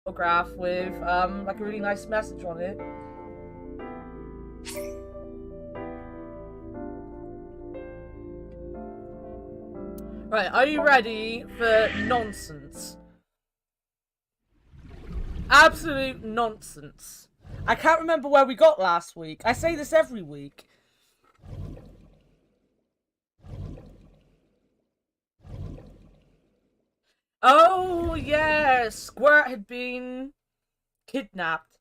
photograph with like a really nice message on it. Right, are you ready for nonsense? Absolute nonsense. I can't remember where we got last week. I say this every week. Oh, yeah, Squirt had been kidnapped.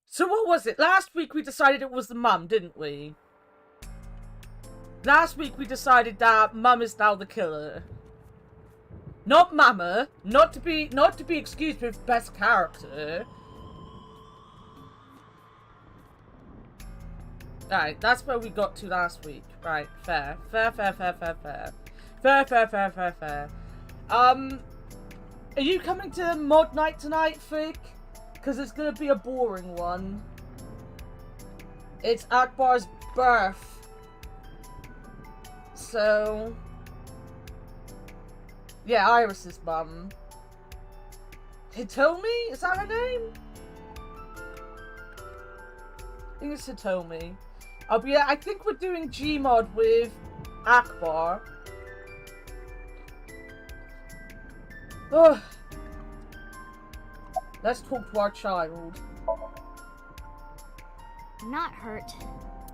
So what was it? Last week we decided it was the mum, didn't we? Last week we decided that Mum is now the killer. Not Mama. Not to be excused with best character. Right, that's where we got to last week. Right, fair. Fair. Are you coming to mod night tonight, Fig? Because it's gonna be a boring one. It's Akbar's birth. So, yeah, Iris's mum. Hitomi? Is that her name? I think it's Hitomi. I think we're doing Gmod with Akbar. Ugh. Let's talk to our child. I'm not hurt.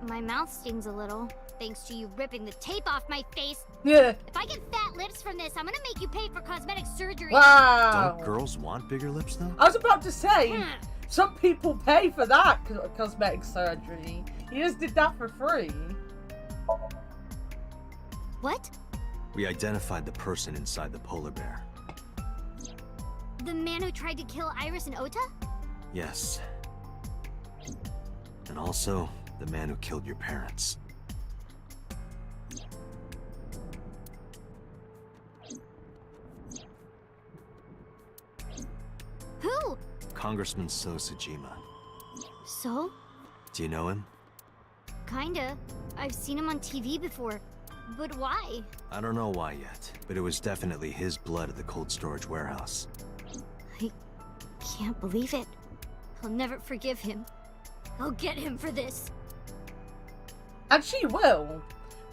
My mouth stings a little. Thanks to you ripping the tape off my face. Yeah. If I get fat lips from this, I'm gonna make you pay for cosmetic surgery. Wow. Don't girls want bigger lips, though? I was about to say, some people pay for that cosmetic surgery. You just did that for free. What? We identified the person inside the polar bear. The man who tried to kill Iris and Ota? Yes. And also, the man who killed your parents. Who? Congressman So Sajima. So? Do you know him? Kinda. I've seen him on TV before. But why? I don't know why yet, but it was definitely his blood at the cold storage warehouse. I can't believe it. I'll never forgive him. I'll get him for this. And she will.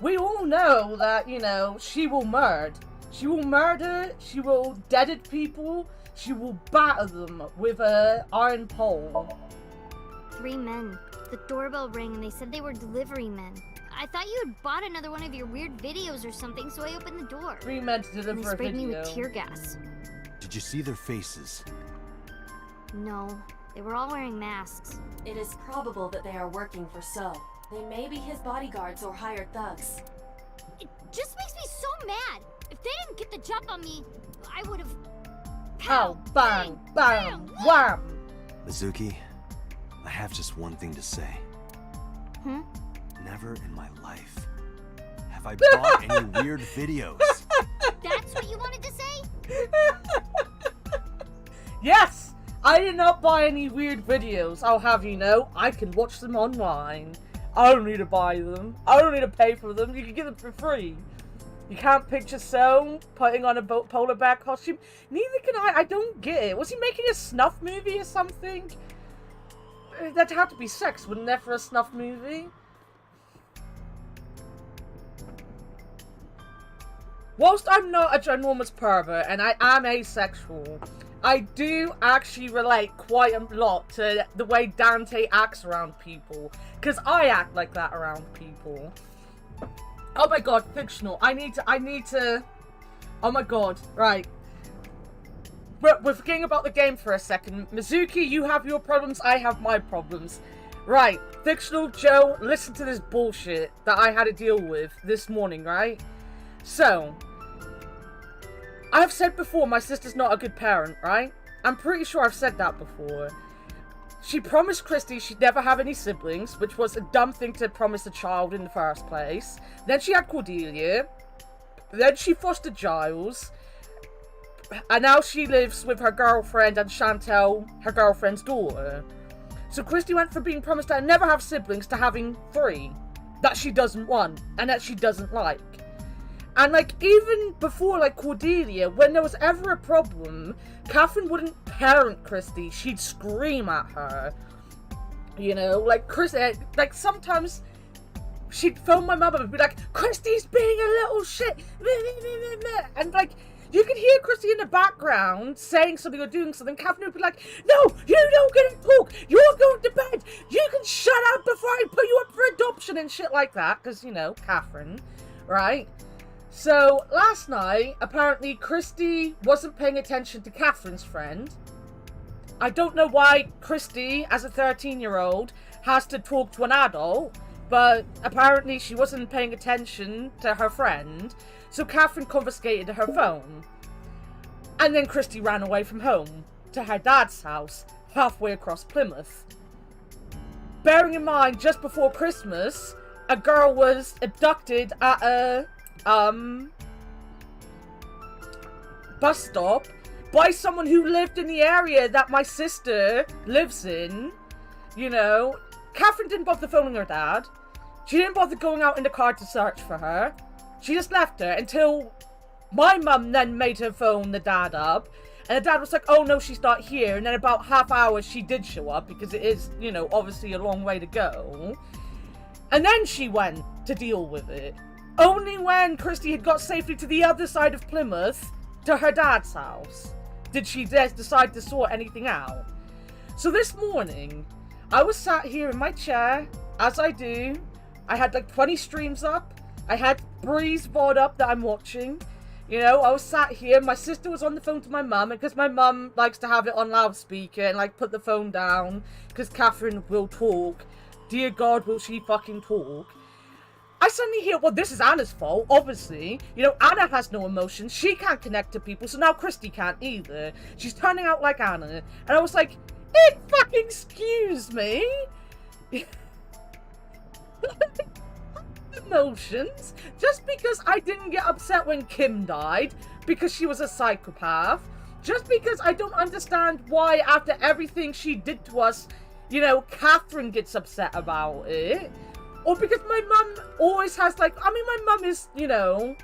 We all know that, you know, she will murder. She will murder, she will deaded people, she will batter them with an iron pole. 3 men. The doorbell rang and they said they were delivery men. I thought you had bought another one of your weird videos or something, so I opened the door. 3 men to And deliver they a sprayed me video. with tear gas. Did you see their faces? No, they were all wearing masks. It is probable that they are working for So. They may be his bodyguards or hired thugs. It just makes me so mad. If they didn't get the jump on me, I would have... Oh, bang, bang, wham! Mizuki, I have just one thing to say. Never in my life have I bought any weird videos. That's what you wanted to say? Yes! I did not buy any weird videos. I'll have you know, I can watch them online. I don't need to buy them. I don't need to pay for them. You can get them for free. You can't picture So putting on a polar bear costume. Neither can I. I don't get it. Was he making a snuff movie or something? That'd have to be sex, wouldn't there, for a snuff movie? Whilst I'm not a ginormous pervert and I am asexual, I do actually relate quite a lot to the way Dante acts around people. Because I act like that around people. Oh my god, fictional. I need to... Oh my god, right. We're forgetting about the game for a second. Mizuki, you have your problems, I have my problems. Right, fictional Joe, listen to this bullshit that I had to deal with this morning, right? So, I've said before my sister's not a good parent, right? I'm pretty sure I've said that before. She promised Christy she'd never have any siblings, which was a dumb thing to promise a child in the first place. Then she had Cordelia. Then she fostered Giles. And now she lives with her girlfriend and Chantel, her girlfriend's daughter. So Christy went from being promised to never have siblings to having 3 that she doesn't want and that she doesn't like. And, like, even before, like, Cordelia, when there was ever a problem, Catherine wouldn't parent Christy. She'd scream at her. You know, like, like, sometimes she'd phone my mum and be like, Christy's being a little shit. And, like, you could hear Christy in the background saying something or doing something. Catherine would be like, no, you don't get to talk. You're going to bed. You can shut up before I put you up for adoption and shit like that. Because, you know, Catherine, right? So, last night, apparently, Christy wasn't paying attention to Catherine's friend. I don't know why Christy, as a 13-year-old, has to talk to an adult, but apparently she wasn't paying attention to her friend, so Catherine confiscated her phone. And then Christy ran away from home, to her dad's house, halfway across Plymouth. Bearing in mind, just before Christmas, a girl was abducted at a bus stop by someone who lived in the area that my sister lives in. You know, Catherine didn't bother phoning her dad. She didn't bother going out in the car to search for her. She just left her until my mum then made her phone the dad up. And the dad was like, oh no, she's not here. And then about half hour she did show up because it is, you know, obviously a long way to go. And then she went to deal with it. Only when Christy had got safely to the other side of Plymouth, to her dad's house, did she decide to sort anything out. So this morning, I was sat here in my chair, as I do. I had like 20 streams up. I had Bree's VOD up that I'm watching. You know, I was sat here. My sister was on the phone to my mum, and because my mum likes to have it on loudspeaker and like put the phone down, because Catherine will talk. Dear God, will she fucking talk? I suddenly hear, well, this is Anna's fault, obviously. You know, Anna has no emotions. She can't connect to people, so now Christy can't either. She's turning out like Anna. And I was like, fucking excuse me? Emotions? Just because I didn't get upset when Kim died, because she was a psychopath. Just because I don't understand why, after everything she did to us, you know, Catherine gets upset about it. Or because my mum always has, like, I mean, my mum is, you know,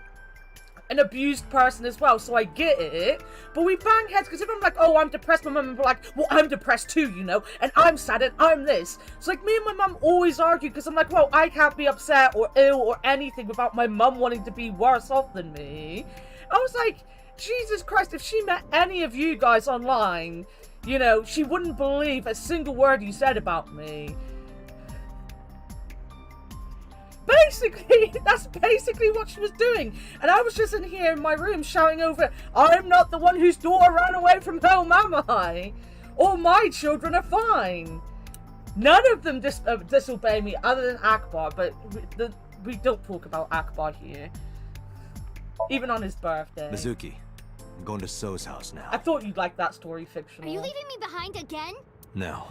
an abused person as well, so I get it. But we bang heads, because if I'm like, oh, I'm depressed, my mum will be like, well, I'm depressed too, you know, and I'm sad and I'm this. So, like, me and my mum always argue, because I'm like, well, I can't be upset or ill or anything without my mum wanting to be worse off than me. I was like, Jesus Christ, if she met any of you guys online, you know, she wouldn't believe a single word you said about me. Basically, that's basically what she was doing. And I was just in here in my room shouting over, I'm not the one whose daughter ran away from home, am I? All my children are fine. None of them disobey me other than Akbar, but we don't talk about Akbar here. Even on his birthday. Mizuki, I'm going to So's house now. I thought you'd like that story fictional. Are you leaving me behind again? No,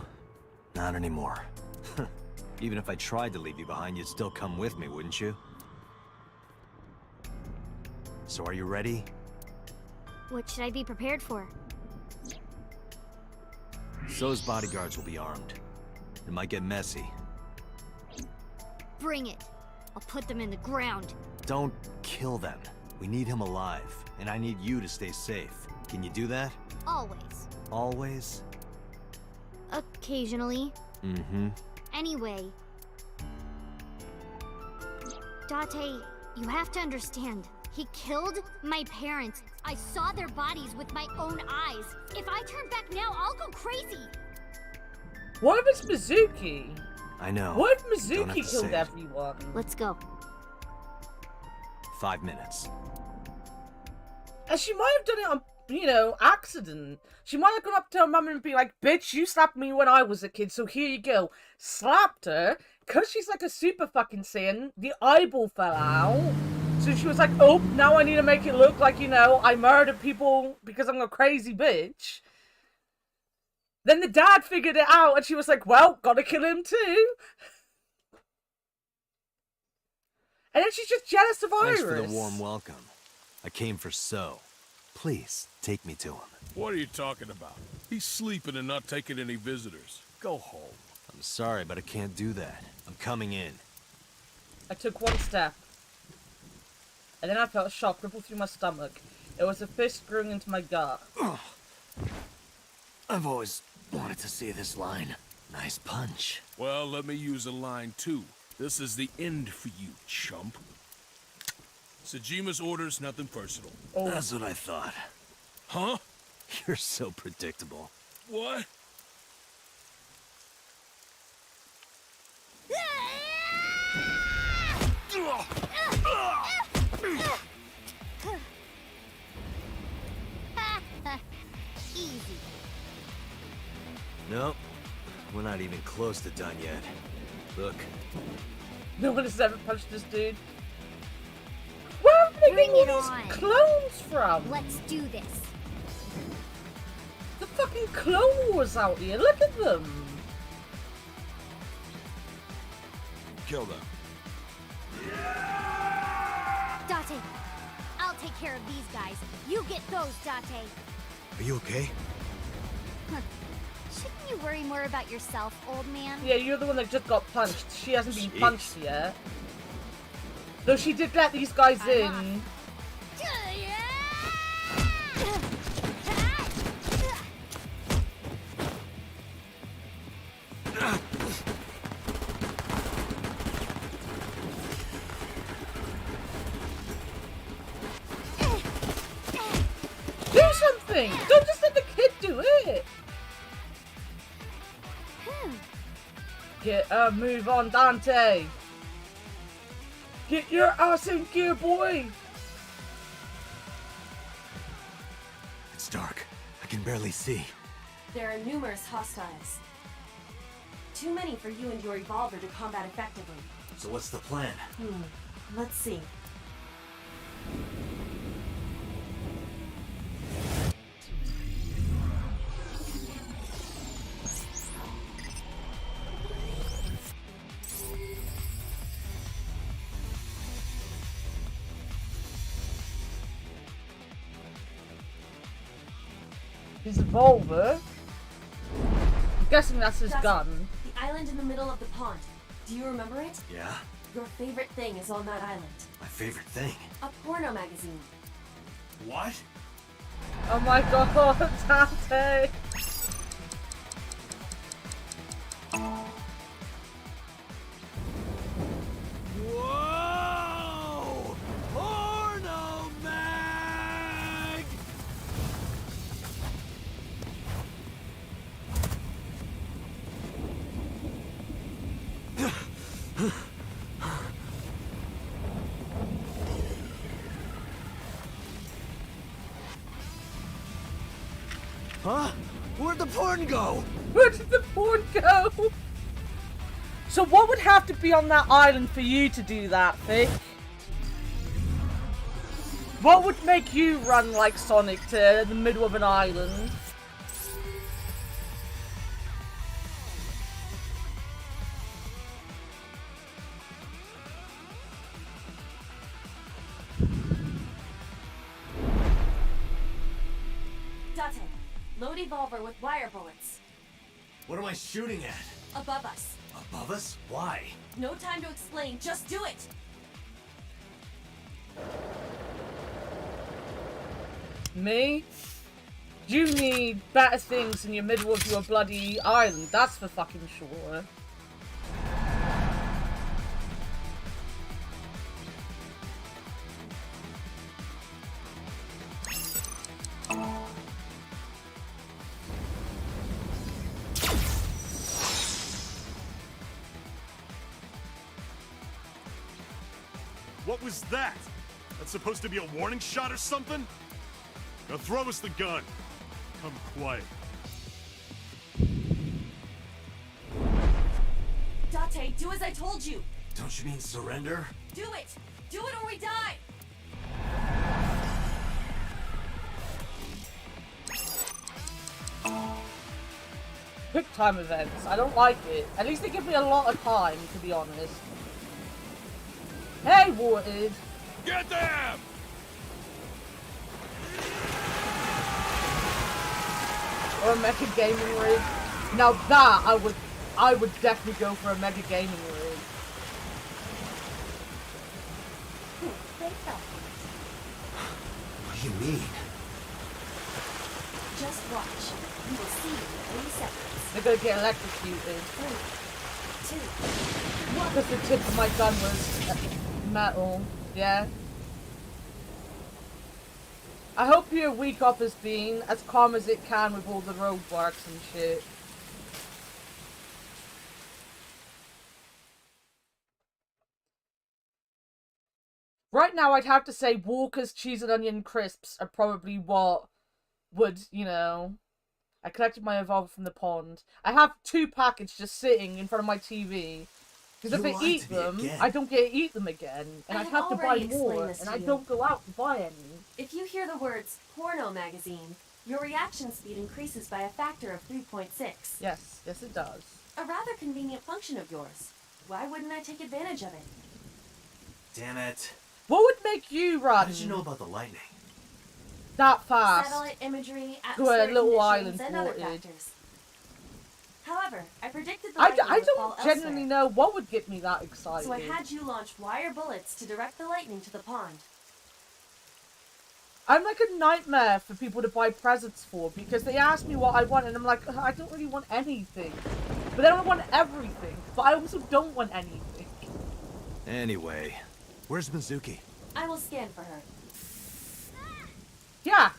not anymore. Even if I tried to leave you behind, you'd still come with me, wouldn't you? So are you ready? What should I be prepared for? So's bodyguards will be armed. It might get messy. Bring it. I'll put them in the ground. Don't kill them. We need him alive, and I need you to stay safe. Can you do that? Always. Always? Occasionally. Mm-hmm. Anyway. Date, you have to understand. He killed my parents. I saw their bodies with my own eyes. If I turn back now, I'll go crazy. What if it's Mizuki? I know. What if Don't have Mizuki to killed say it. everyone? Let's go. 5 minutes. And she might have done it on, you know, accident. She might have gone up to her mum and be like, bitch, you slapped me when I was a kid, so here you go. Slapped her, because she's like a super fucking Saiyan, the eyeball fell out. So she was like, oh, now I need to make it look like, you know, I murdered people because I'm a crazy bitch. Then the dad figured it out, and she was like, well, gotta kill him too. And then she's just jealous of Iris. Thanks for the warm welcome. I came for So. Please, take me to him. What are you talking about? He's sleeping and not taking any visitors. Go home. I'm sorry, but I can't do that. I'm coming in. I took one step. and then I felt a shock ripple through my stomach. It was a fist screwing into my gut. I've always wanted to see this line. Nice punch. Well, let me use a line too. This is the end for you, chump. Sejima's orders, nothing personal. Oh. That's what I thought. Huh? You're so predictable. What? Easy. Nope. We're not even close to done yet. Look. No one has ever punched this dude. Where are they Bring getting it all these on. clones from? Let's do this. The fucking Clone Wars out here, look at them! Kill them. Date, I'll take care of these guys. You get those, Date. Are you okay? Shouldn't you worry more about yourself, old man? Yeah, you're the one that just got punched. She hasn't been Jeez. punched yet. Though she did let these guys in. Do something! Don't just let the kid do it! Get a move on, Dante! Get your ass in gear, boy! It's dark. I can barely see. There are numerous hostiles. Too many for you and your revolver to combat effectively. So what's the plan? Let's see. His revolver? I'm guessing that's his Dustin, gun. The island in the middle of the pond. Do you remember it? Yeah? Your favorite thing is on that island. My favorite thing. A porno magazine. What? Oh my god, Dante! Whoa! Porno mag! Huh? Where'd the porn go? Where did the porn go? So what would have to be on that island for you to do that, Vic? What would make you run like Sonic to the middle of an island? Date, load evolver with wire bullets. What am I shooting at? Above us. Above us? Why? No time to explain, just do it! Me? You need better things in your middle of your bloody island, that's for fucking sure. What was that? That's supposed to be a warning shot or something? Now throw us the gun. Come quiet. Date, do as I told you! Don't you mean surrender? Do it! Do it or we die! Quick time events, I don't like it. At least they give me a lot of time, to be honest. Hey, Warted! Get them! Or a mega gaming rig. Now that I would definitely go for a mega gaming rig. Great stuff. you mean? Just watch. You will see in 3 seconds. They're gonna get electrocuted. 3, 2, 1. Because the tip of my gun was metal. Yeah. I hope your week off has been as calm as it can with all the roadworks and shit. Right now, I'd have to say Walker's cheese and onion crisps are probably what would, you know... I collected my evolver from the pond. I have 2 packets just sitting in front of my TV. Because if I eat them, I don't get to eat them again. And I'd have to buy more, and I don't go out to buy any. If you hear the words porno magazine, your reaction speed increases by a factor of 3.6. Yes, yes it does. A rather convenient function of yours. Why wouldn't I take advantage of it? Damn it. What would make you run How did you know about the lightning? that fast? Satellite imagery, To a atmospheric little conditions, island and other ported. factors. However, I predicted the I lightning would fall don't genuinely elsewhere, know what would get me that excited. so I had you launch wire bullets to direct the lightning to the pond. I'm like a nightmare for people to buy presents for because they ask me what I want and I'm like, I don't really want anything. But then I want everything. But I also don't want anything. Anyway, where's Mizuki? I will scan for her. Yeah.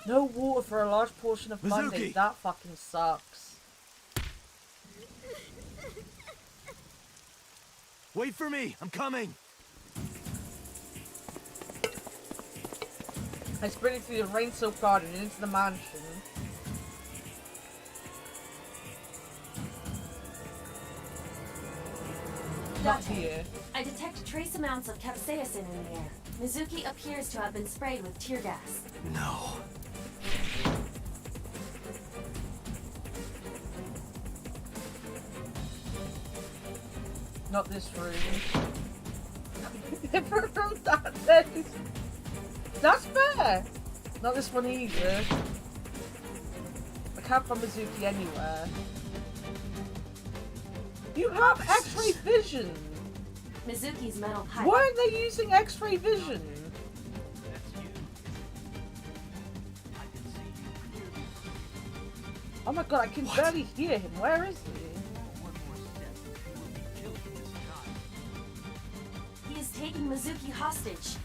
No water for a large portion of Monday. Mizuki! That fucking sucks. Wait for me! I'm coming! I sprinted through the rain-soaked garden and into the mansion. Not here. I detect trace amounts of capsaicin in the air. Mizuki appears to have been sprayed with tear gas. No. Not this room. Never from that place. That's fair. Not this one either. I can't find Mizuki anywhere. You have X-ray vision. Mizuki's metal pipe. Why aren't they using X-ray vision? Oh my god, I can barely hear him. Where is he? He is taking Mizuki hostage.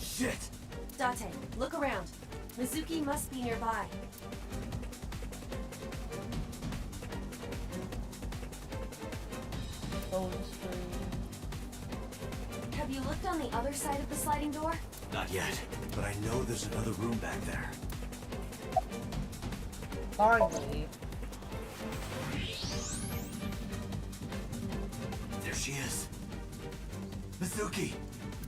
Shit! Date, look around. Mizuki must be nearby. Phone screen. Have you looked on the other side of the sliding door? Not yet, but I know there's another room back there. Finally. There she is. Mizuki!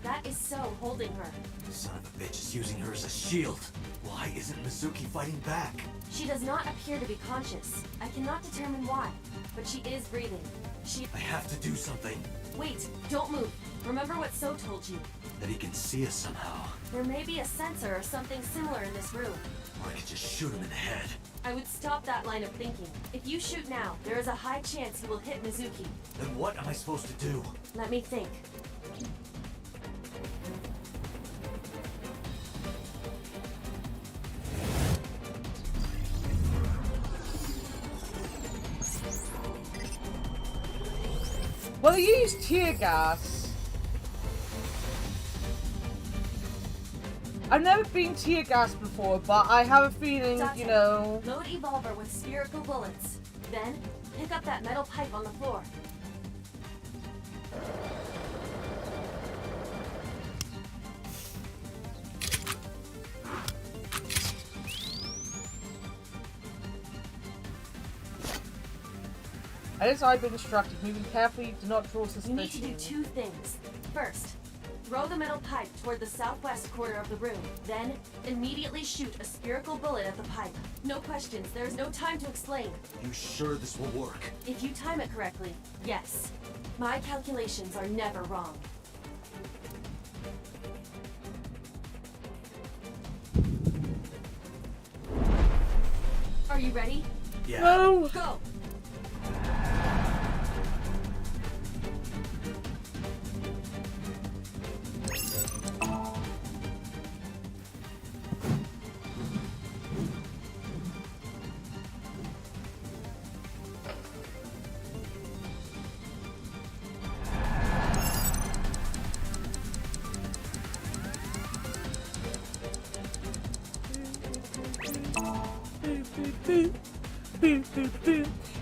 That is So holding her. Son of a bitch is using her as a shield. Why isn't Mizuki fighting back? She does not appear to be conscious. I cannot determine why, but she is breathing. I have to do something. Wait, don't move. Remember what So told you. That he can see us somehow. There may be a sensor or something similar in this room. Or I could just shoot him in the head. I would stop that line of thinking. If you shoot now, there is a high chance he will hit Mizuki. Then what am I supposed to do? Let me think. Well, they used tear gas. I've never been tear gassed before, but I have a feeling, you know... Load Evolver with spherical bullets. Then, pick up that metal pipe on the floor. As I've been instructed, moving carefully, do not draw suspicion. You need to do two things. First, throw the metal pipe toward the southwest corner of the room. Then, immediately shoot a spherical bullet at the pipe. No questions, there is no time to explain. You sure this will work? If you time it correctly, yes. My calculations are never wrong. Are you ready? Yeah. No. Go!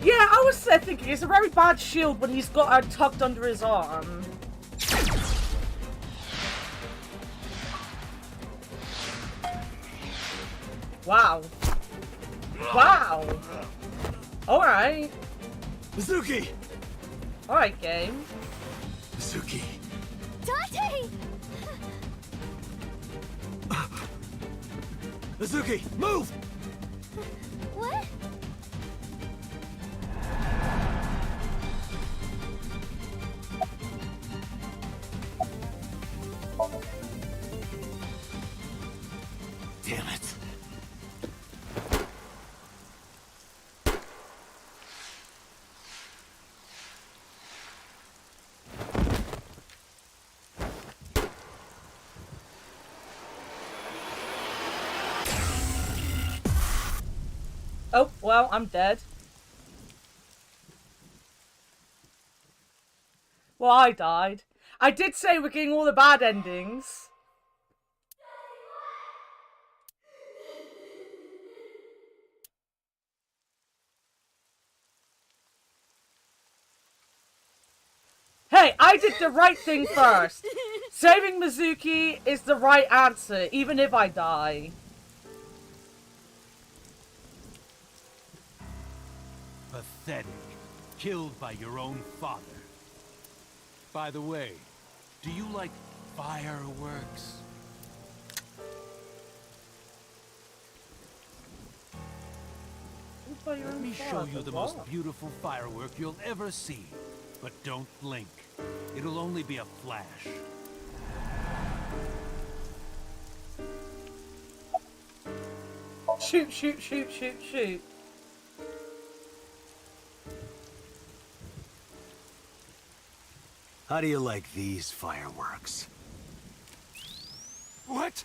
Yeah, I was thinking it's a very bad shield when he's got her tucked under his arm. Wow. Wow. Alright. Mizuki! Alright, game. Mizuki. Dante! Mizuki, move! What? Damn it. Oh, well, I'm dead. Well, I died. I did say we're getting all the bad endings. Hey, I did the right thing first. Saving Mizuki is the right answer, even if I die. Pathetic. Killed by your own father. By the way, do you like fireworks? Let me show you the most beautiful firework you'll ever see. But don't blink. It'll only be a flash. Shoot, shoot, shoot, shoot, shoot. How do you like these fireworks? What?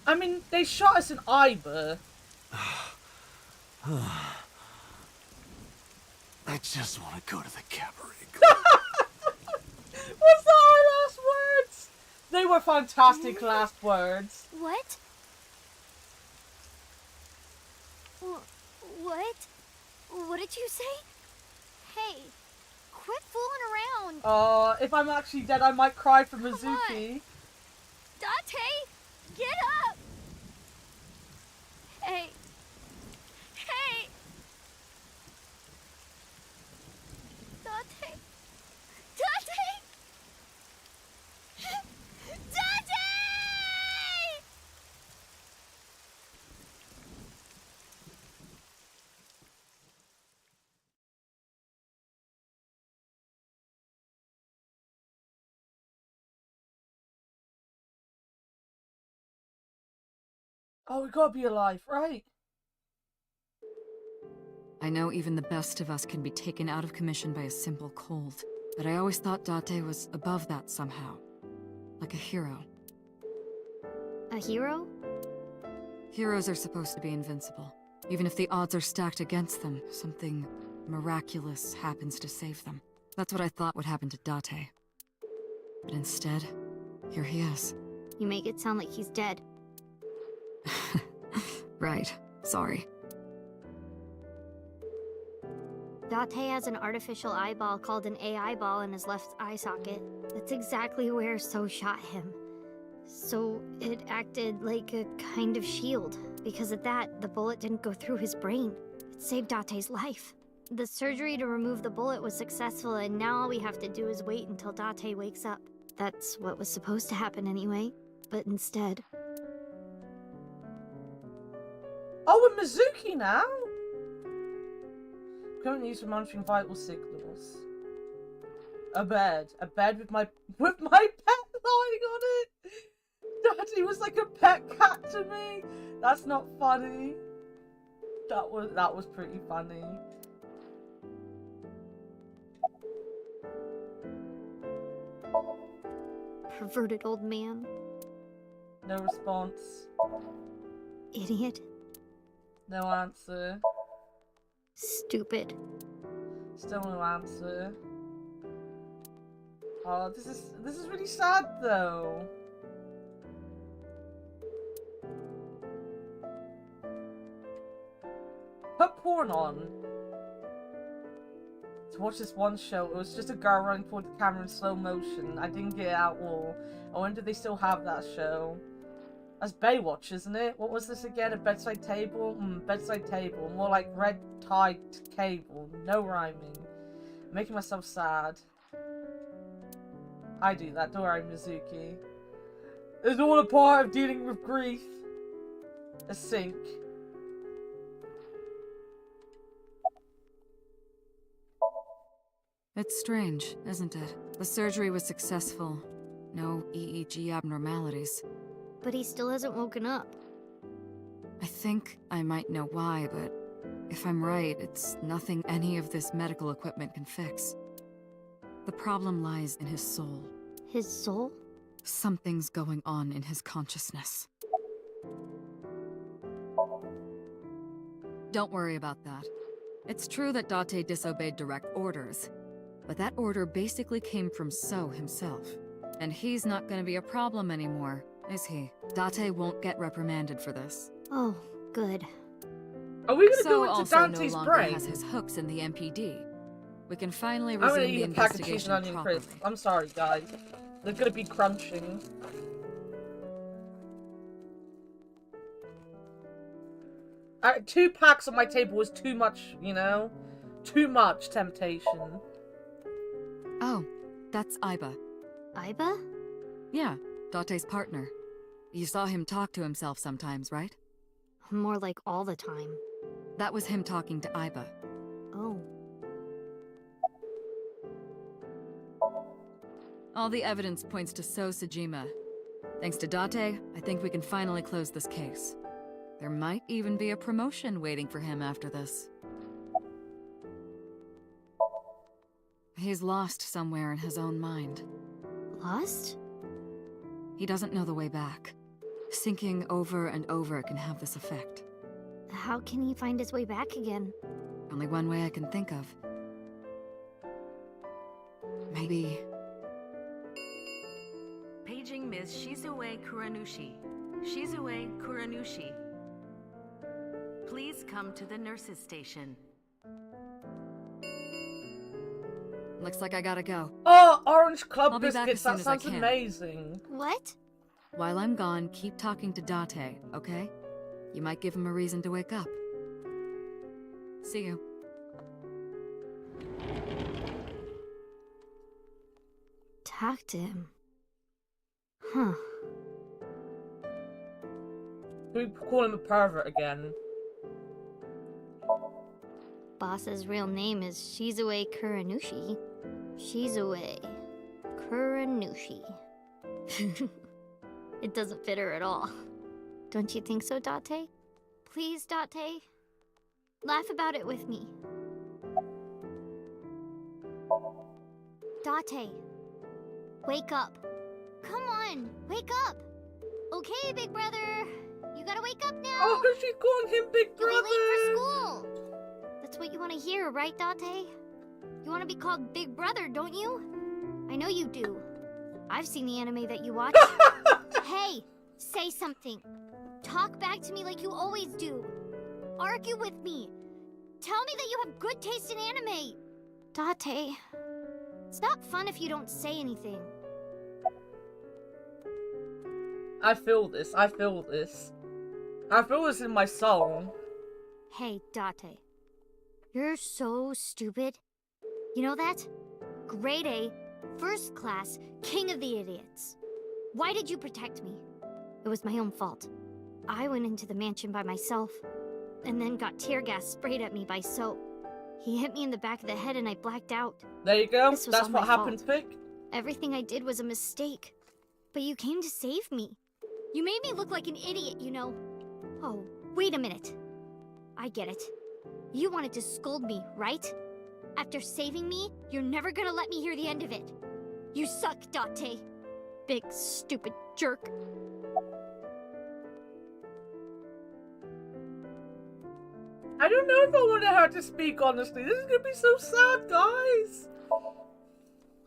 I mean, they shot us in Iber. I just want to go to the cabaret. What's that our last words? They were fantastic last words. What? What? What did you say? Hey, quit fooling around. If I'm actually dead, I might cry for Come Mizuki. on. Dante, get up! Hey. Hey! Dante! Dante! Dante! Oh, we gotta be alive, right? I know even the best of us can be taken out of commission by a simple cold, but I always thought Date was above that somehow. Like a hero. A hero? Heroes are supposed to be invincible. Even if the odds are stacked against them, something miraculous happens to save them. That's what I thought would happen to Date. But instead, here he is. You make it sound like he's dead. Right. Sorry. Date has an artificial eyeball called an AI ball in his left eye socket. That's exactly where So shot him. So it acted like a kind of shield. Because of that, the bullet didn't go through his brain. It saved Date's life. The surgery to remove the bullet was successful, and now all we have to do is wait until Date wakes up. That's what was supposed to happen anyway. But instead... Oh, we're Mizuki now? Currently used for monitoring vital signals. A bed with my pet lying on it. Daddy was like a pet cat to me. That's not funny. That was pretty funny. Perverted old man. No response. Idiot. No answer. Stupid. Still no answer. Oh, this is really sad though. Put porn on. To watch this one show, it was just a girl running toward the camera in slow motion. I didn't get it at all. I wonder if they still have that show. That's Baywatch, isn't it? What was this again? A bedside table? Bedside table. More like red tied cable. No rhyming. I'm making myself sad. I do that, don't worry, Mizuki. It's all a part of dealing with grief. A sink. It's strange, isn't it? The surgery was successful. No EEG abnormalities. But he still hasn't woken up. I think I might know why, but if I'm right, it's nothing any of this medical equipment can fix. The problem lies in his soul. His soul? Something's going on in his consciousness. Don't worry about that. It's true that Date disobeyed direct orders, but that order basically came from So himself. And he's not gonna be a problem anymore, is he? Date won't get reprimanded for this. Oh, good. Are we gonna So go into also Dante's no longer brain? has his hooks in the MPD. We can finally I'm gonna resume eat the a pack of cheese investigation and onion properly. crisps. I'm sorry, guys. They're gonna be crunching. Two packs on my table was too much, you know? Too much temptation. Oh, that's Aiba. Aiba? Yeah, Date's partner. You saw him talk to himself sometimes, right? More like all the time. That was him talking to Aiba. Oh. All the evidence points to So Sejima. Thanks to Date, I think we can finally close this case. There might even be a promotion waiting for him after this. He's lost somewhere in his own mind. Lost? He doesn't know the way back. Sinking over and over can have this effect. How can he find his way back again? Only one way I can think of. Maybe... Paging Ms. Shizue Kuranushi. Shizue Kuranushi. Please come to the nurses' station. Looks like I gotta go. Oh, orange club I'll be back biscuits. as soon That as I sounds can. amazing. What? While I'm gone, keep talking to Date, okay? You might give him a reason to wake up. See you. Talk to him. Huh. We call him a pervert again. Boss's real name is Shizue Kuranushi. Shizue Kuranushi. It doesn't fit her at all. Don't you think so, Date? Please, Date? Laugh about it with me. Date, wake up. Come on, wake up. Okay, big brother. You gotta wake up now. Oh, because she's calling him Big You'll Brother. be late for school. That's what you want to hear, right, Date? You want to be called Big Brother, don't you? I know you do. I've seen the anime that you watch. Hey, say something. Talk back to me like you always do. Argue with me. Tell me that you have good taste in anime. Date, it's not fun if you don't say anything. I feel this. I feel this. I feel this in my soul. Hey, Date. You're so stupid. You know that? Grade A, first class, king of the idiots. Why did you protect me? It was my own fault. I went into the mansion by myself, and then got tear gas sprayed at me by So. He hit me in the back of the head and I blacked out. There you go. This was That's all what my happened, fault. Vic. Everything I did was a mistake. But you came to save me. You made me look like an idiot, you know. Oh, wait a minute. I get it. You wanted to scold me, right? After saving me, you're never gonna let me hear the end of it. You suck, Date. Big, stupid jerk. I don't know if I wanted her to speak honestly. This is gonna be so sad, guys.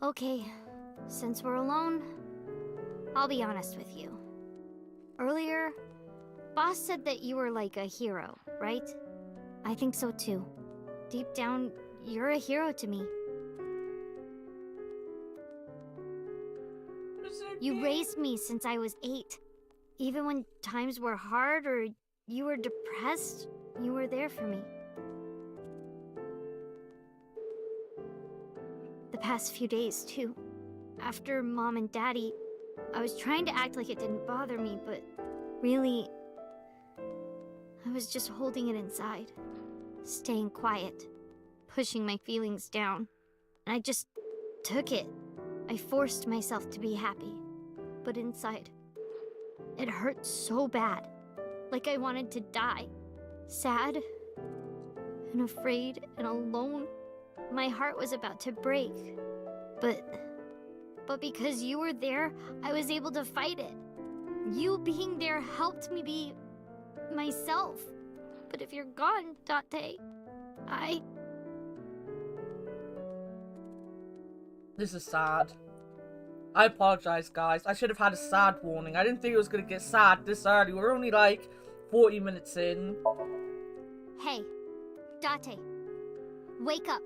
Okay, since we're alone, I'll be honest with you. Earlier, Boss said that you were like a hero, right? I think so too. Deep down, you're a hero to me. You raised me since I was 8. Even when times were hard or you were depressed, you were there for me. The past few days, too. After Mom and Daddy, I was trying to act like it didn't bother me, but really, I was just holding it inside. Staying quiet. Pushing my feelings down. And I just took it. I forced myself to be happy. But inside, it hurt so bad. Like I wanted to die. Sad and afraid and alone. My heart was about to break. But because you were there, I was able to fight it. You being there helped me be myself. But if you're gone, Date, This is sad. I apologize, guys. I should have had a sad warning. I didn't think it was going to get sad this early. We're only like 40 minutes in. Hey, Date, wake up.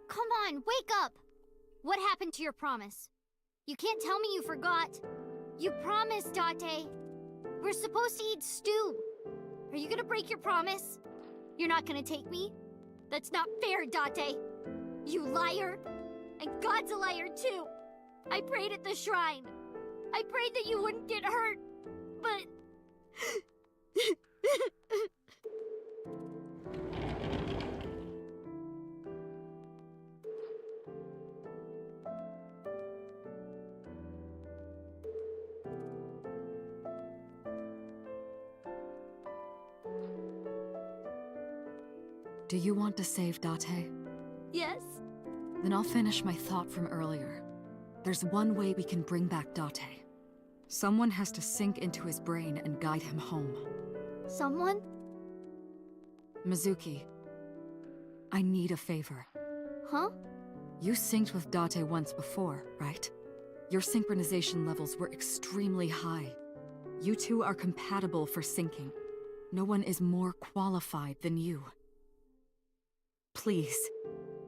Come on, wake up! What happened to your promise? You can't tell me you forgot. You promised, Date. We're supposed to eat stew. Are you gonna break your promise? You're not gonna take me? That's not fair, Date. You liar. And God's a liar, too. I prayed at the shrine. I prayed that you wouldn't get hurt, but... Do you want to save Date? Yes? Then I'll finish my thought from earlier. There's one way we can bring back Date. Someone has to sink into his brain and guide him home. Someone? Mizuki, I need a favor. Huh? You synced with Date once before, right? Your synchronization levels were extremely high. You two are compatible for syncing. No one is more qualified than you. Please,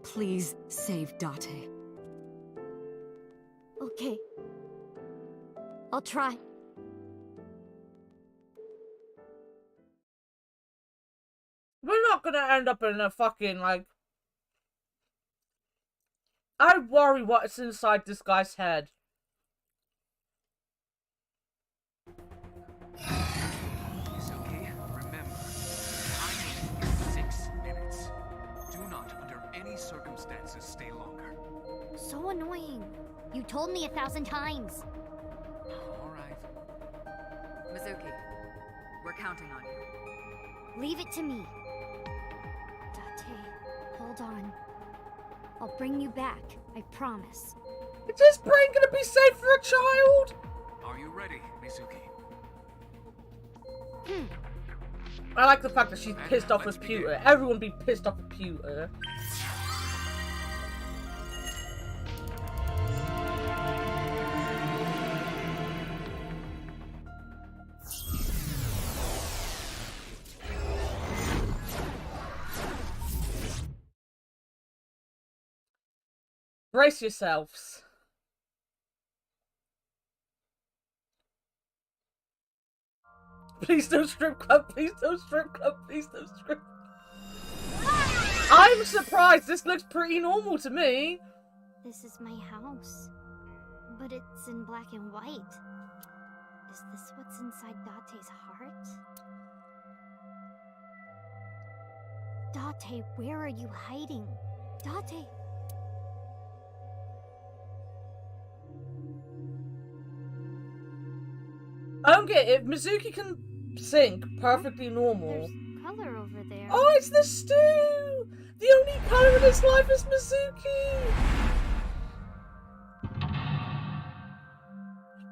please save Date. Okay. I'll try. We're not gonna end up in a fucking, like... I worry what's inside this guy's head. Mizuki, remember, timing is 6 minutes. Do not, under any circumstances, stay longer. So annoying. You told me 1,000 times. All right. Mizuki, we're counting on you. Leave it to me. Date, hold on. I'll bring you back, I promise. Is this brain gonna be safe for a child? Are you ready, Mizuki? I like the fact that she's pissed off with Pewter. Everyone be pissed off with Pewter. Brace yourselves. Please don't strip club, please don't strip club, please don't strip. I'm surprised, this looks pretty normal to me. This is my house. But it's in black and white. Is this what's inside Date's heart? Date, where are you hiding? Date. I don't get it. If Mizuki can sink perfectly normal. There's color over there. Oh, it's the stew! The only color in his life is Mizuki!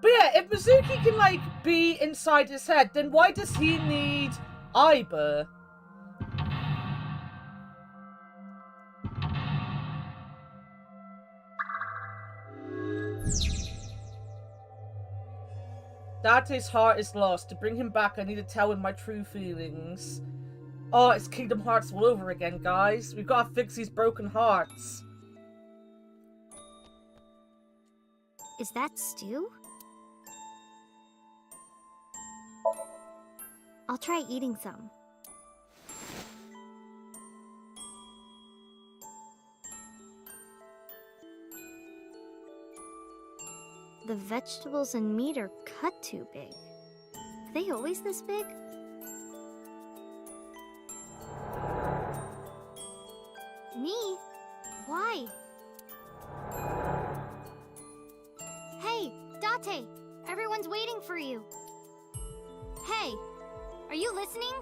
But yeah, if Mizuki can, like, be inside his head, then why does he need Iber? Date's heart is lost. To bring him back, I need to tell him my true feelings. Oh, it's Kingdom Hearts all over again, guys. We've got to fix these broken hearts. Is that stew? I'll try eating some. The vegetables and meat are cut too big. Are they always this big? Me? Why? Hey, Date! Everyone's waiting for you. Hey, are you listening?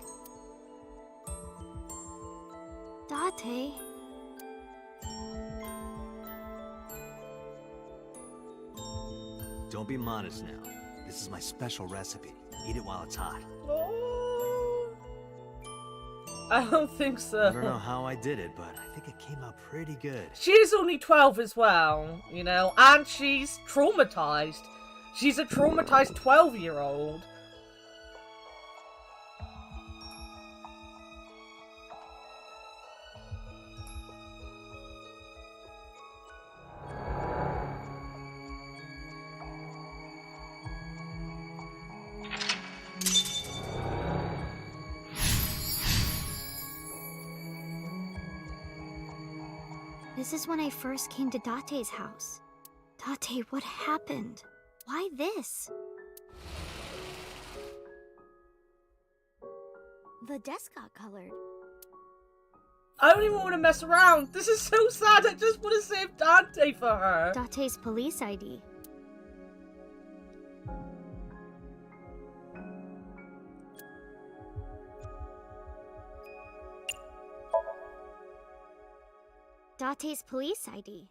Date? Don't be modest now. This is my special recipe. Eat it while it's hot. Oh, I don't think so. I don't know how I did it, but I think it came out pretty good. She's only 12 as well, you know, and she's traumatized. She's a traumatized 12-year-old. This is when I first came to Date's house. Date, what happened? Why this? The desk got colored. I don't even want to mess around. This is so sad. I just want to save Dante for her. Date's police ID. Date's police ID.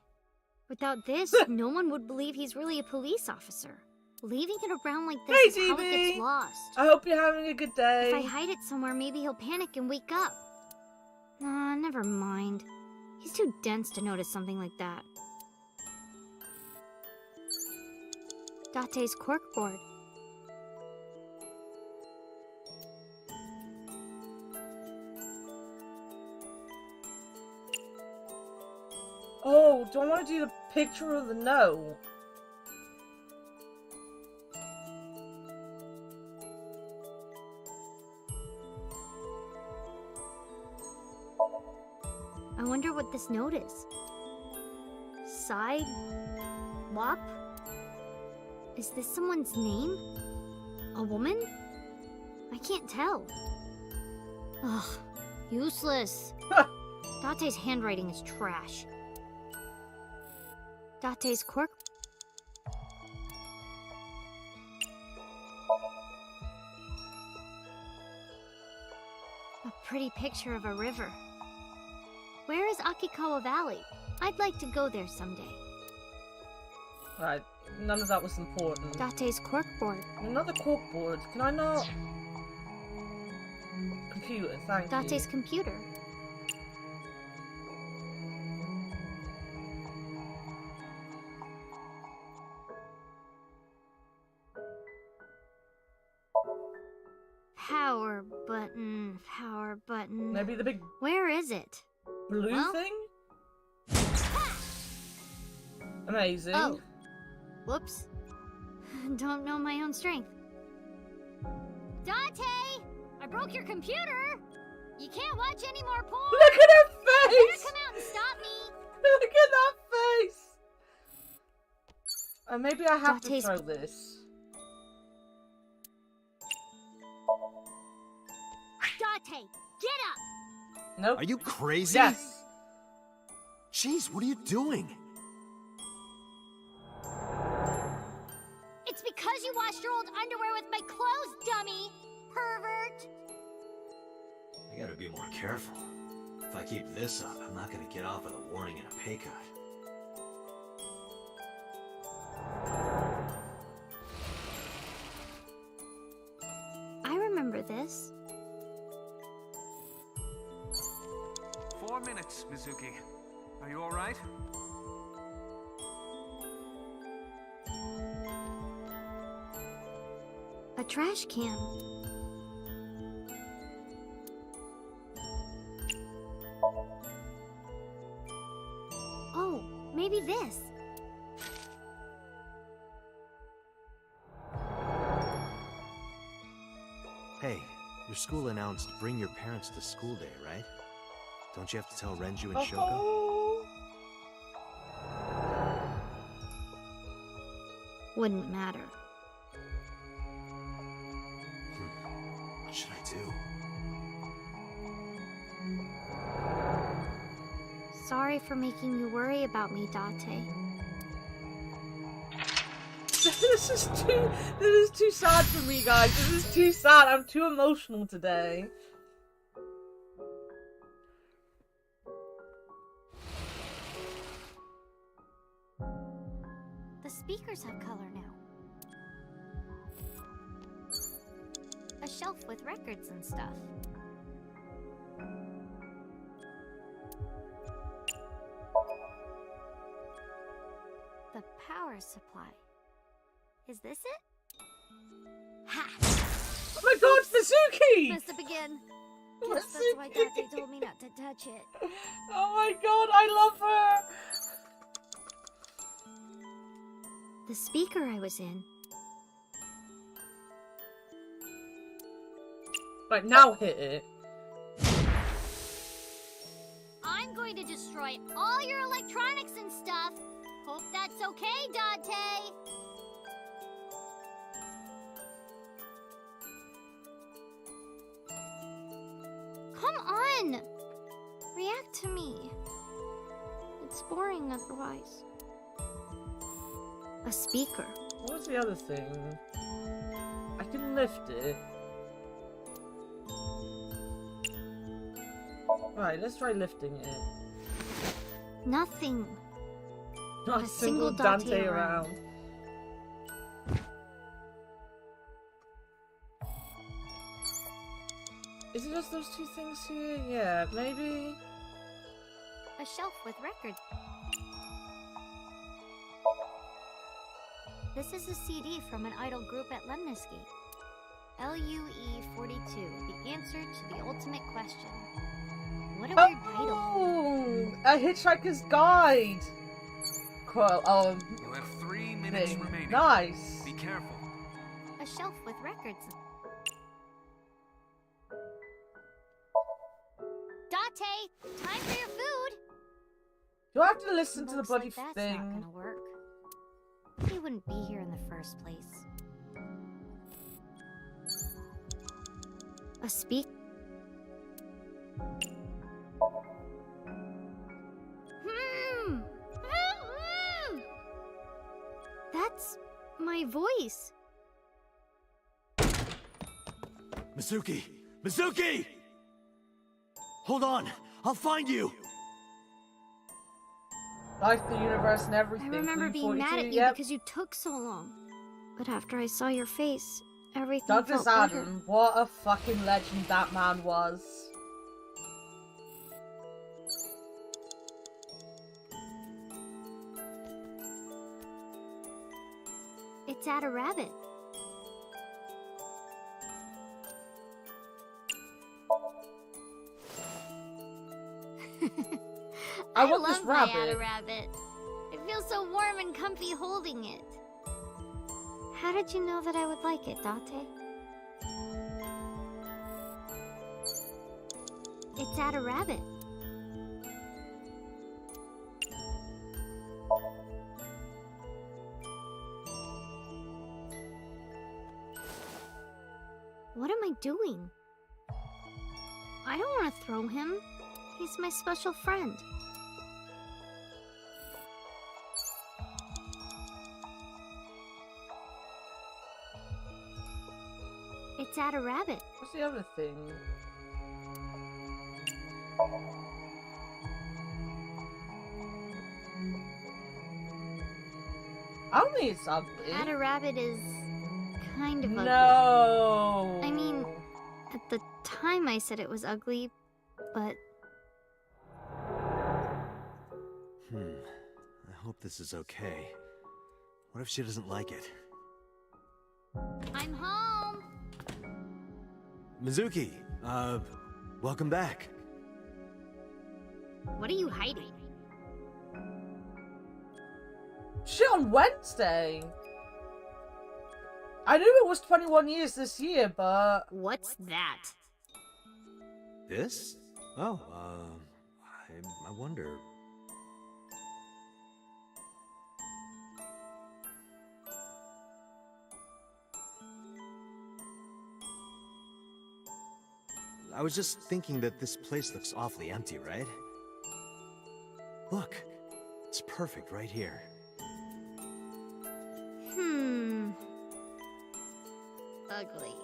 Without this, no one would believe he's really a police officer. Leaving it around like this is how it gets lost. I hope you're having a good day. If I hide it somewhere, maybe he'll panic and wake up. Nah, never mind. He's too dense to notice something like that. Date's corkboard. Oh, do I want to do the picture of the note? I wonder what this note is. Side? Wop? Is this someone's name? A woman? I can't tell. Ugh, useless. Date's handwriting is trash. Date's cork. A pretty picture of a river. Where is Akikawa Valley? I'd like to go there someday. Right, none of that was important. Date's corkboard. Another corkboard. Can I not? Computer, thank you. Date's computer. Power button, power button. Maybe the big Where is it? blue Well? thing? Amazing. Oh. Whoops. Don't know my own strength. Date! I broke your computer! You can't watch any more porn! Look at her face! You better come out and stop me! Look at that face! Maybe I have Date's- to throw this. Date, get up! Nope. Are you crazy? Yes. Jeez, what are you doing? It's because you washed your old underwear with my clothes, dummy! Pervert! I gotta be more careful. If I keep this up, I'm not gonna get off with a warning and a pay cut. I remember this. 4 minutes, Mizuki. Are you alright? A trash can. Oh, maybe this. Hey, your school announced bring your parents to school day, right? Don't you have to tell Renju and Shoko? Oh. Wouldn't matter. What should I do? Sorry for making you worry about me, Date. This is too sad for me, guys. This is too sad. I'm too emotional today. The speakers have color now. A shelf with records and stuff. The power supply. Is this it? Ha! Oh my god, Mizuki! Messed up again. Guess that's why Date told me not to touch it. Oh my god, I love her! The speaker I was in. Right, now hit it. I'm going to destroy all your electronics and stuff. Hope that's okay, Date. Come on! React to me. It's boring otherwise. A speaker. What was the other thing? I can lift it. Right, let's try lifting it. Nothing. Not a a single single Dante Dante around. Is it just those two things here? Yeah, maybe. A shelf with records. This is a CD from an idol group at Lemnisky. LUE 42, the answer to the ultimate question. What a weird title. Oh, a Hitchhiker's Guide. Cool. You have 3 minutes thing. remaining. Nice. Be careful. A shelf with records. Date, time for your food. Do I have to listen to the Looks bloody like that's thing? not gonna work. He wouldn't be here in the first place. A speak. That's my voice. Mizuki! Mizuki! Hold on! I'll find you! Life, the universe, and everything. I remember being mad at you because you took so long. But after I saw your face, everything Douglas felt better. Adam, what a fucking legend that man was. It's at a rabbit. I want this love my rabbit. rabbit. It feels so warm and comfy holding it. How did you know that I would like it, Date? It's at a rabbit. What am I doing? I don't want to throw him. He's my special friend. It's Add a Rabbit. What's the other thing? I don't think it's ugly. Add a Rabbit is kind of ugly. No. I mean, at the time I said it was ugly, but... I hope this is okay. What if she doesn't like it? I'm home! Mizuki, welcome back. What are you hiding? Shit, on Wednesday. I knew it was 21 years this year, but... What's that? This? Oh, I wonder... I was just thinking that this place looks awfully empty, right? Look, it's perfect right here. Ugly.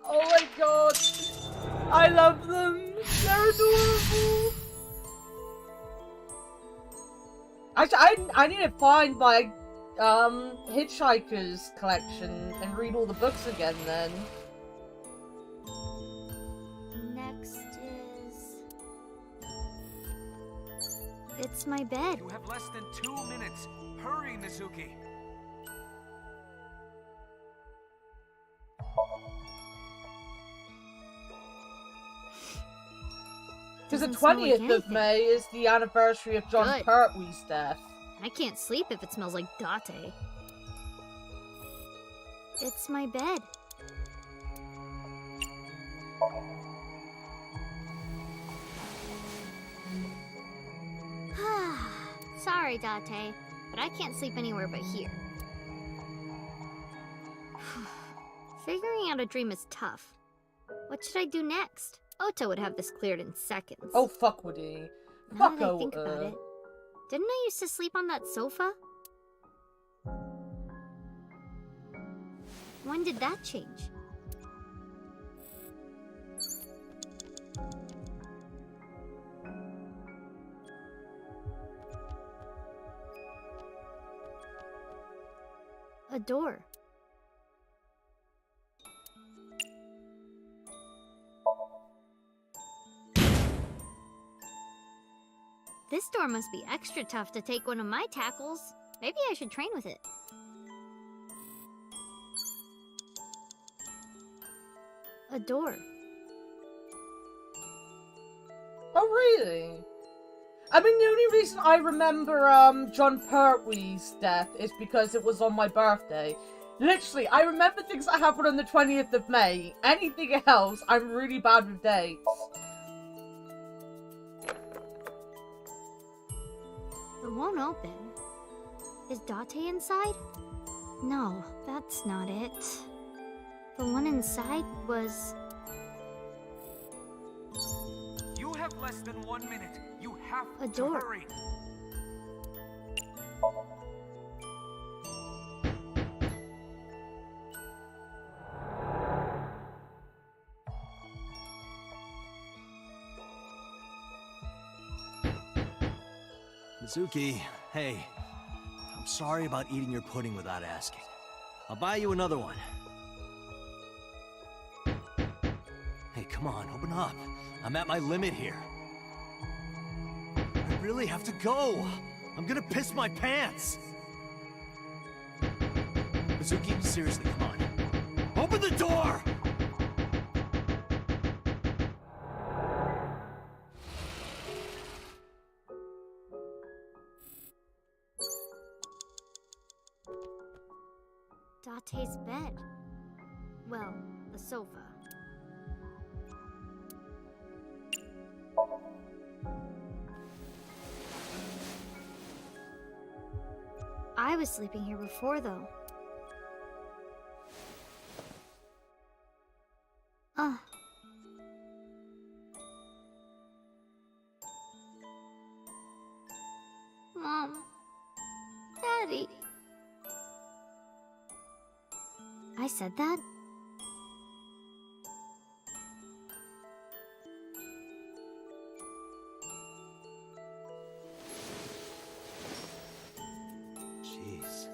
Oh my god. I love them. They're adorable. Actually, I need to find my Hitchhiker's collection and read all the books again then. Next is... It's my bed. You have less than 2 minutes. Hurry, Mizuki. Because the Doesn't smell like 20th of anything. May is the anniversary of John Good. Pertwee's death. I can't sleep if it smells like Date. It's my bed. Sorry, Date, but I can't sleep anywhere but here. Figuring out a dream is tough. What should I do next? Ota would have this cleared in seconds. Oh, fuck would he? Now Fuck that I think Ota. about it, didn't I used to sleep on that sofa? When did that change? A door. This door must be extra tough to take one of my tackles. Maybe I should train with it. A door. Oh, really? I mean, the only reason I remember, John Pertwee's death is because it was on my birthday. Literally, I remember things that happened on the 20th of May. Anything else, I'm really bad with dates. It won't open. Is Date inside? No, that's not it. The one inside was... You have less than 1 minute. You have A to door. hurry. Mizuki, hey. I'm sorry about eating your pudding without asking. I'll buy you another one. Hey, come on, open up. I'm at my limit here. I really have to go. I'm gonna piss my pants. Mizuki, seriously, come on. Open the door! Date's bed. Well, the sofa. I was sleeping here before, though. Mom. Daddy. I said that? Jeez.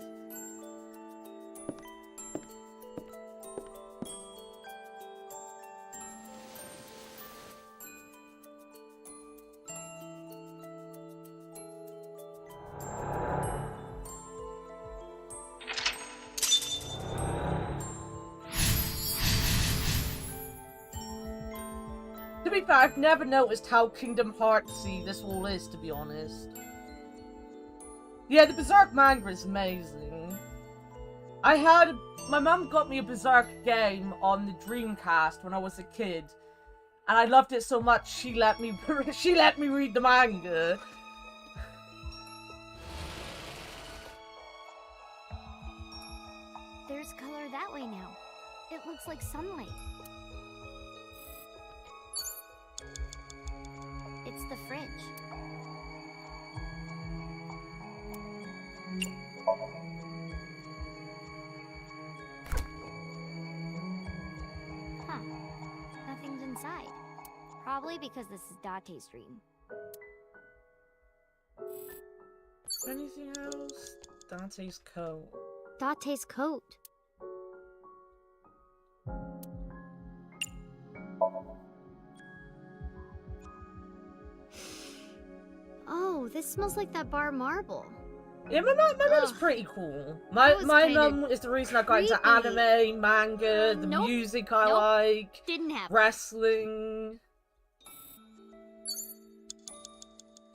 To be fair, I've never noticed how Kingdom Heartsy this all is, to be honest. Yeah, the Berserk manga is amazing. My mum got me a Berserk game on the Dreamcast when I was a kid, and I loved it so much she let me read the manga. There's color that way now. It looks like sunlight. It's the fridge. Huh. Nothing's inside. Probably because this is Date's dream. Anything else? Dante's coat. Date's coat. Oh, this smells like that bar marble. Yeah, my mum's pretty cool. My mum is the reason I got into anime, manga, the music I like, Didn't happen. wrestling,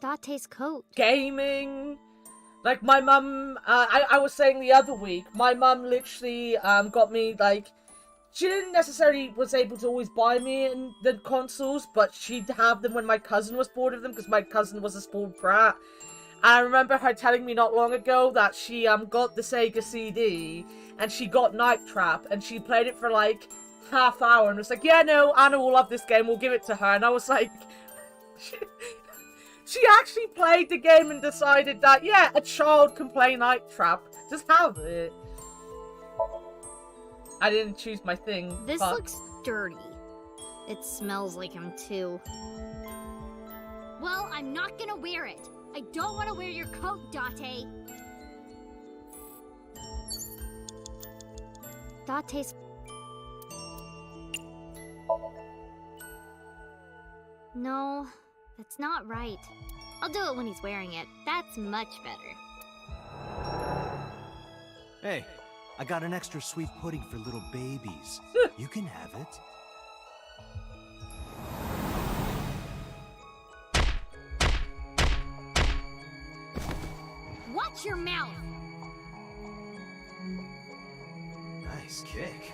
Date's coat. gaming. Like my mum, I was saying the other week, my mum literally got me like, she didn't necessarily was able to always buy me the consoles, but she'd have them when my cousin was bored of them because my cousin was a spoiled brat. And I remember her telling me not long ago that she got the Sega CD and she got Night Trap and she played it for like half hour and was like, yeah, no, Anna will love this game, we'll give it to her. And I was like, she actually played the game and decided that, yeah, a child can play Night Trap. Just have it. I didn't choose my thing. This looks dirty. It smells like him too. Well, I'm not gonna wear it. I don't want to wear your coat, Date. Date's... No, that's not right. I'll do it when he's wearing it. That's much better. Hey, I got an extra sweet pudding for little babies. You can have it. Watch your mouth! Nice kick.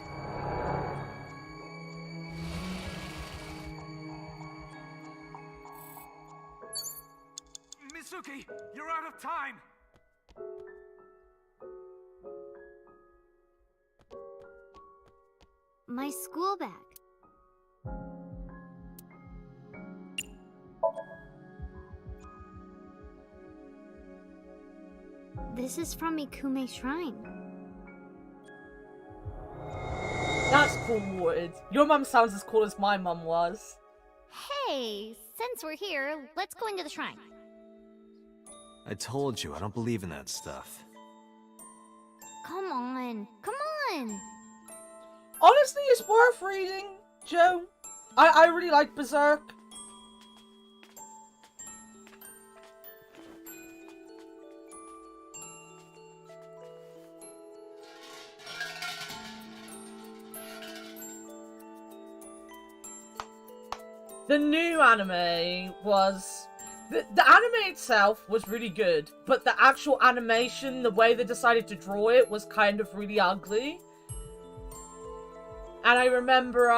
Mitsuki, you're out of time! My school bag. This is from Ikume Shrine. That's cool, Wood. Your mum sounds as cool as my mum was. Hey, since we're here, let's go into the shrine. I told you, I don't believe in that stuff. Come on, come on! Honestly, it's worth reading, Joe. I really like Berserk. The new anime was... The anime itself was really good, but the actual animation, the way they decided to draw it, was kind of really ugly. And I remember,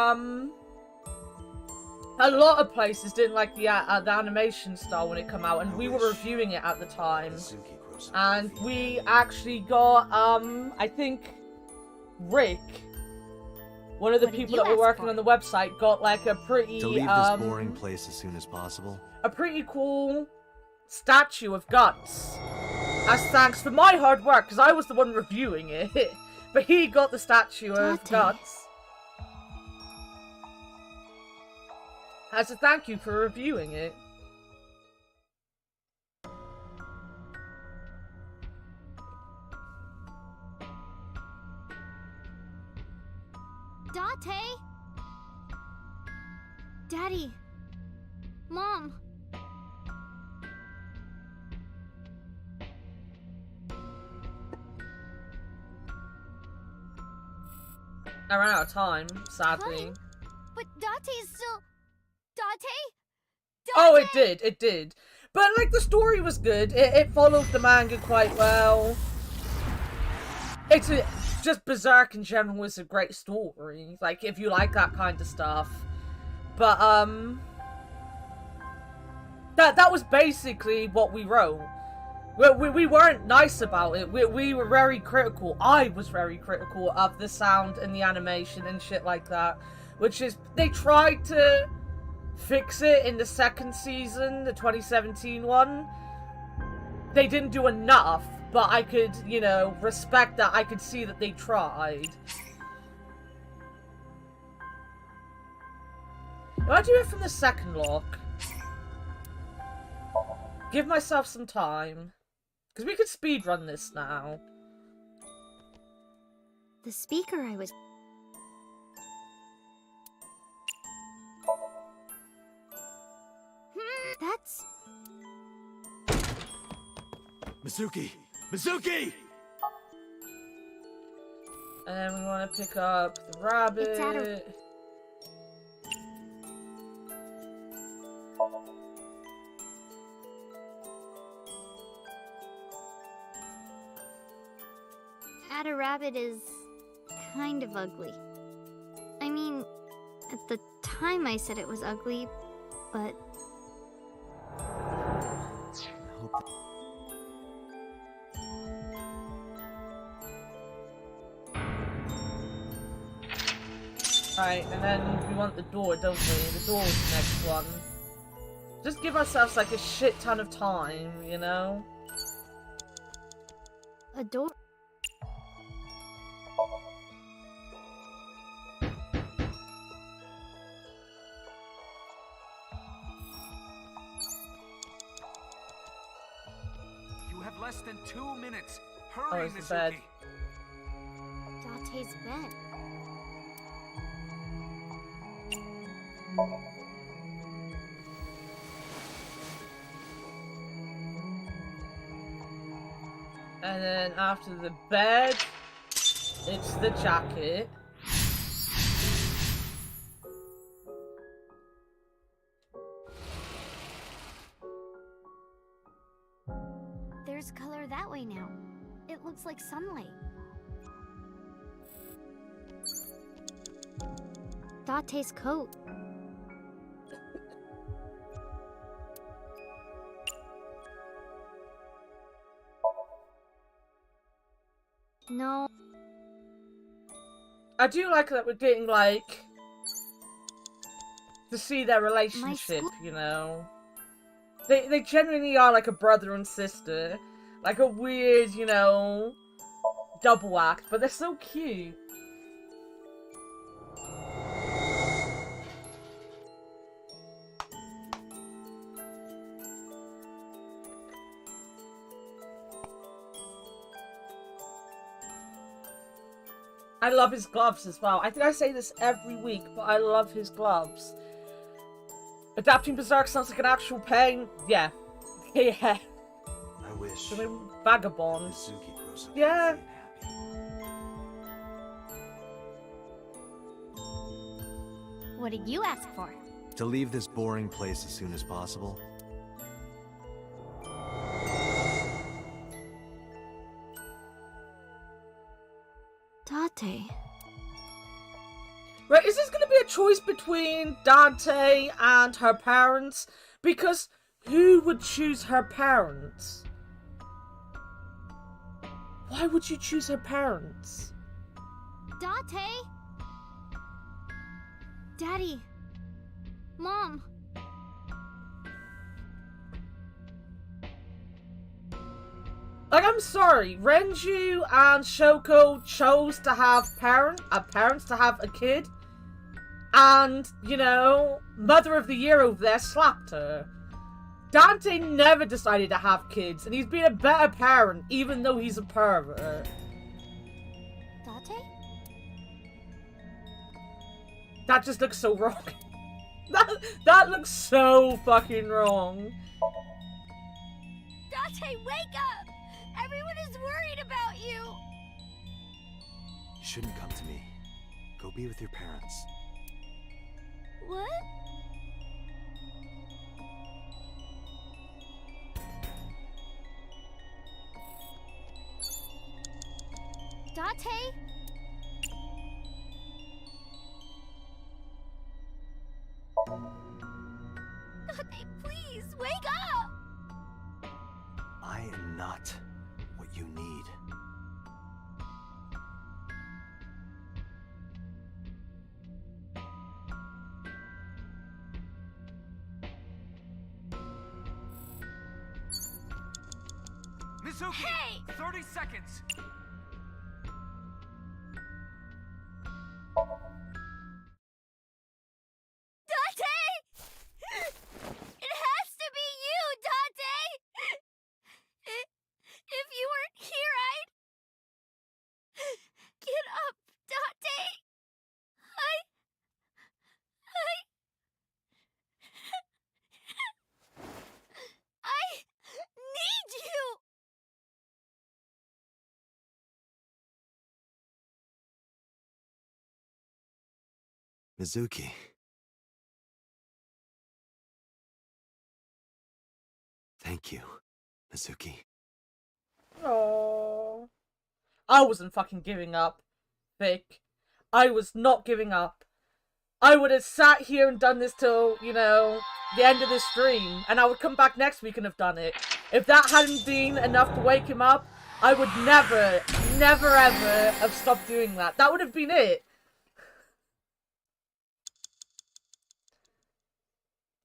a lot of places didn't like the animation style when it came out, and we were reviewing it at the time. And we actually got, I think, Rick one of the What did people you that were ask working for? on the website got like a pretty To leave this boring place as soon as possible. a pretty cool statue of Guts as thanks for my hard work, because I was the one reviewing it. But he got the statue of Date. Guts as a thank you for reviewing it. Date? Daddy. Mom. I ran out of time, sadly. Fine. But Date's still... Date? Oh, it did. But, like, the story was good. It followed the manga quite well. Just Berserk in general is a great story. Like, if you like that kind of stuff. But, that was basically what we wrote. We weren't nice about it. We were very critical. I was very critical of the sound and the animation and shit like that. Which is, they tried to fix it in the second season, the 2017 one. They didn't do enough, but I could, you know, respect that. I could see that they tried. If I do it from the second lock, give myself some time. Because we could speedrun this now. The speaker I was... That's... Mizuki! Mizuki! And we want to pick up the rabbit. It's at a... Ada Rabbit is kind of ugly. I mean, at the time I said it was ugly, but... Right, and then we want the door, don't we? The door's the next one. Just give ourselves like a shit ton of time, you know? A door? You have less than 2 minutes. Oh, Hurry, it's the bed. Mizuki. Date's bed. And then after the bed, it's the jacket. There's color that way now. It looks like sunlight. Date's coat. No. I do like that we're getting, like, to see their relationship, you know? They genuinely are like a brother and sister. Like a weird, you know, double act, but they're so cute. I love his gloves as well. I think I say this every week, but I love his gloves. Adapting Berserk sounds like an actual pain. Yeah. Yeah. I wish. I mean, vagabond. Mizuki grows up Yeah. healthy and happy. What did you ask for? To leave this boring place as soon as possible. Date. Right, is this going to be a choice between Dante and her parents? Because who would choose her parents? Why would you choose her parents? Date? Daddy. Mom. Like, I'm sorry, Renju and Shoko chose to have parents to have a kid, and, you know, Mother of the Year over there slapped her. Dante never decided to have kids, and he's been a better parent, even though he's a pervert. Dante? That just looks so wrong. That looks so fucking wrong. Dante, wake up! Everyone is worried about you! You shouldn't come to me. Go be with your parents. What? Dante? Dante, please, wake up! I am not what you need. Mizuki! Hey! 30 seconds! Dante! It has to be you, Dante! If you weren't here, I'd... Get up, Dante! I need you! Mizuki. Thank you, Mizuki. Oh, I wasn't fucking giving up, Vic. I was not giving up. I would have sat here and done this till, you know, the end of the stream, and I would come back next week and have done it. If that hadn't been enough to wake him up, I would never, never ever have stopped doing that. That would have been it.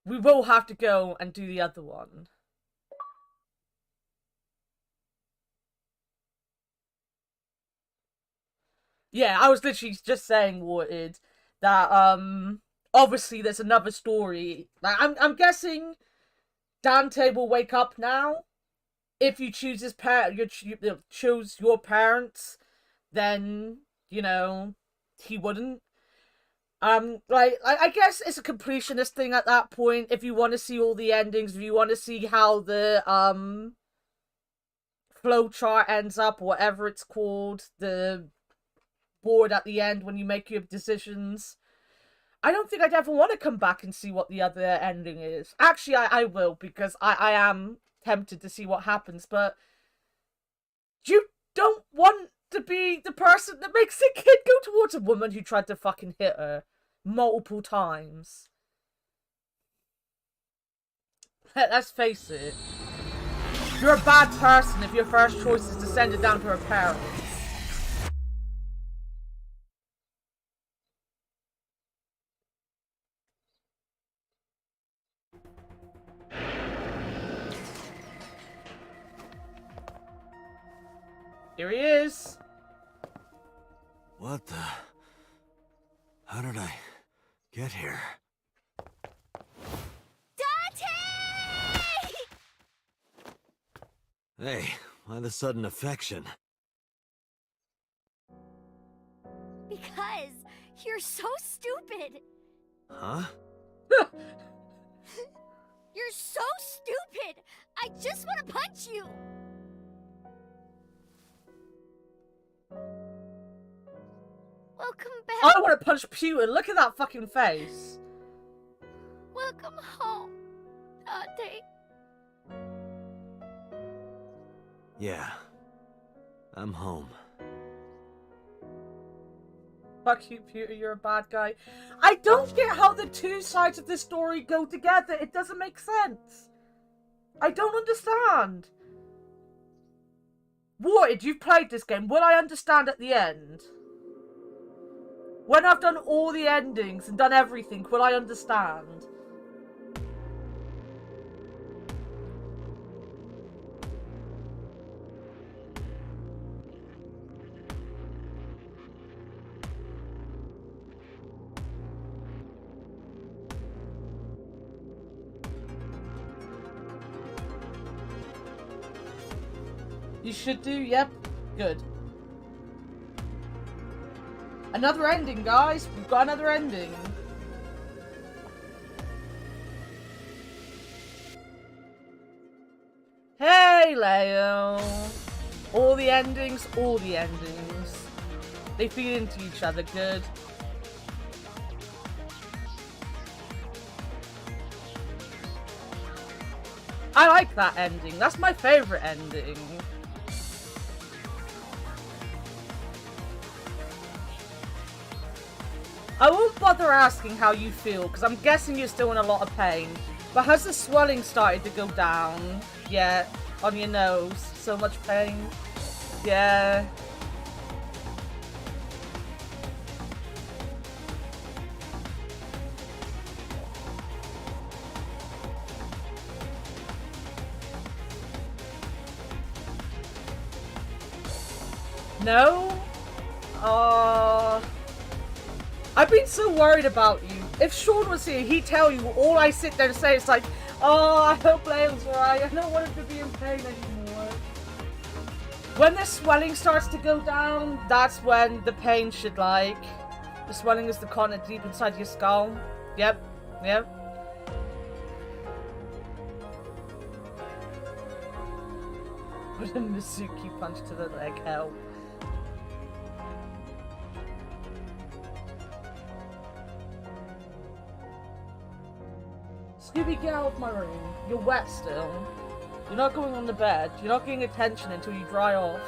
We will have to go and do the other one. Yeah, I was literally just saying, Warted, that, obviously there's another story. Like, I'm guessing Dante will wake up now. If you choose his you choose your parents, then, you know, he wouldn't. Like, I guess it's a completionist thing at that point. If you want to see all the endings, if you want to see how the, flowchart ends up, whatever it's called, the board at the end when you make your decisions. I don't think I'd ever want to come back and see what the other ending is. Actually, I will, because I am tempted to see what happens, but you don't want to be the person that makes a kid go towards a woman who tried to fucking hit her multiple times. Let's face it. You're a bad person if your first choice is to send it down to her parents. Here he is. What the... How did I get here? Dante! Hey, why the sudden affection? Because you're so stupid. Huh? You're so stupid. I just want to punch you. Welcome back. I want to punch Pewter. Look at that fucking face. Welcome home, Dante. Yeah. I'm home. Fuck you, Pewter, you're a bad guy. I don't get how the two sides of this story go together. It doesn't make sense. I don't understand. Warted, you've played this game. Will I understand at the end? When I've done all the endings and done everything, will I understand? You should do, yep. Good. Another ending, guys. We've got another ending. Hey, Leo. All the endings, all the endings. They feed into each other, good. I like that ending. That's my favorite ending. I won't bother asking how you feel, because I'm guessing you're still in a lot of pain. But has the swelling started to go down? Yeah, on your nose. So much pain. Yeah. No? I've been so worried about you. If Sean was here, he'd tell you all I sit there and say is like, oh, I hope Leo's alright. I don't want him to be in pain anymore. When the swelling starts to go down, that's when the pain should like. The swelling is the content deep inside your skull. Yep, yep. What a Mizuki punch to the leg, hell. Scooby, get out of my room. You're wet still. You're not going on the bed. You're not getting attention until you dry off.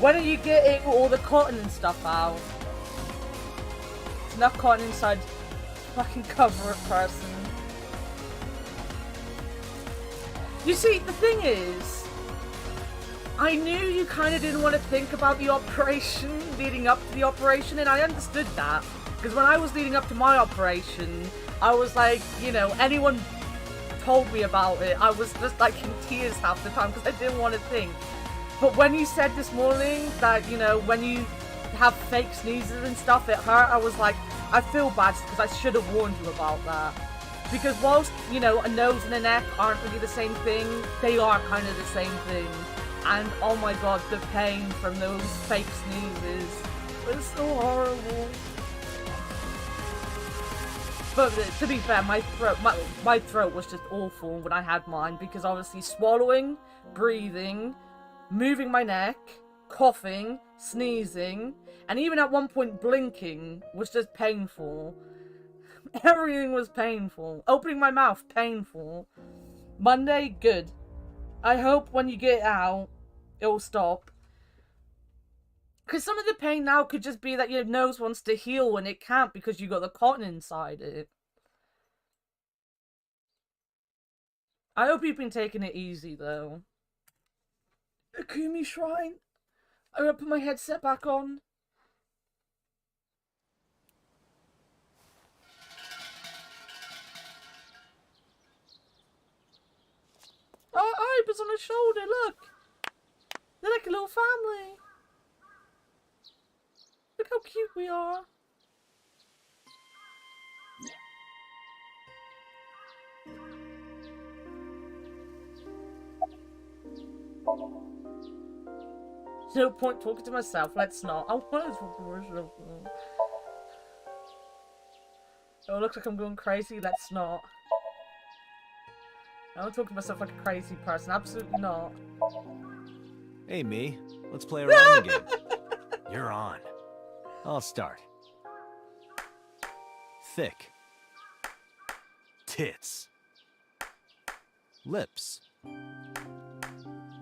When are you getting all the cotton and stuff out? There's enough cotton inside to fucking cover a person. You see, the thing is, I knew you kind of didn't want to think about the operation leading up to the operation, and I understood that. Because when I was leading up to my operation, I was like, you know, anyone told me about it, I was just like in tears half the time because I didn't want to think. But when you said this morning that, you know, when you have fake sneezes and stuff, it hurt, I was like, I feel bad because I should have warned you about that. Because whilst, you know, a nose and a neck aren't really the same thing, they are kind of the same thing. And oh my god, the pain from those fake sneezes was so horrible. But to be fair, my throat was just awful when I had mine, because obviously swallowing, breathing, moving my neck, coughing, sneezing, and even at one point blinking was just painful. Everything was painful. Opening my mouth, painful. Monday, good. I hope when you get out, it'll stop. Because some of the pain now could just be that your nose wants to heal when it can't because you got the cotton inside it. I hope you've been taking it easy, though. Akumi Shrine. I'm gonna put my headset back on. Oh, Iba's on her shoulder, look! They're like a little family. Look how cute we are. There's no point talking to myself, let's not. I want to talk to myself. Oh, it looks like I'm going crazy, let's not. I don't talk to myself like a crazy person, absolutely not. Hey, me. Let's play around again. You're on. I'll start. Thick. Tits. Lips.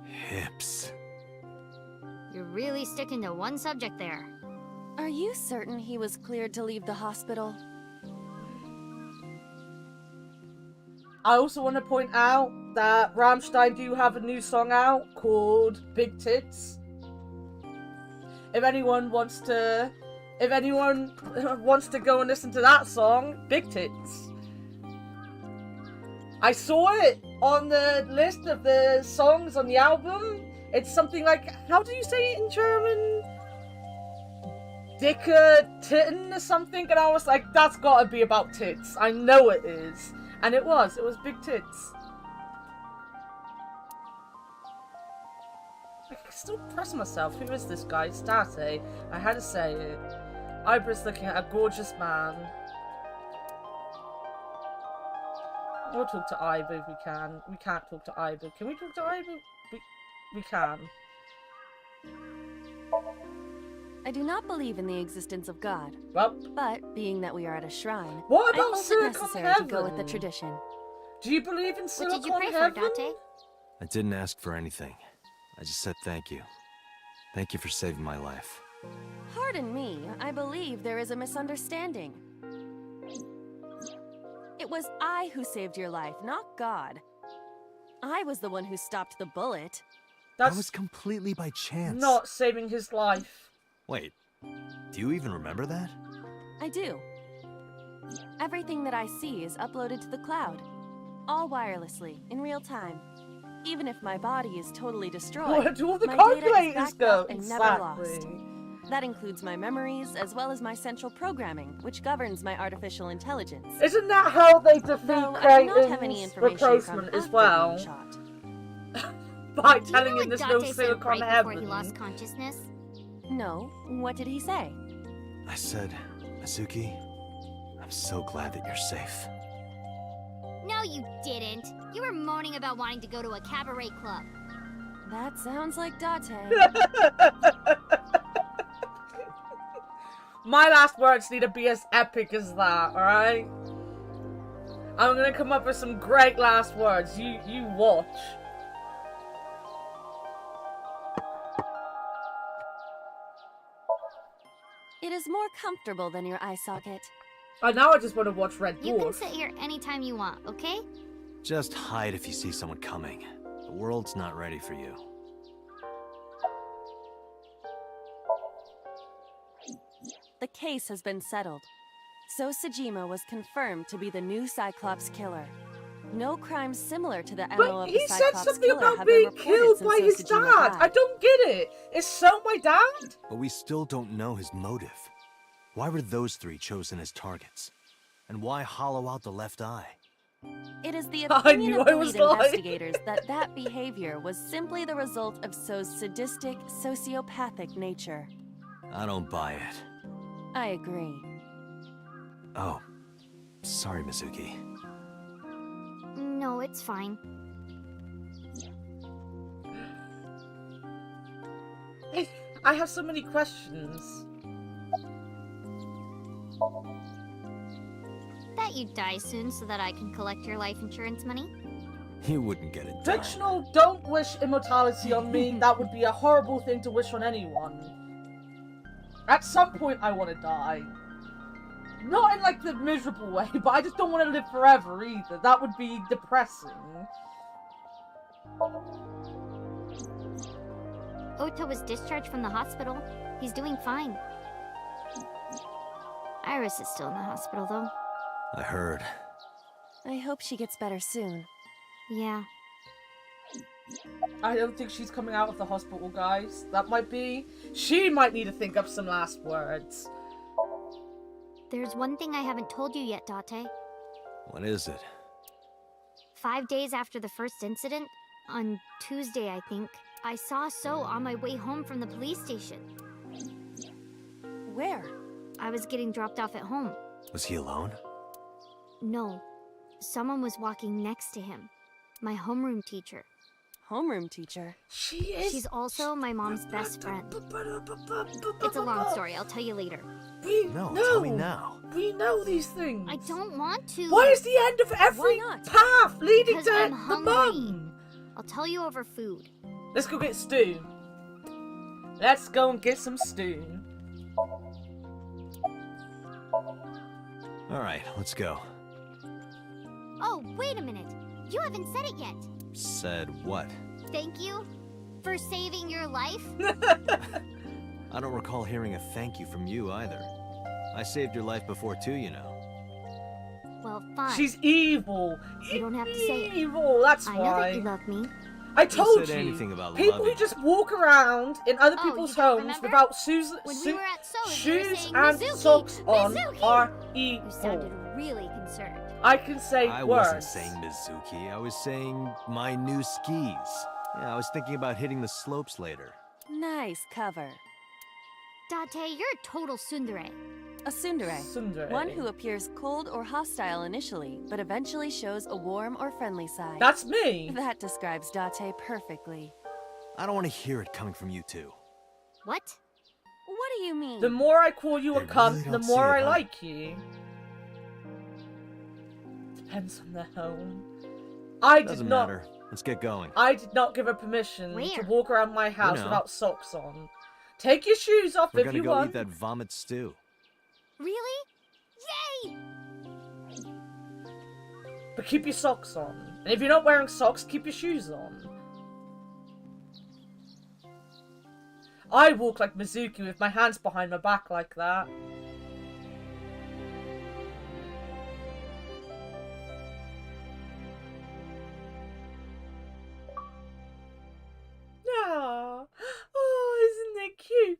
Hips. You're really sticking to one subject there. Are you certain he was cleared to leave the hospital? I also want to point out that Rammstein do have a new song out called Big Tits. If anyone wants to go and listen to that song, Big Tits. I saw it on the list of the songs on the album. It's something like, how do you say it in German? Dicke Titten or something, and I was like, that's gotta be about tits. I know it is. And it was big tits. I can still press myself. Who is this guy? It's Date. I had to say it. Ibra's looking at a gorgeous man. We'll talk to Iba if we can. We can't talk to Iba. Can we talk to Iba? We can. I do not believe in the existence of God. Well, but being that we are at a shrine, what about I felt Silicon it necessary Heaven? to go with the tradition. Do you believe in Silicon What did you pray Heaven? for, Date? I didn't ask for anything. I just said thank you. Thank you for saving my life. Pardon me, I believe there is a misunderstanding. It was I who saved your life, not God. I was the one who stopped the bullet. That was completely by chance. Not saving his life. Wait, do you even remember that? I do. Everything that I see is uploaded to the cloud. All wirelessly, in real time. Even if my body is totally destroyed, Where do all the my data is calculators backed go? up and never lost. That includes my memories, as well as my central programming, which governs my artificial intelligence. Isn't that how they defeat Though I do not have any Creighton's information replacement from as after well? being shot. By Do you telling know him what there's no Date said Silicon right Heaven. before he lost consciousness? No, what did he say? I said, Mizuki, I'm so glad that you're safe. No, you didn't. You were moaning about wanting to go to a cabaret club. That sounds like Date. My last words need to be as epic as that, alright? I'm gonna come up with some great last words. You watch. It is more comfortable than your eye socket. And now I just want to watch Red You can Dwarf. sit here anytime you want, okay? Just hide if you see someone coming. The world's not ready for you. The case has been settled. So Sejima was confirmed to be the new Cyclops killer. No crimes similar to the MO But of he the said Cyclops something killer about have been being reported killed since by So his Sejima dad. died. I don't get it. Is so my dad? But we still don't know his motive. Why were those three chosen as targets? And why hollow out the left eye? It is the I opinion knew of I the was lead lying. investigators that behavior was simply the result of So's sadistic, sociopathic nature. I don't buy it. I agree. Oh, sorry, Mizuki. No, it's fine. I have so many questions. Bet you die soon so that I can collect your life insurance money. You wouldn't get it done. Fictional, don't wish immortality on me. That would be a horrible thing to wish on anyone. At some point, I want to die. Not in, like, the miserable way, but I just don't want to live forever, either. That would be depressing. Ota was discharged from the hospital. He's doing fine. Iris is still in the hospital, though. I heard. I hope she gets better soon. Yeah. I don't think she's coming out of the hospital, guys. That might be... She might need to think up some last words. There's one thing I haven't told you yet, Date. What is it? 5 days after the first incident, on Tuesday, I think, I saw So on my way home from the police station. Where? I was getting dropped off at home. Was he alone? No. Someone was walking next to him. My homeroom teacher. Homeroom teacher? She is... She's also my mom's best friend. It's a long story, I'll tell you later. No, tell me now. We know these things. I don't want to. Why is the end of every not? path leading Because to I'm the hungry. mum? I'll tell you over food. Let's go get stew. Let's go and get some stew. Alright, let's go. Oh, wait a minute. You haven't said it yet. Said what? Thank you for saving your life. I don't recall hearing a thank you from you either. I saved your life before too, you know. Well, fine. She's evil. You don't have to say it. Evil, that's I why. know that you love me. I told said you. anything about People who loving just walk around in other Oh, people's you don't homes remember? without shoes, When we were at So's, you were shoes saying, and "Mizuki, socks on Mizuki!" are You sounded evil. really concerned. I can say I words. wasn't saying Mizuki, I was saying my new skis. Yeah, I was thinking about hitting the slopes later. Nice cover. Date, you're a total tsundere. A tsundere. Tsundere. One who appears cold or hostile initially, but eventually shows a warm or friendly side. That's me. That describes Date perfectly. I don't want to hear it coming from you two. What? What do you mean? The more I call you a They cunt, really the don't see more it, I huh? like you. Depends on the home. I did Doesn't not. matter. Let's get going. I did not give her permission to Where? walk around my house know. without socks on. Take your shoes off We're if gonna you go want. eat that vomit stew. Really? Yay! But keep your socks on. And if you're not wearing socks, keep your shoes on. I walk like Mizuki with my hands behind my back like that. Aww. Oh, isn't it cute?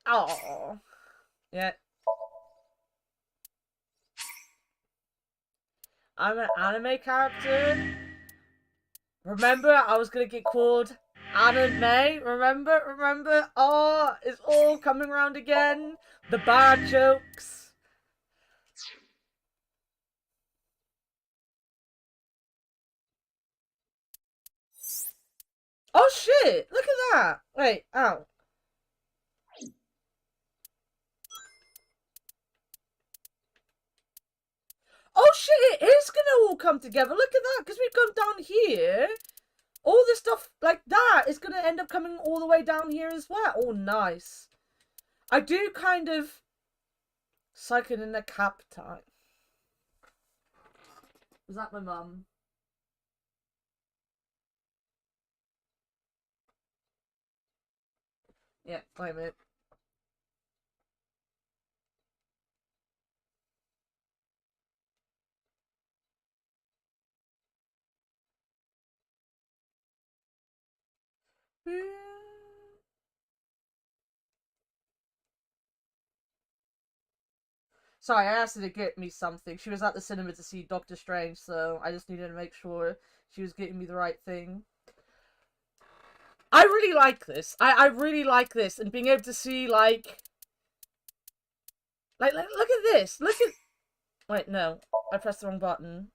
Oh. Yeah. I'm an anime character. Remember, I was gonna get called anime. Remember? Oh, it's all coming around again. The bad jokes. Oh shit! Look at that. Wait, ow. Oh shit, it is gonna all come together. Look at that, because we've come down here. All this stuff like that is gonna end up coming all the way down here as well. Oh, nice. I do kind of cycle in the cap time. Was that my mum? Yeah, wait a minute. Sorry, I asked her to get me something. She was at the cinema to see Doctor Strange, so I just needed to make sure she was getting me the right thing. I really like this. I really like this, and being able to see like look at this. Look at. Wait, no, I pressed the wrong button.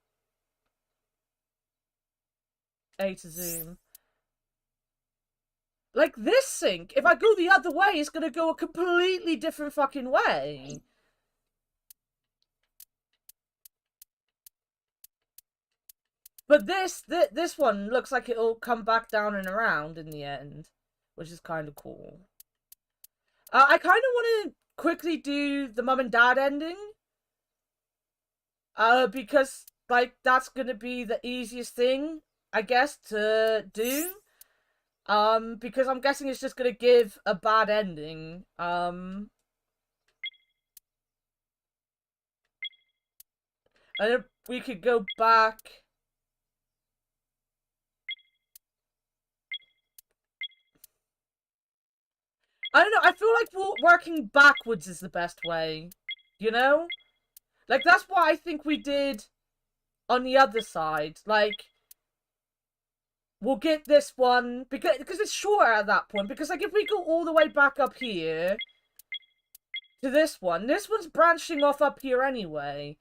A to zoom. Like this sync, if I go the other way, it's gonna go a completely different fucking way. But this one looks like it'll come back down and around in the end, which is kind of cool. I kind of want to quickly do the mum and dad ending. Because, like, that's gonna be the easiest thing, I guess, to do. Because I'm guessing it's just gonna give a bad ending. And then we could go back. I don't know, I feel like working backwards is the best way. You know? Like, that's what I think we did on the other side. Like, we'll get this one, because it's shorter at that point. Because, like, if we go all the way back up here to this one's branching off up here anyway.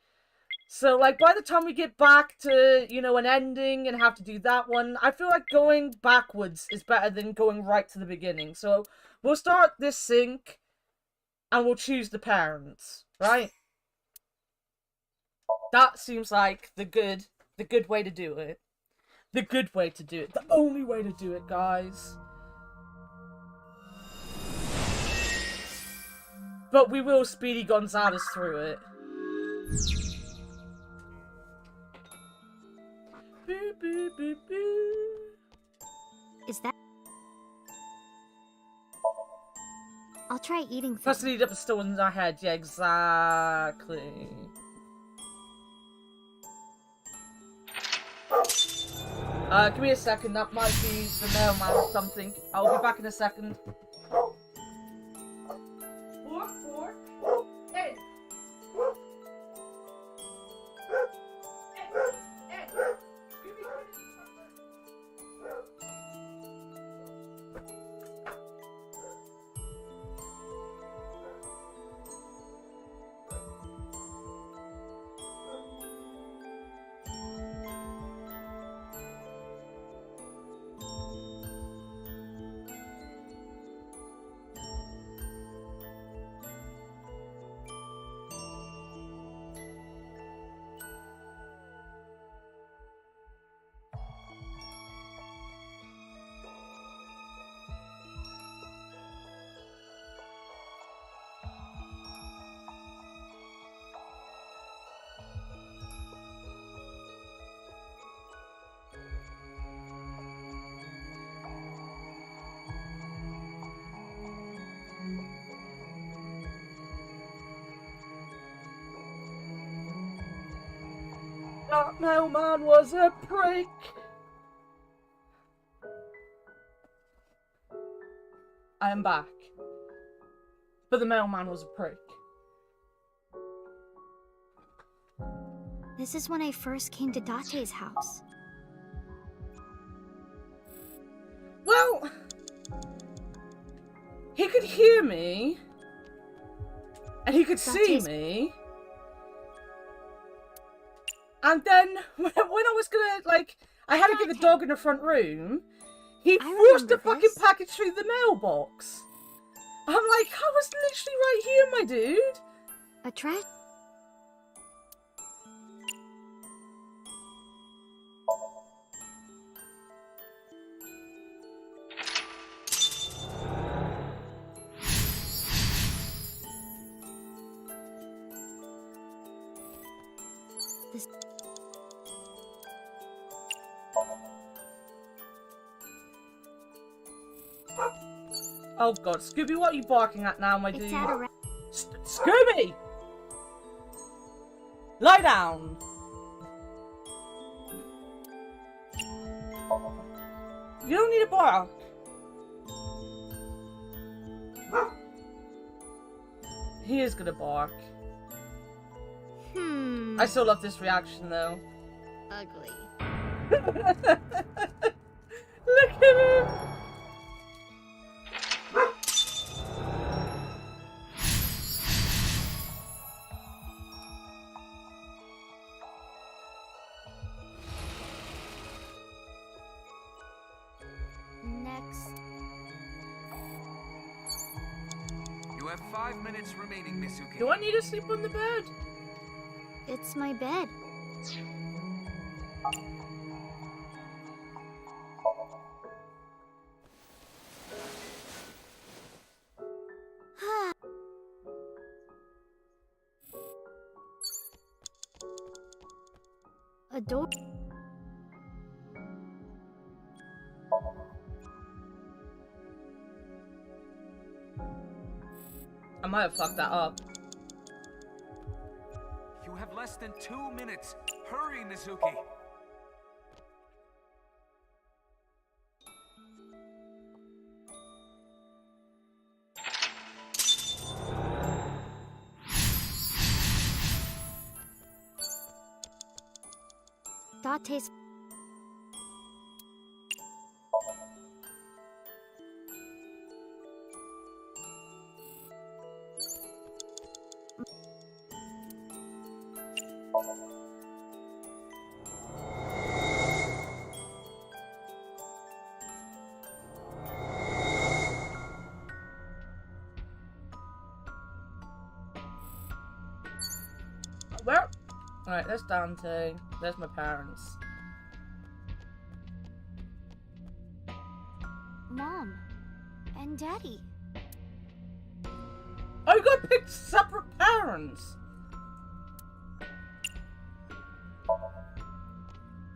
So, like, by the time we get back to, you know, an ending and have to do that one, I feel like going backwards is better than going right to the beginning. So, we'll start this sync, and we'll choose the parents, right? That seems like the good way to do it. The good way to do it. The only way to do it, guys. But we will Speedy Gonzalez through it. boo, boo, boo. Is that... I'll try eating First something. lead up the store in our head. Yeah, exactly. Give me a second. That might be the mailman or something. I'll be back in a second. Fork. Hey. That mailman was a prick. I am back. But the mailman was a prick. This is when I first came to Date's house. Well, he could hear me. And he could see me. And then, when I was gonna, like, I had to get the dog in the front room, he forced the fucking package through the mailbox. I'm like, I was literally right here, my dude. A trash... This... Oh god, Scooby, what are you barking at now, my dude? It's at a... Scooby! Lie down! You don't need a bark. He is gonna bark. I still love this reaction though. Ugly. Look at him! Next. You have 5 minutes remaining, Misuke. Do I need to sleep on the bed? It's my bed. A door. I might have fucked that up. You have less than 2 minutes. Hurry, Mizuki. Date's... Where? Alright, there's Dante. There's my parents. Mom. And Daddy. Oh, you got picked separate parents!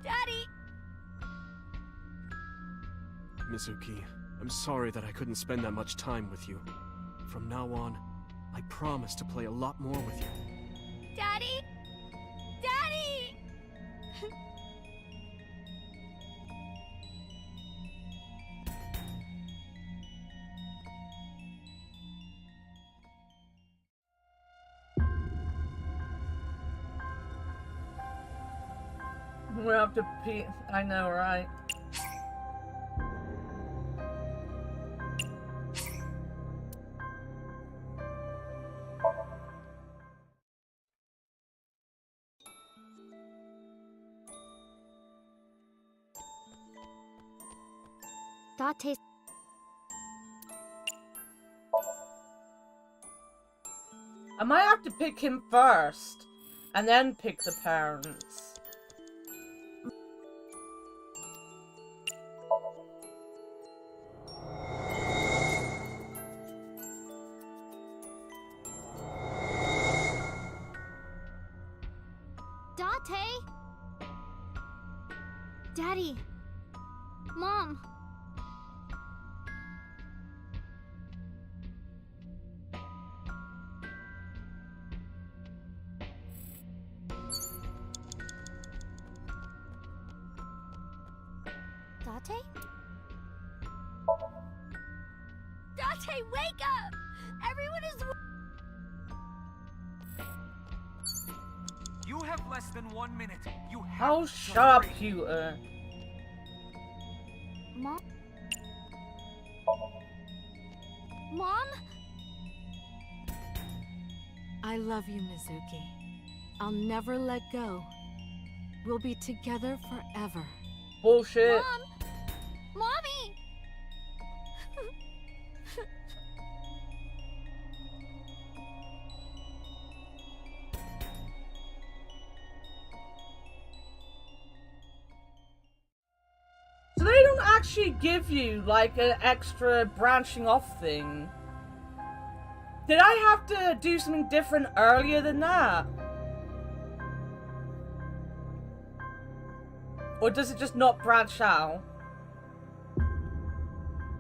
Daddy! Mizuki. I'm sorry that I couldn't spend that much time with you. From now on, I promise to play a lot more with you. Daddy! Daddy! We have to pee. I know, right? Date. I might have to pick him first, and then pick the parents. Date? Daddy. Mom. Date? Date, wake up! Everyone is... You have less than 1 minute. You have How to shut up, hurry. Pewter. Mom? Mom? I love you, Mizuki. I'll never let go. We'll be together forever. Bullshit. Mom! Mommy! So they don't actually give you, like, an extra branching off thing. Did I have to do something different earlier than that? Or does it just not branch out?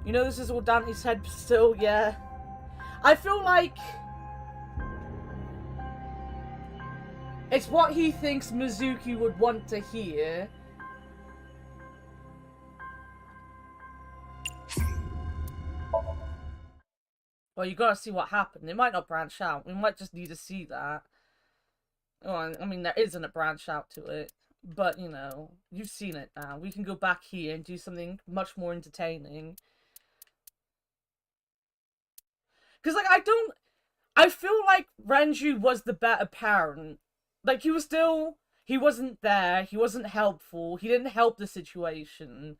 You know, this is all Dante's head still, yeah. I feel like it's what he thinks Mizuki would want to hear. Well, you gotta see what happened. It might not branch out. We might just need to see that. Oh, I mean, there isn't a branch out to it. But, you know, you've seen it now. We can go back here and do something much more entertaining. Because, like, I feel like Renju was the better parent. Like, he wasn't there. He wasn't helpful. He didn't help the situation.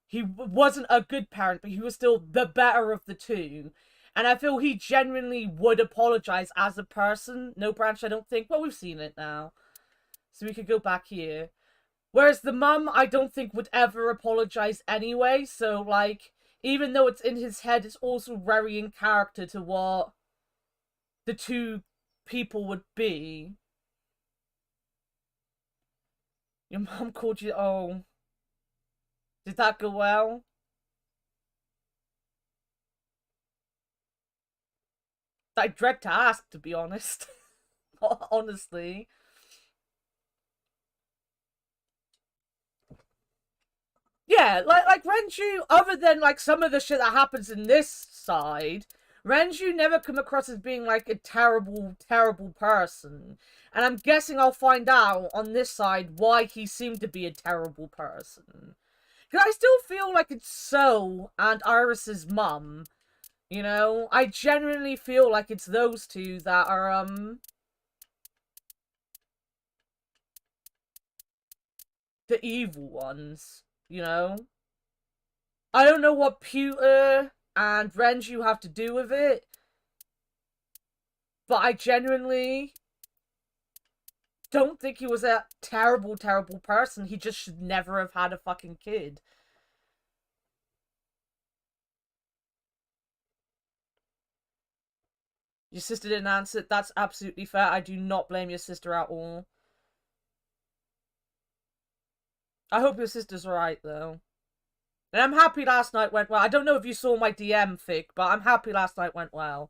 He wasn't a good parent, but he was still the better of the two. And I feel he genuinely would apologize as a person. No branch, I don't think. Well, we've seen it now. So we could go back here. Whereas the mum, I don't think would ever apologize anyway. So, like, even though it's in his head, it's also very in character to what the two people would be. Your mum called you... Oh. Did that go well? I dread to ask, to be honest. Honestly. Yeah, like Renju, other than like some of the shit that happens in this side, Renju never come across as being like a terrible, terrible person. And I'm guessing I'll find out on this side why he seemed to be a terrible person. Because I still feel like it's So and Iris's mum. You know? I genuinely feel like it's those two that are, the evil ones. You know? I don't know what Pewter and Renju have to do with it. But I genuinely don't think he was a terrible, terrible person. He just should never have had a fucking kid. Your sister didn't answer. That's absolutely fair. I do not blame your sister at all. I hope your sister's alright, though. And I'm happy last night went well. I don't know if you saw my DM, Fig, but I'm happy last night went well.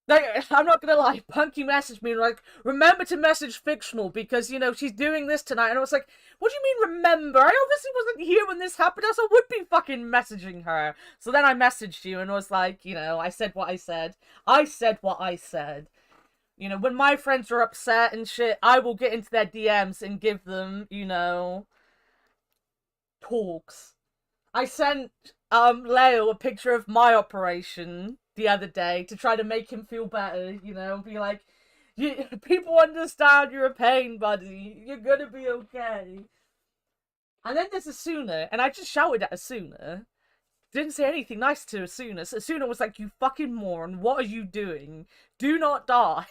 Like, I'm not gonna lie, Punky messaged me like, remember to message Fictional because, you know, she's doing this tonight. And I was like, what do you mean remember? I obviously wasn't here when this happened, else I would be fucking messaging her. So then I messaged you and was like, you know, I said what I said. I said what I said. You know, when my friends are upset and shit, I will get into their DMs and give them, you know, talks. I sent Leo a picture of my operation the other day to try to make him feel better, you know, be like, people understand you're a pain, buddy. You're gonna be okay. And then there's Asuna, and I just shouted at Asuna. Didn't say anything nice to Asuna. So Asuna was like, you fucking moron, what are you doing? Do not die.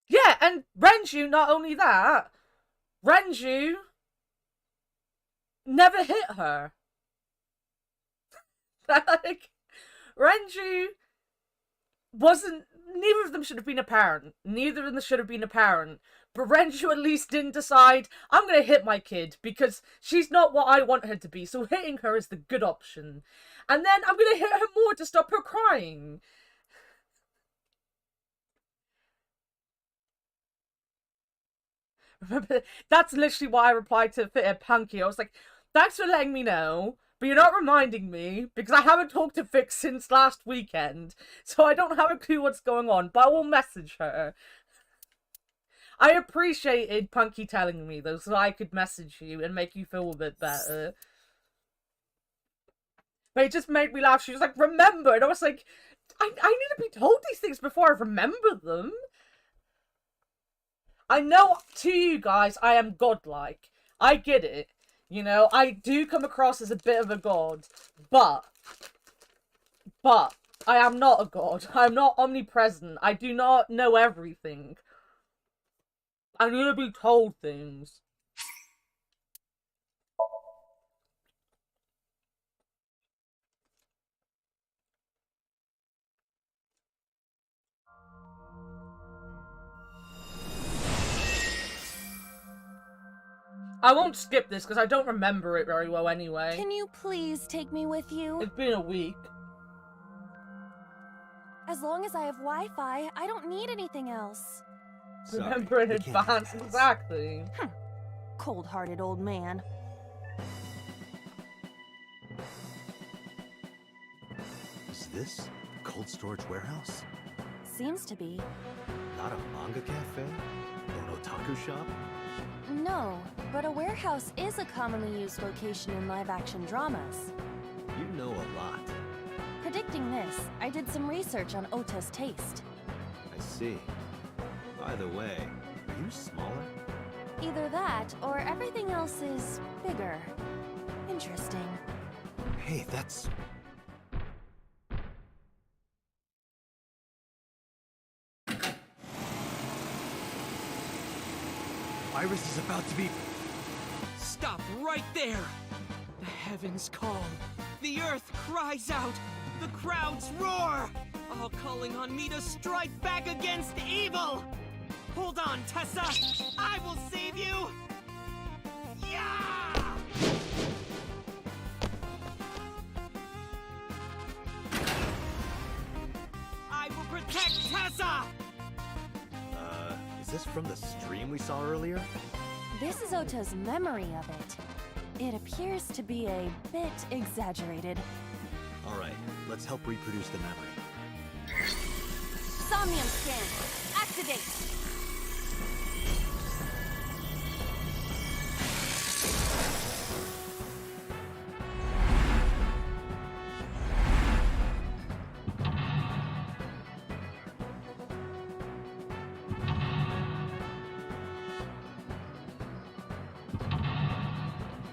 Yeah, and Renju, not only that, Renju never hit her. Like, Renju wasn't, neither of them should have been a parent. Neither of them should have been a parent. But Renju at least didn't decide, I'm going to hit my kid because she's not what I want her to be. So hitting her is the good option. And then I'm going to hit her more to stop her crying. Remember, that's literally why I replied to Punky. I was like, thanks for letting me know, but you're not reminding me, because I haven't talked to Fix since last weekend, so I don't have a clue what's going on, but I will message her. I appreciated Punky telling me, though, so I could message you and make you feel a bit better. But it just made me laugh. She was like, remember, and I was like, I need to be told these things before I remember them. I know, to you guys, I am godlike. I get it. You know, I do come across as a bit of a god. But I am not a god. I'm not omnipresent. I do not know everything. I need to be told things. I won't skip this because I don't remember it very well anyway. Can you please take me with you? It's been a week. As long as I have Wi-Fi, I don't need anything else. Sorry, Remember in we can't do advance, that. exactly. Cold-hearted old man. Is this a cold storage warehouse? Seems to be. Not a manga cafe? Or an otaku shop? No, but a warehouse is a commonly used location in live-action dramas. You know a lot. Predicting this, I did some research on Ota's taste. I see. By the way, are you smaller? Either that, or everything else is bigger. Interesting. Hey, that's... Iris is about to be... Stop right there! The heavens call. The earth cries out. The crowds roar. All calling on me to strike back against evil. Hold on, Tessa. I will save you. Yeah! I will protect Tessa. Is this from the stream we saw earlier? This is Ota's memory of it. It appears to be a bit exaggerated. Alright, let's help reproduce the memory. Somnium scan. Activate.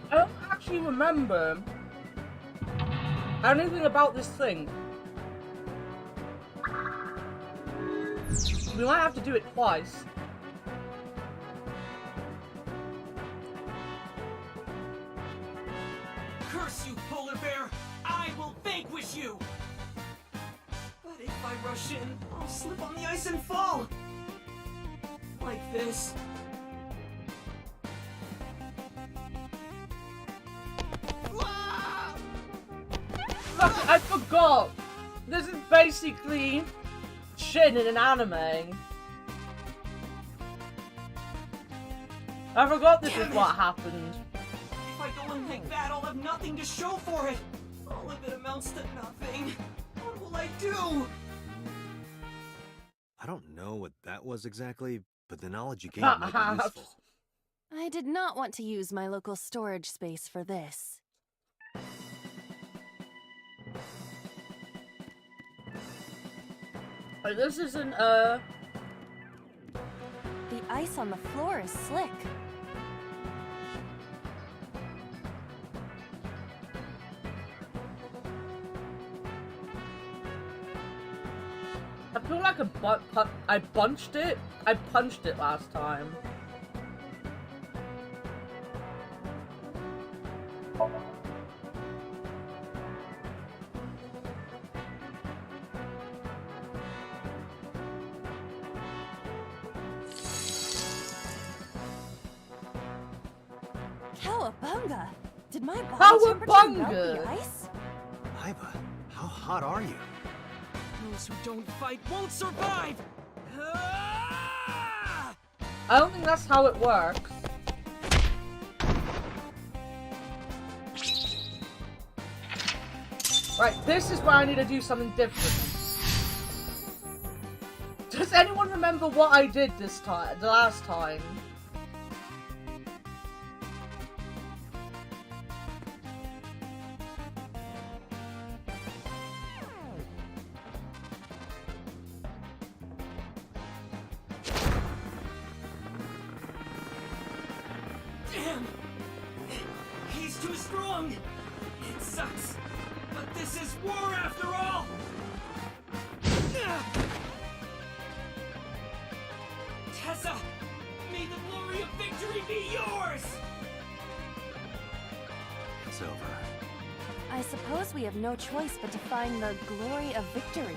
I don't actually remember anything about this thing. We might have to do it twice. Curse you, polar bear! I will vanquish you! But if I rush in, I'll slip on the ice and fall! Like this. I forgot. This is basically Shin in an anime. I forgot this is what happened. If I go in like that, I'll have nothing to show for it. All of it amounts to nothing. What will I do? I don't know what that was exactly, but the knowledge you gained might be useful. I did not want to use my local storage space for this. Oh, this isn't, The ice on the floor is slick. I feel like I punched it. I punched it last time. Cowabunga! Did my body temperature melt the ice? Iva, how hot are you? Those who don't fight won't survive! I don't think that's how it works. Right, this is where I need to do something different. Does anyone remember what I did this time, the last time? Damn! He's too strong! It sucks, but this is war after all! Tessa! May the glory of victory be yours! It's over. I suppose we have no choice but to find the glory of victory.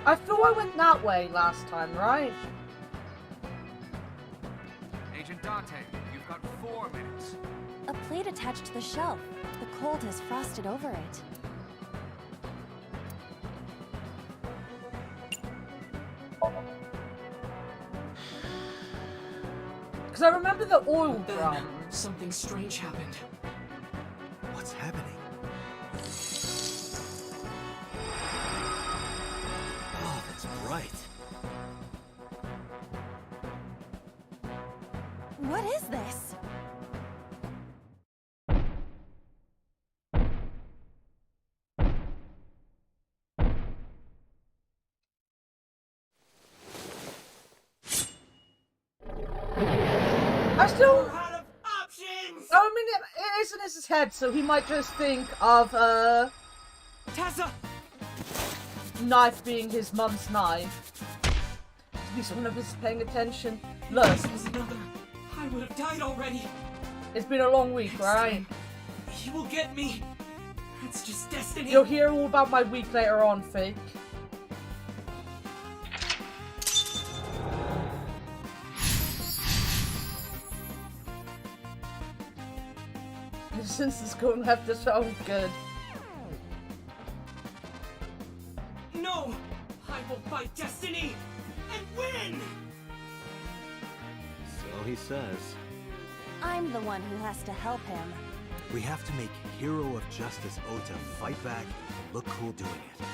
I thought I went that way last time, right? Agent Dante, you've got 4 minutes. A plate attached to the shelf. The cold has frosted over it. Because I remember the oil drum. Something strange happened. What's happening? Oh, that's bright. What is this? I still... We're out of options! I mean, it is in his head, so he might just think of, Tessa! knife being his mum's knife. At least one of us is paying attention. Look, This was another. I would have died already. it's been a long week, right? He will get me. That's just destiny. You'll hear all about my week later on, fake. Since it's going to have to sound good. No! I will fight destiny and win! So he says. I'm the one who has to help him. We have to make Hero of Justice Ota fight back and look cool doing it.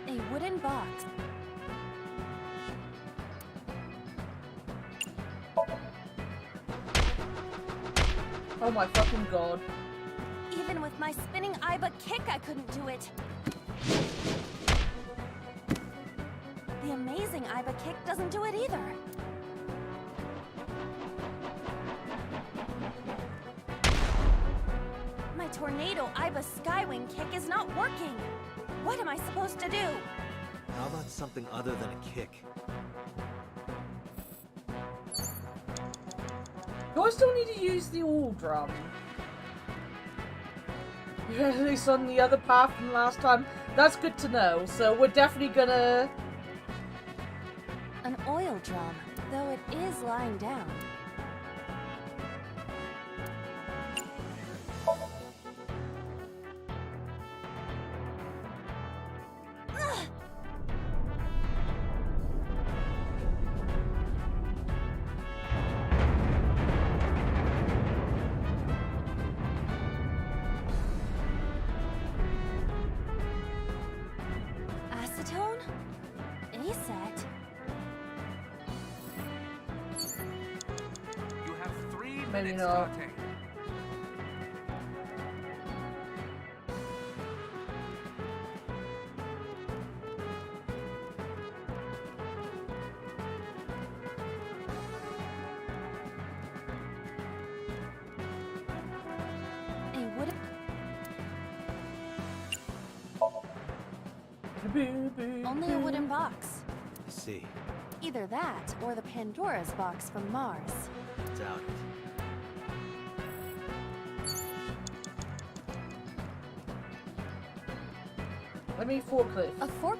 A wooden box. Oh my fucking god. Even with my spinning Iba kick, I couldn't do it. The amazing Iba kick doesn't do it either. My tornado Iba skywing kick is not working. What am I supposed to do? How about something other than a kick? Do I still need to use the all drum? Yeah, at least on the other path from last time. That's good to know. So we're definitely gonna... An oil drum, though it is lying down. Acetone? ASET? You have 3 Maybe minutes, not. Dante. A wooden... Only a wooden box. I see. Either that, or the Pandora's box from Mars. Doubt it. Let me forklift. A fork...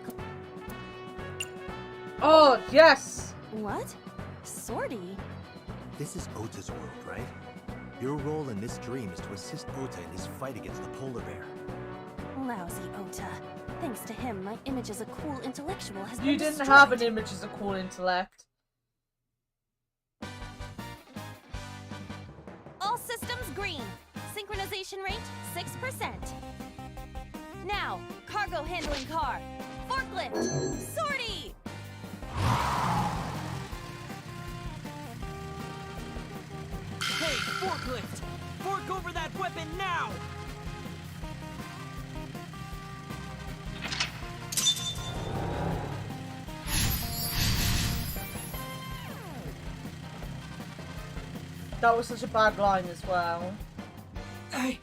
Oh, yes! What? Sortie? This is Ota's world, right? Your role in this dream is to assist Ota in his fight against the polar bear. Lousy Ota. Thanks to him, my image as a cool intellectual has been You didn't destroyed. have an image as a cool intellect. All systems green. Synchronization rate 6%. Now, cargo handling car. Forklift. Sortie! Hey, forklift! Fork over that weapon now! That was such a bad line as well. I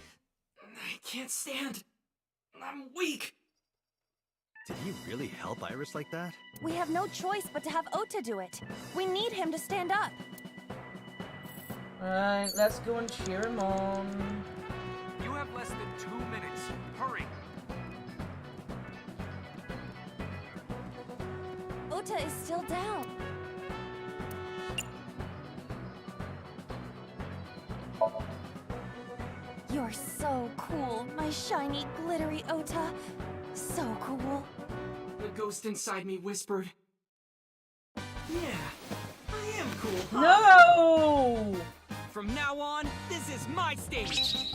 can't stand. I'm weak. Did he really help Iris like that? We have no choice but to have Ota do it. We need him to stand up. Alright, let's go and cheer him on. You have less than 2 minutes. Hurry. Ota is still down. You're so cool, my shiny, glittery Ota. So cool. The ghost inside me whispered. Yeah, I am cool, huh? No! From now on, this is my stage.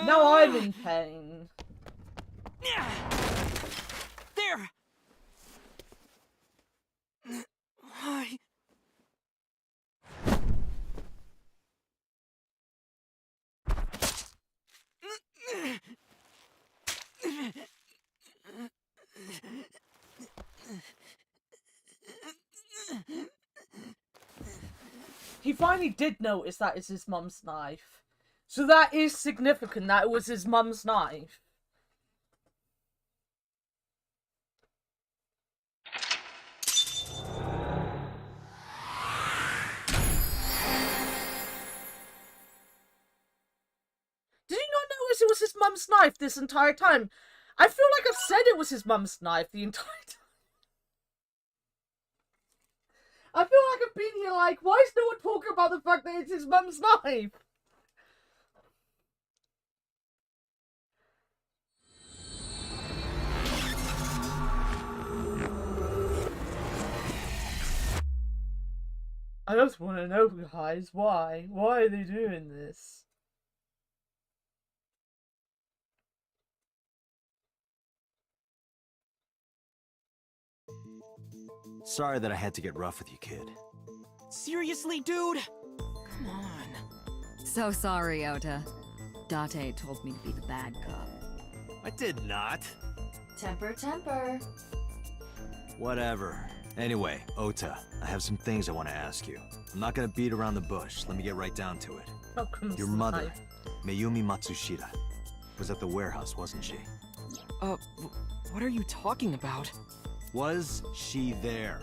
Now I'm in pain. There. He finally did notice that it's his mum's knife. So that is significant that it was his mum's knife. Did you not notice it was his mum's knife this entire time? I feel like I've said it was his mum's knife the entire time. I feel like I've been here like, why is no one talking about the fact that it's his mum's knife? I just want to know, guys, why? Why are they doing this? Sorry that I had to get rough with you, kid. Seriously, dude? Come on. So sorry, Ota. Date told me to be the bad cop. I did not. Temper, temper. Whatever. Anyway, Ota, I have some things I want to ask you. I'm not gonna beat around the bush. Let me get right down to it. Your mother, Mayumi Matsushita, was at the warehouse, wasn't she? What are you talking about? Was she there?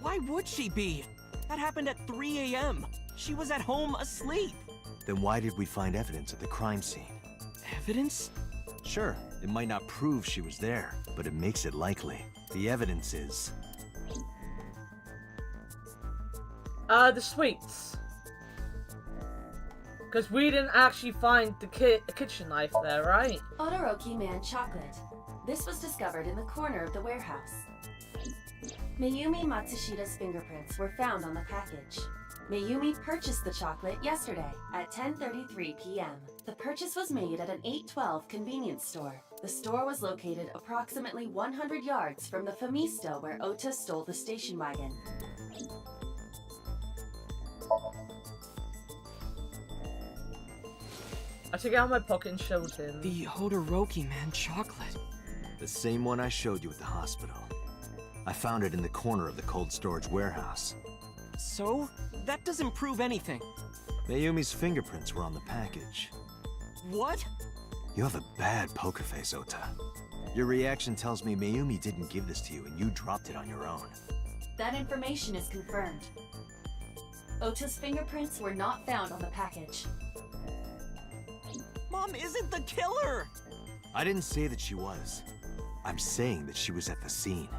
Why would she be? That happened at 3 a.m. She was at home asleep. Then why did we find evidence at the crime scene? Evidence? Sure, it might not prove she was there, but it makes it likely. The evidence is... The sweets. Because we didn't actually find the kitchen knife there, right? Todoroki Man chocolate. This was discovered in the corner of the warehouse. Mayumi Matsushida's fingerprints were found on the package. Mayumi purchased the chocolate yesterday at 10:33 p.m. The purchase was made at an 812 convenience store. The store was located approximately 100 yards from the Famisto where Ota stole the station wagon. I took it out of my pocket and showed him. The Todoroki Man chocolate. The same one I showed you at the hospital. I found it in the corner of the cold storage warehouse. So? That doesn't prove anything. Mayumi's fingerprints were on the package. What? You have a bad poker face, Ota. Your reaction tells me Mayumi didn't give this to you and you dropped it on your own. That information is confirmed. Ota's fingerprints were not found on the package. Mom isn't the killer! I didn't say that she was. I'm saying that she was at the scene.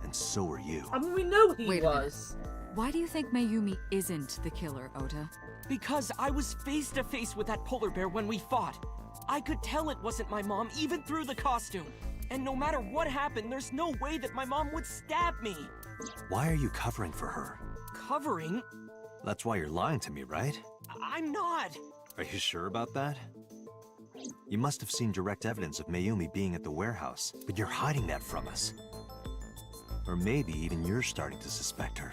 And so were you. I mean, we know he Wait was. Why do you think Mayumi isn't the killer, Ota? Because I was face to face with that polar bear when we fought. I could tell it wasn't my mom, even through the costume. And no matter what happened, there's no way that my mom would stab me. Why are you covering for her? Covering? That's why you're lying to me, right? I'm not. Are you sure about that? You must have seen direct evidence of Mayumi being at the warehouse, but you're hiding that from us. Or maybe even you're starting to suspect her.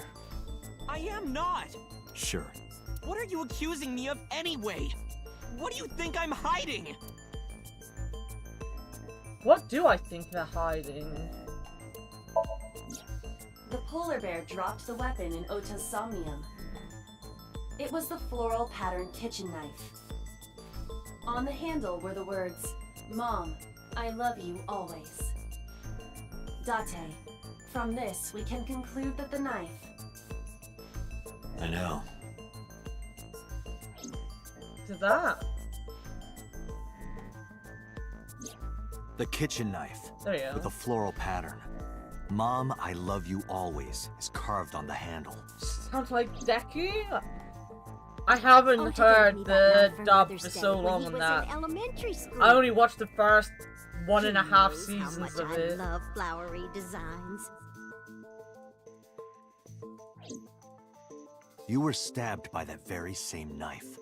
I am not. Sure. What are you accusing me of anyway? What do you think I'm hiding? What do I think they're hiding? The polar bear dropped the weapon in Ota's Somnium. It was the floral pattern kitchen knife. On the handle were the words, "Mom, I love you always." Date. From this, we can conclude that the knife... I know. What's that? The kitchen knife. There you go. With a floral pattern. "Mom, I love you always" is carved on the handle. Sounds like Deku. I haven't heard the dub for so long on that. I only watched the first 1.5 seasons of it. I love flowery designs. You were stabbed by that very same knife.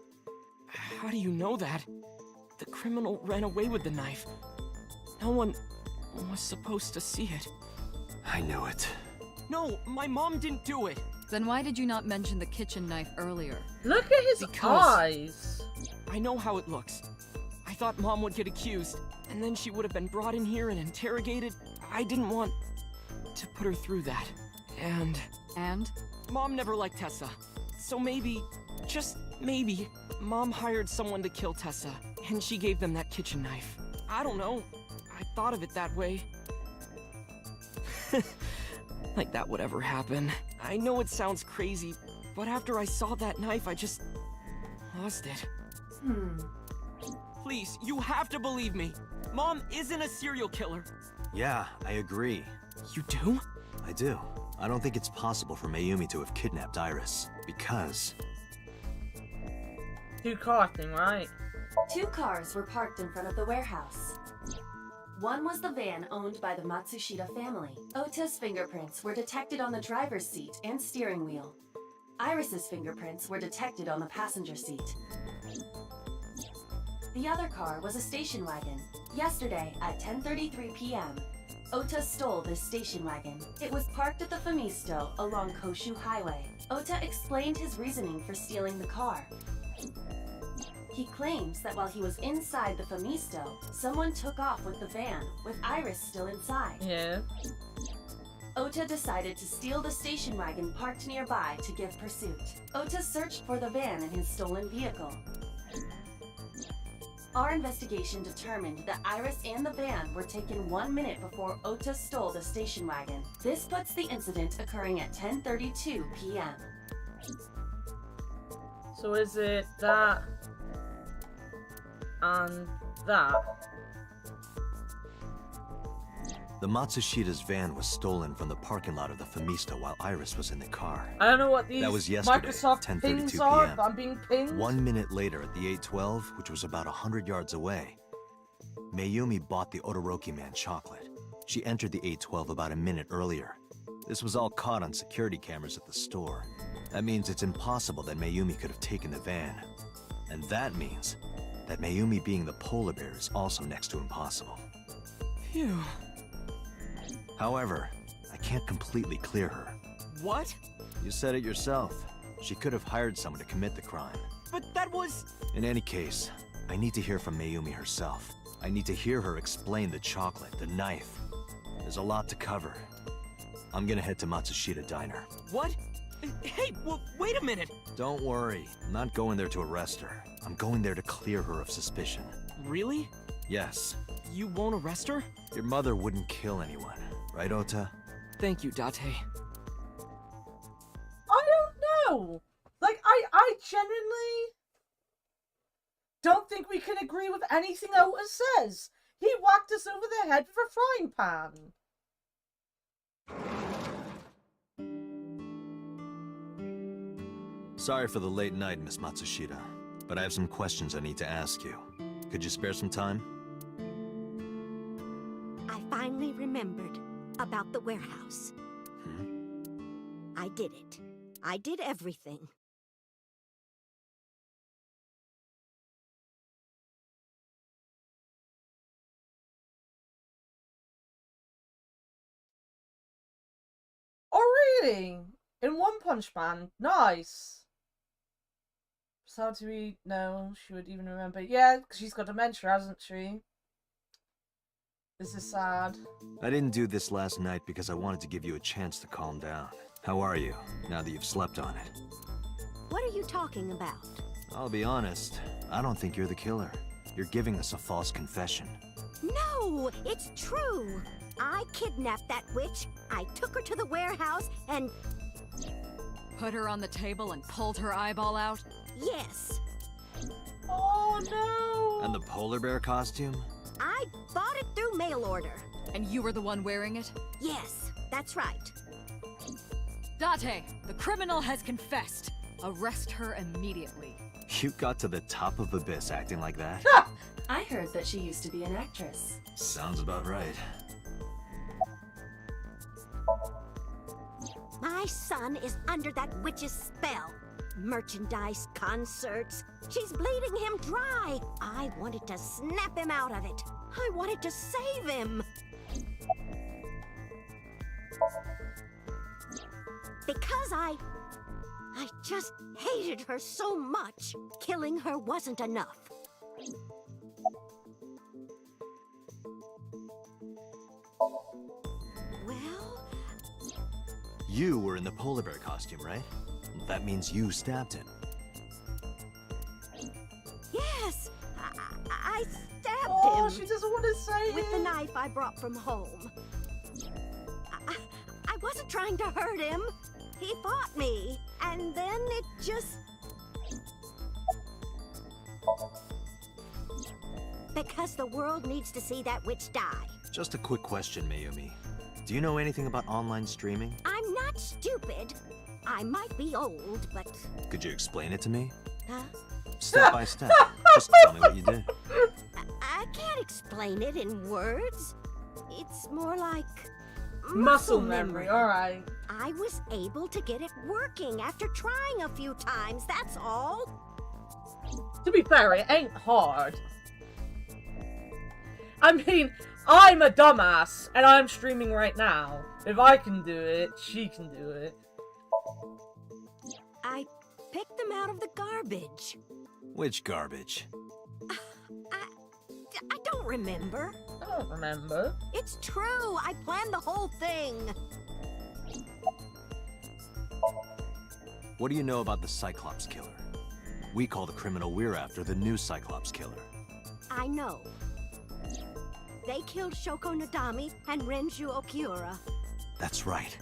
How do you know that? The criminal ran away with the knife. No one was supposed to see it. I knew it. No, my mom didn't do it. Then why did you not mention the kitchen knife earlier? Look at his eyes. I know how it looks. I thought Mom would get accused, and then she would have been brought in here and interrogated. I didn't want to put her through that. And? Mom never liked Tessa. So maybe, just maybe, Mom hired someone to kill Tessa, and she gave them that kitchen knife. I don't know. I thought of it that way. Like that would ever happen. I know it sounds crazy, but after I saw that knife, I just lost it. Please, you have to believe me. Mom isn't a serial killer. Yeah, I agree. You do? I do. I don't think it's possible for Mayumi to have kidnapped Iris, because... 2-car thing, right? 2 cars were parked in front of the warehouse. One was the van owned by the Matsushita family. Ota's fingerprints were detected on the driver's seat and steering wheel. Iris's fingerprints were detected on the passenger seat. The other car was a station wagon. Yesterday at 10:33 p.m., Ota stole this station wagon. It was parked at the Famisto along Koshu Highway. Ota explained his reasoning for stealing the car. He claims that while he was inside the Famisto, someone took off with the van, with Iris still inside. Yeah. Ota decided to steal the station wagon parked nearby to give pursuit. Ota searched for the van in his stolen vehicle. Our investigation determined that Iris and the van were taken 1 minute before Ota stole the station wagon. This puts the incident occurring at 10:32 p.m. So is it that and that? The Matsushida's van was stolen from the parking lot of the Famista while Iris was in the car. I don't know what these That was yesterday, Microsoft 10:32 things are, p.m. but I'm being pinged. 1 minute later at the 812, which was about 100 yards away, Mayumi bought the Odoroki Man chocolate. She entered the 812 about a minute earlier. This was all caught on security cameras at the store. That means it's impossible that Mayumi could have taken the van. And that means that Mayumi being the polar bear is also next to impossible. Phew. However, I can't completely clear her. What? You said it yourself. She could have hired someone to commit the crime. But that was... In any case, I need to hear from Mayumi herself. I need to hear her explain the chocolate, the knife. There's a lot to cover. I'm gonna head to Matsushita Diner. What? Hey, wait a minute! Don't worry, I'm not going there to arrest her. I'm going there to clear her of suspicion. Really? Yes. You won't arrest her? Your mother wouldn't kill anyone, right, Ota? Thank you, Date. I don't know. Like, I genuinely don't think we can agree with anything Ota says. He whacked us over the head with a frying pan. Sorry for the late night, Miss Matsushita, but I have some questions I need to ask you. Could you spare some time? I finally remembered about the warehouse. I did it. I did everything. Oh, really? In One Punch Man? Nice. So do we know she would even remember? Yeah, because she's got dementia, hasn't she? This is sad. I didn't do this last night because I wanted to give you a chance to calm down. How are you, now that you've slept on it? What are you talking about? I'll be honest, I don't think you're the killer. You're giving us a false confession. No, it's true. I kidnapped that witch, I took her to the warehouse, and... Put her on the table and pulled her eyeball out? Yes. Oh, no! And the polar bear costume? I bought it through mail order. And you were the one wearing it? Yes, that's right. Date, the criminal has confessed. Arrest her immediately. You got to the top of Abyss acting like that? I heard that she used to be an actress. Sounds about right. My son is under that witch's spell. Merchandise, concerts. She's bleeding him dry. I wanted to snap him out of it. I wanted to save him. Because I just hated her so much. Killing her wasn't enough. Well... You were in the polar bear costume, right? That means you stabbed him. Yes! I stabbed him! Oh, she doesn't want to say with it! the knife I brought from home. I wasn't trying to hurt him. He fought me, and then it just... Because the world needs to see that witch die. Just a quick question, Mayumi. Do you know anything about online streaming? I'm not stupid. I might be old, but... Could you explain it to me? Huh? Step by step. Just tell me what you did. I can't explain it in words. It's more like... Muscle memory, alright. I was able to get it working after trying a few times, that's all. To be fair, it ain't hard. I mean, I'm a dumbass, and I'm streaming right now. If I can do it, she can do it. I picked them out of the garbage. Which garbage? I don't remember. I don't remember. It's true, I planned the whole thing. What do you know about the Cyclops killer? We call the criminal we're after the new Cyclops killer. I know. They killed Shoko Nadami and Renju Okiura. That's right.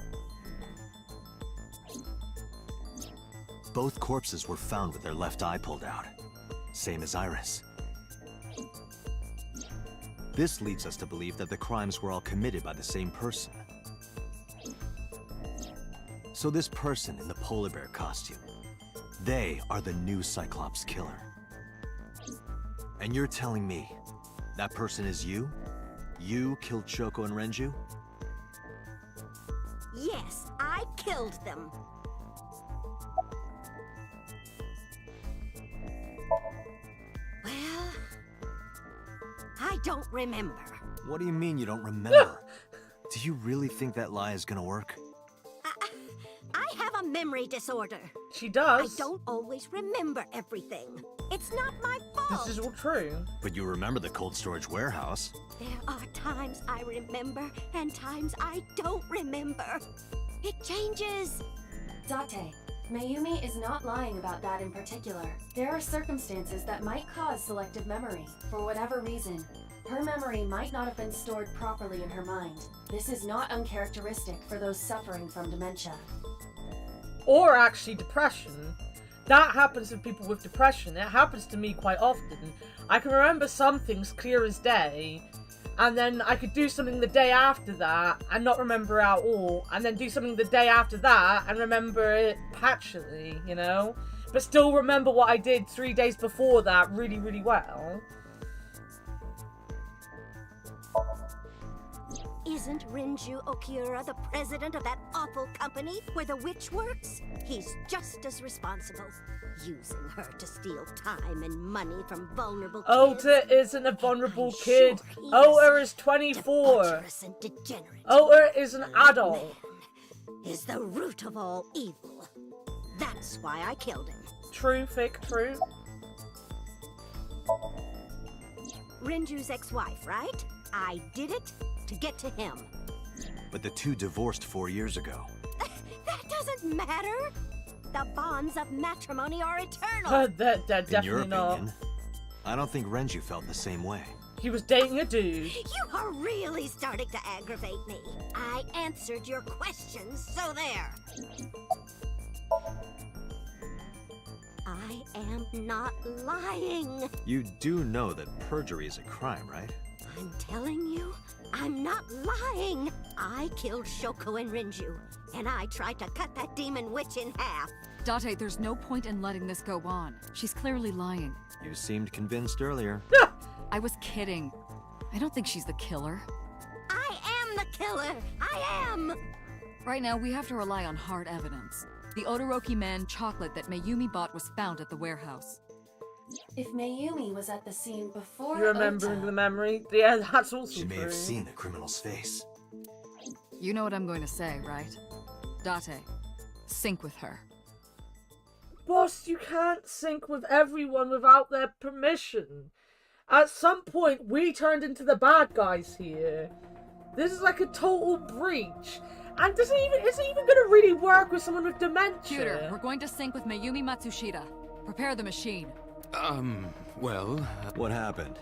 Both corpses were found with their left eye pulled out. Same as Iris. This leads us to believe that the crimes were all committed by the same person. So this person in the polar bear costume, they are the new Cyclops killer. And you're telling me that person is you? You killed Shoko and Renju? Yes, I killed them. Well, I don't remember. What do you mean you don't remember? Do you really think that lie is gonna work? I have a memory disorder. She does. I don't always remember everything. It's not my fault. This is all true. But you remember the cold storage warehouse. There are times I remember and times I don't remember. It changes. Date, Mayumi is not lying about that in particular. There are circumstances that might cause selective memory, for whatever reason. Her memory might not have been stored properly in her mind. This is not uncharacteristic for those suffering from dementia. Or actually depression. That happens to people with depression. It happens to me quite often. I can remember some things clear as day, and then I could do something the day after that and not remember it at all, and then do something the day after that and remember it patchily, you know? But still remember what I did 3 days before that really, really well. Isn't Renju Okiura the president of that awful company where the witch works? He's just as responsible, using her to steal time and money from vulnerable kids. Ota isn't a vulnerable kid. Sure Ota is 24. Debaucherous and degenerate. Ota is an That adult. man is the root of all evil. That's why I killed him. True, fake, true. Renju's ex-wife, right? I did it to get to him. But the two divorced 4 years ago. That doesn't matter. The bonds of matrimony are eternal. They're In definitely your not. opinion, I don't think Renju felt the same way. He was dating a dude. You are really starting to aggravate me. I answered your questions, so there. I am not lying. You do know that perjury is a crime, right? I'm telling you, I'm not lying. I killed Shoko and Renju, and I tried to cut that demon witch in half. Date, there's no point in letting this go on. She's clearly lying. You seemed convinced earlier. I was kidding. I don't think she's the killer. I am the killer. I am. Right now, we have to rely on hard evidence. The Odoroki Man chocolate that Mayumi bought was found at the warehouse. If Mayumi was at the scene before You remembering Ota, the memory? Yeah, that's also She may true. have seen the criminal's face. You know what I'm going to say, right? Date, sync with her. Boss, you can't sync with everyone without their permission. At some point, we turned into the bad guys here. This is like a total breach. And isn't even gonna really work with someone with dementia. Tutor, we're going to sync with Mayumi Matsushita. Prepare the machine. Well... What happened?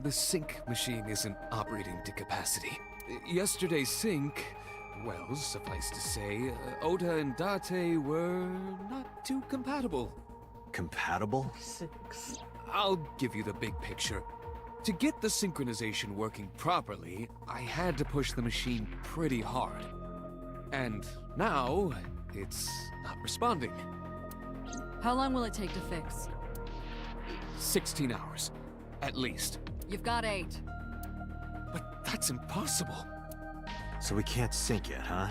The sync machine isn't operating to capacity. Yesterday's sync... Well, suffice to say, Ota and Date were not too compatible. Compatible? 6. I'll give you the big picture. To get the synchronization working properly, I had to push the machine pretty hard. And now, it's not responding. How long will it take to fix? 16 hours, at least. You've got 8. But that's impossible. So we can't sync yet, huh?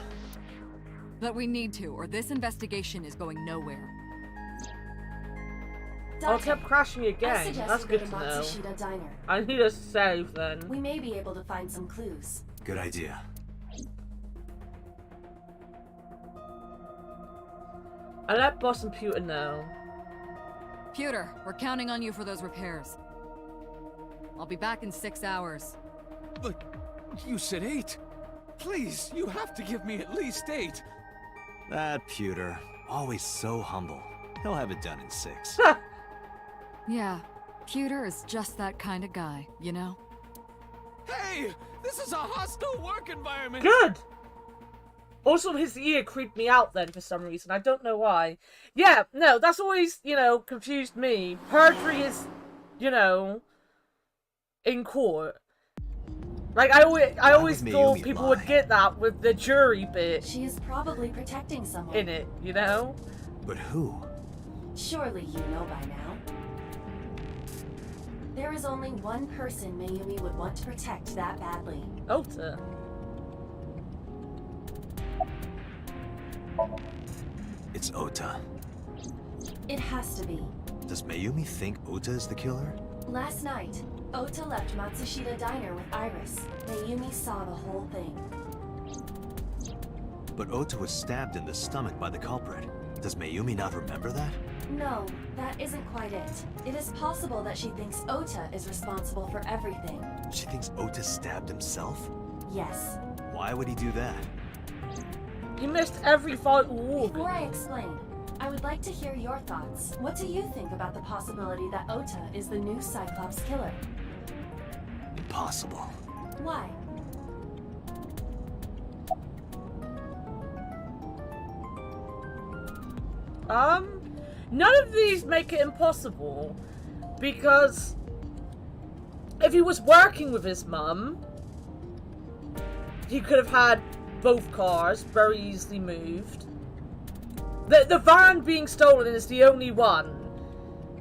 But we need to, or this investigation is going nowhere. Oh, it kept crashing I again. suggest That's we good go to to know. Matsushita Diner. I need a save then. We may be able to find some clues. Good idea. I let Boss and Pewter know. Pewter, we're counting on you for those repairs. I'll be back in 6 hours. But you said 8. Please, you have to give me at least 8. That Pewter, always so humble. He'll have it done in 6. Yeah, Pewter is just that kind of guy, you know? Hey! This is a hostile work environment! Good! Also, his ear creeped me out then for some reason. I don't know why. Yeah, no, that's always, you know, confused me. Perjury is, you know, in court. Like, I always thought people would get that with the jury bit. She is probably protecting someone. In it, you know? But who? Surely you know by now. There is only one person Mayumi would want to protect that badly. Ota. It's Ota. It has to be. Does Mayumi think Ota is the killer? Last night, Ota left Matsushita Diner with Iris. Mayumi saw the whole thing. But Ota was stabbed in the stomach by the culprit. Does Mayumi not remember that? No, that isn't quite it. It is possible that she thinks Ota is responsible for everything. She thinks Ota stabbed himself? Yes. Why would he do that? He missed every vital organ. Before I explain, I would like to hear your thoughts. What do you think about the possibility that Ota is the new Cyclops killer? Impossible. Why? None of these make it impossible, because if he was working with his mum, he could have had both cars very easily moved. The van being stolen is the only one.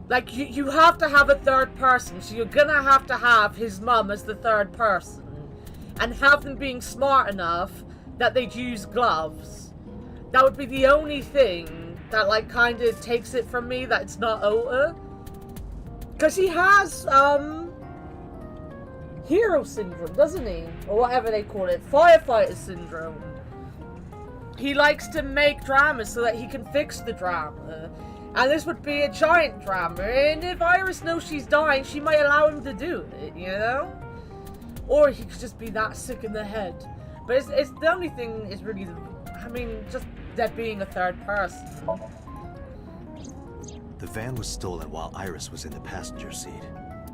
Like, you have to have a third person, so you're gonna have to have his mum as the third person, and have them being smart enough that they'd use gloves. That would be the only thing that, like, kind of takes it from me that it's not Ota. Because he has, hero syndrome, doesn't he? Or whatever they call it. Firefighter syndrome. He likes to make drama so that he can fix the drama. And this would be a giant drama. And if Iris knows she's dying, she might allow him to do it, you know? Or he could just be that sick in the head. But it's the only thing is really, I mean, just there being a third person. The van was stolen while Iris was in the passenger seat.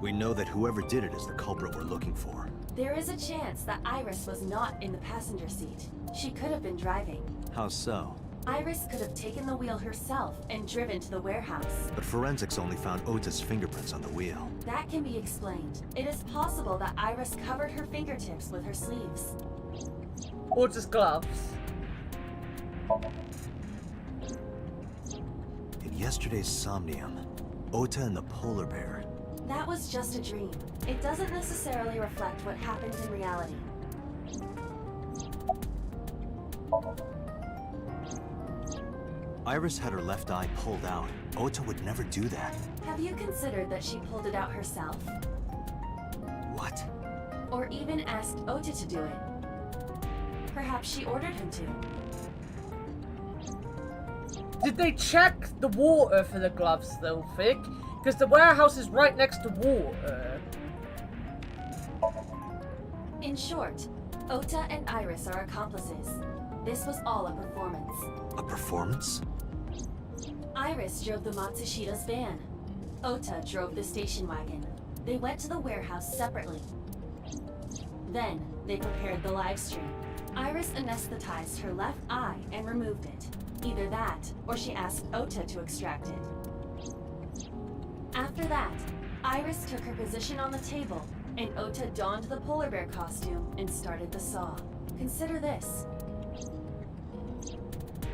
We know that whoever did it is the culprit we're looking for. There is a chance that Iris was not in the passenger seat. She could have been driving. How so? Iris could have taken the wheel herself and driven to the warehouse. But forensics only found Ota's fingerprints on the wheel. That can be explained. It is possible that Iris covered her fingertips with her sleeves. Or just gloves. In yesterday's Somnium, Ota and the polar bear. That was just a dream. It doesn't necessarily reflect what happened in reality. Iris had her left eye pulled out. Ota would never do that. Have you considered that she pulled it out herself? What? Or even asked Ota to do it? Perhaps she ordered him to. Did they check the water for the gloves though, Vic? Because the warehouse is right next to water. In short, Ota and Iris are accomplices. This was all a performance. A performance? Iris drove the Matsushita's van. Ota drove the station wagon. They went to the warehouse separately. Then, they prepared the live stream. Iris anesthetized her left eye and removed it. Either that, or she asked Ota to extract it. After that, Iris took her position on the table, and Ota donned the polar bear costume and started the saw. Consider this.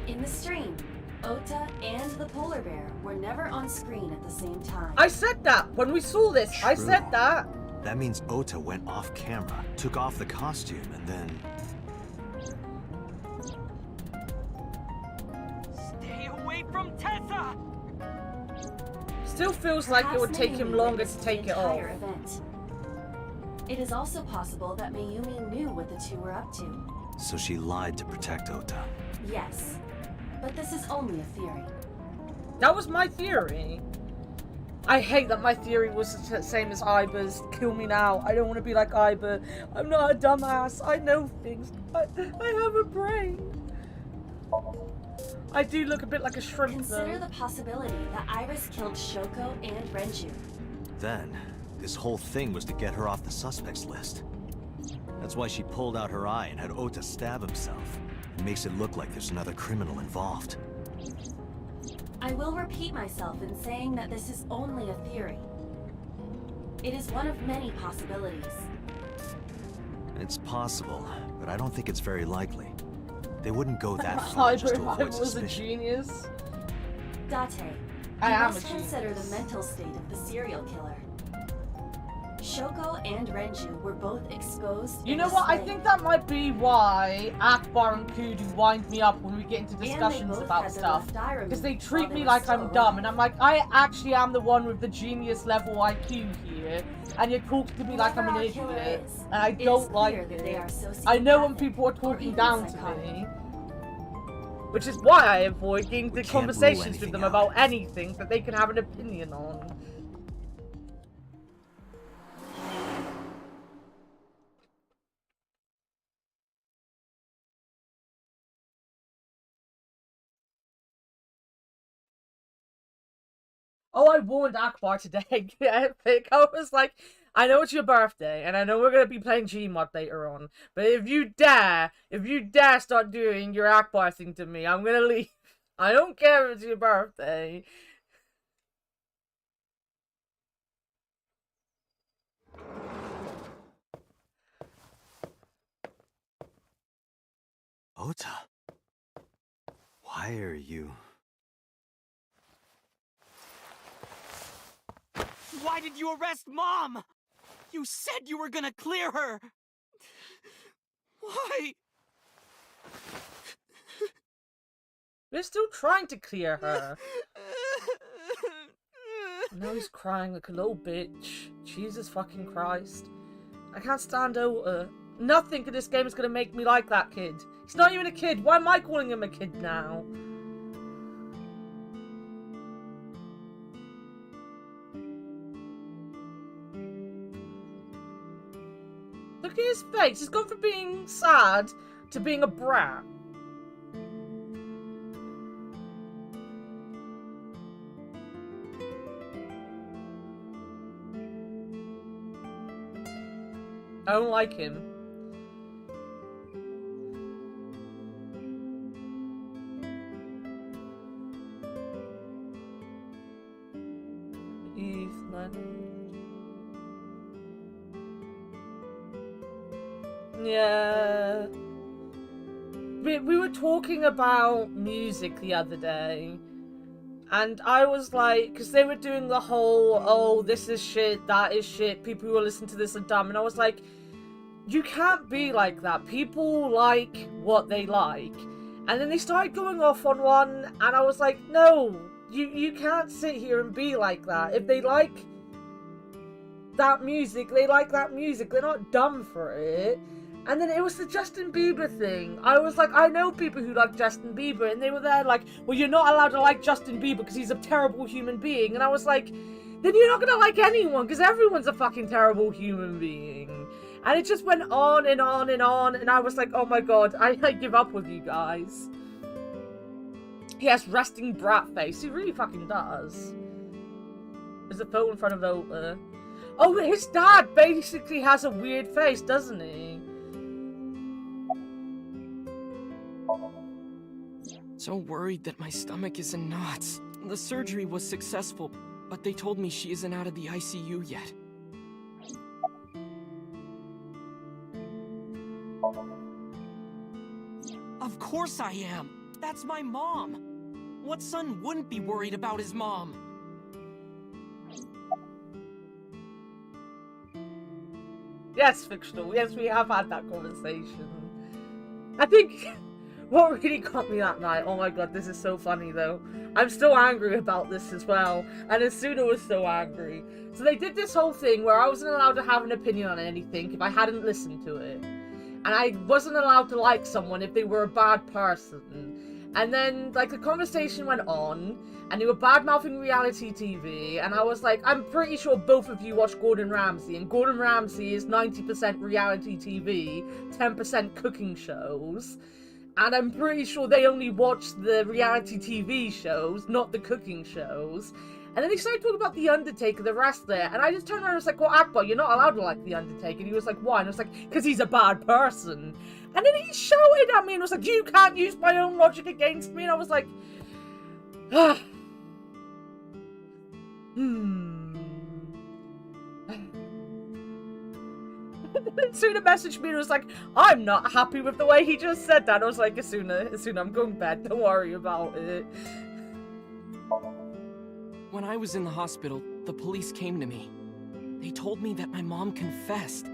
In the stream, Ota and the polar bear were never on screen at the same time. I said that when we saw this. True. I said that. That means Ota went off camera, took off the costume, and then... Stay away from Tessa! Still feels like it would take him longer to take it off. Event. It is also possible that Mayumi knew what the two were up to. So she lied to protect Ota. Yes, but this is only a theory. That was my theory. I hate that my theory was the same as Iba's. Kill me now. I don't want to be like Iba. I'm not a dumbass. I know things. I have a brain. I do look a bit like a shrimp, Consider though. the possibility that Iris killed Shoko and Renju. then, this whole thing was to get her off the suspects list. That's why she pulled out her eye and had Ota stab himself. It makes it look like there's another criminal involved. I will repeat myself in saying that this is only a theory. It is one of many possibilities. It's possible, but I don't think it's very likely. They wouldn't go that far just to avoid was a suspicion. genius. Date, I you am a must consider genius. the mental state of the serial killer. Shoko and Renju were both exposed. You and know what? I displayed. think that might be why Akbar and Kudu wind me up when we get into And they discussions both about had their stuff. left eye Because they removed treat while they me were like still I'm dumb, alive. and I'm like, I actually am the one with the genius level IQ here, and you're talking to me like I'm an Whoever our killer idiot, is, and I it is don't like clear that they are it. I know when sociopathic people are or talking even down psychotic. to me. Which is why I avoid getting We into can't rule conversations with anything them out. about anything that they can have an opinion on. Oh, I warned Akbar today. I was like, I know it's your birthday, and I know we're gonna be playing Gmod later on, but if you dare start doing your Akbar thing to me, I'm gonna leave. I don't care if it's your birthday. Ota, why are you... Why did you arrest Mom? You said you were gonna clear her. Why? We're still trying to clear her. Now he's crying like a little bitch. Jesus fucking Christ. I can't stand Ota. Nothing in this game is gonna make me like that kid. He's not even a kid. Why am I calling him a kid now? Look at his face. He's gone from being sad to being a brat. I don't like him. Yeah. We were talking about music the other day, and I was like, because they were doing the whole, oh, this is shit, that is shit, people who listen to this are dumb, and I was like, you can't be like that. People like what they like. And then they started going off on one, and I was like, no, you can't sit here and be like that. If they like that music, they like that music. They're not dumb for it. And then it was the Justin Bieber thing. I was like, I know people who like Justin Bieber, and they were there like, well, you're not allowed to like Justin Bieber because he's a terrible human being. And I was like, then you're not gonna like anyone because everyone's a fucking terrible human being. And it just went on and on and on, and I was like, oh my god, I give up with you guys. He has resting brat face. He really fucking does. There's a photo in front of Ota. Oh, his dad basically has a weird face, doesn't he? So worried that my stomach is in knots. The surgery was successful, but they told me she isn't out of the ICU yet. Of course I am! That's my mom! What son wouldn't be worried about his mom? Yes, fictional. Yes, we have had that conversation. I think what really got me that night, oh my god, this is so funny though. I'm still angry about this as well, and Asuna was so angry. So they did this whole thing where I wasn't allowed to have an opinion on anything if I hadn't listened to it. And I wasn't allowed to like someone if they were a bad person. And then, like, the conversation went on, and they were bad-mouthing reality TV, and I was like, I'm pretty sure both of you watch Gordon Ramsay, and Gordon Ramsay is 90% reality TV, 10% cooking shows, and I'm pretty sure they only watch the reality TV shows, not the cooking shows. And then he started talking about The Undertaker, the wrestler, and I just turned around and was like, well, Akbar, you're not allowed to like The Undertaker. And he was like, why? And I was like, because he's a bad person. And then he shouted at me and was like, you can't use my own logic against me. And I was like, Suna messaged me and was like, I'm not happy with the way he just said that. I was like, Asuna, I'm going to bed. Don't worry about it. When I was in the hospital, the police came to me. They told me that my mom confessed.